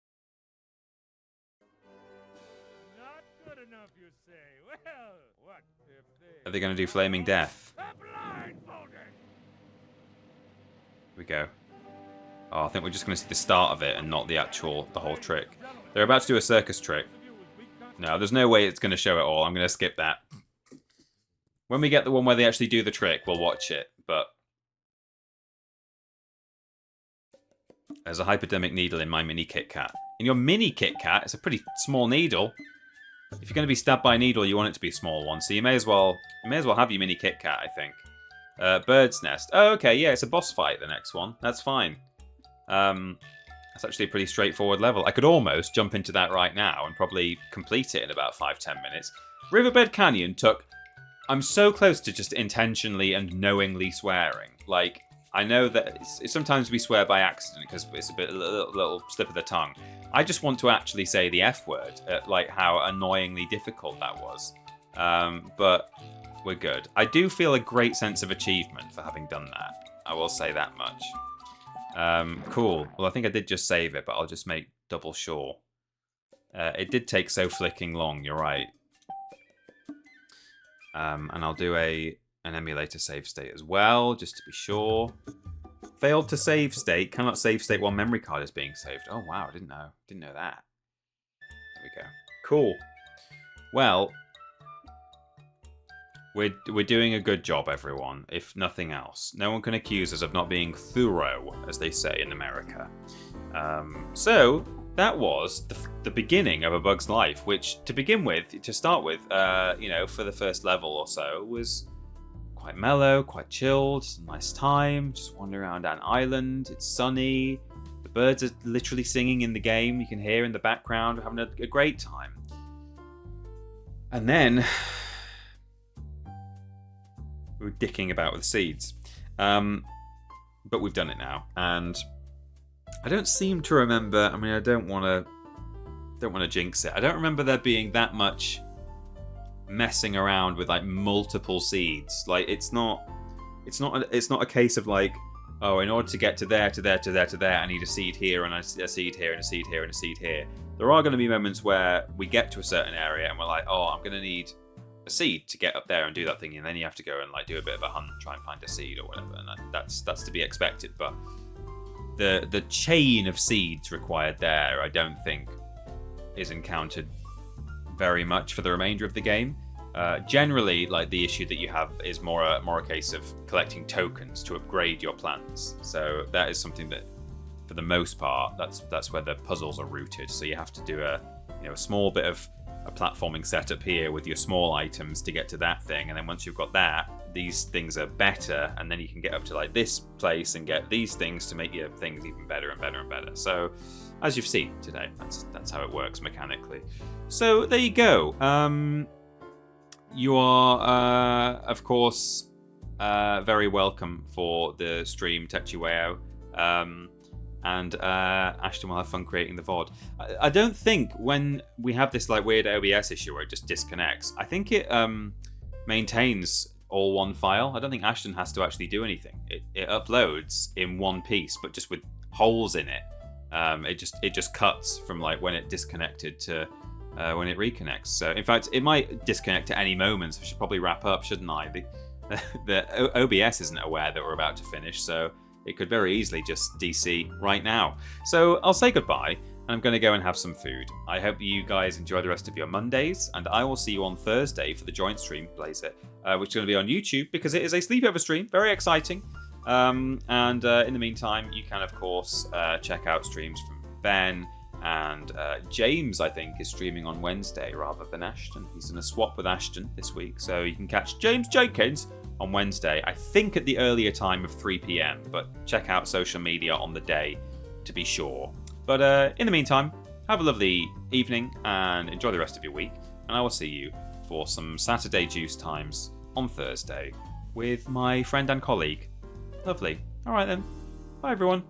Not good enough, you say? Well, what if they... Are they going to do Flaming Death? Blindfolded! Here we go. Oh, I think we're just going to see the start of it and not the whole trick. They're about to do a circus trick. No, there's no way it's going to show it all. I'm going to skip that. When we get the one where they actually do the trick, we'll watch it. But there's a hypodermic needle in my mini Kit Kat. In your mini Kit Kat, it's a pretty small needle. If you're going to be stabbed by a needle, you want it to be a small one. So you may as well have your mini Kit Kat, I think. Bird's Nest. Oh, okay, yeah, it's a boss fight, the next one. That's fine. That's actually a pretty straightforward level. I could almost jump into that right now and probably complete it in about 5-10 minutes. Riverbed Canyon took... I'm so close to just intentionally and knowingly swearing. Like, I know that sometimes we swear by accident because it's a little slip of the tongue. I just want to actually say the F word, like how annoyingly difficult that was. But we're good. I do feel a great sense of achievement for having done that. I will say that much. Cool. Well, I think I did just save it, but I'll just make double sure. It did take so flicking long, you're right. And I'll do an emulator save state as well, just to be sure. Failed to save state. Cannot save state while memory card is being saved. Oh, wow. I didn't know. Didn't know that. There we go. Cool. Well, we're doing a good job, everyone, if nothing else. No one can accuse us of not being thorough, as they say in America. So, that was the beginning of A Bug's Life, which, to start with, for the first level or so, was quite mellow, quite chilled, nice time, just wandering around an island, it's sunny, the birds are literally singing in the game, you can hear in the background, we're having a great time. And then we were dicking about with seeds. But we've done it now, and I don't seem to remember, I mean, I don't want to jinx it, I don't remember there being that much messing around with like multiple seeds. Like it's not a case of like, oh, in order to get to there, I need a seed here and a seed here and a seed here and a seed here. There are going to be moments where we get to a certain area and we're like, oh, I'm going to need a seed to get up there and do that thing, and then you have to go and like do a bit of a hunt, try and find a seed or whatever, and that's to be expected. But the chain of seeds required there, I don't think is encountered very much for the remainder of the game. Generally, like the issue that you have is more a case of collecting tokens to upgrade your plants. So that is something that, for the most part, that's where the puzzles are rooted. So you have to do a small bit of a platforming setup here with your small items to get to that thing, and then once you've got that, these things are better, and then you can get up to like this place and get these things to make your things even better and better and better. So, as you've seen today, that's how it works mechanically. So there you go. You are, of course, very welcome for the stream Techiweo. And Ashton will have fun creating the VOD. I don't think when we have this like weird OBS issue where it just disconnects, I think it maintains all one file. I don't think Ashton has to actually do anything. It uploads in one piece, but just with holes in it. It just cuts from like when it disconnected to when it reconnects. So in fact, it might disconnect at any moment. So I should probably wrap up, shouldn't I? The OBS isn't aware that we're about to finish, so it could very easily just DC right now. So I'll say goodbye, and I'm going to go and have some food. I hope you guys enjoy the rest of your Mondays, and I will see you on Thursday for the joint stream, Blaze It, which is going to be on YouTube because it is a sleepover stream. Very exciting. And in the meantime, you can, of course, check out streams from Ben, and James, I think, is streaming on Wednesday rather than Ashton. He's in a swap with Ashton this week, so you can catch James Jenkins on Wednesday, I think at the earlier time of 3 p.m, but check out social media on the day to be sure. But in the meantime, have a lovely evening and enjoy the rest of your week, and I will see you for some Saturday Juice Times on Thursday with my friend and colleague. Lovely. Alright then. Bye everyone.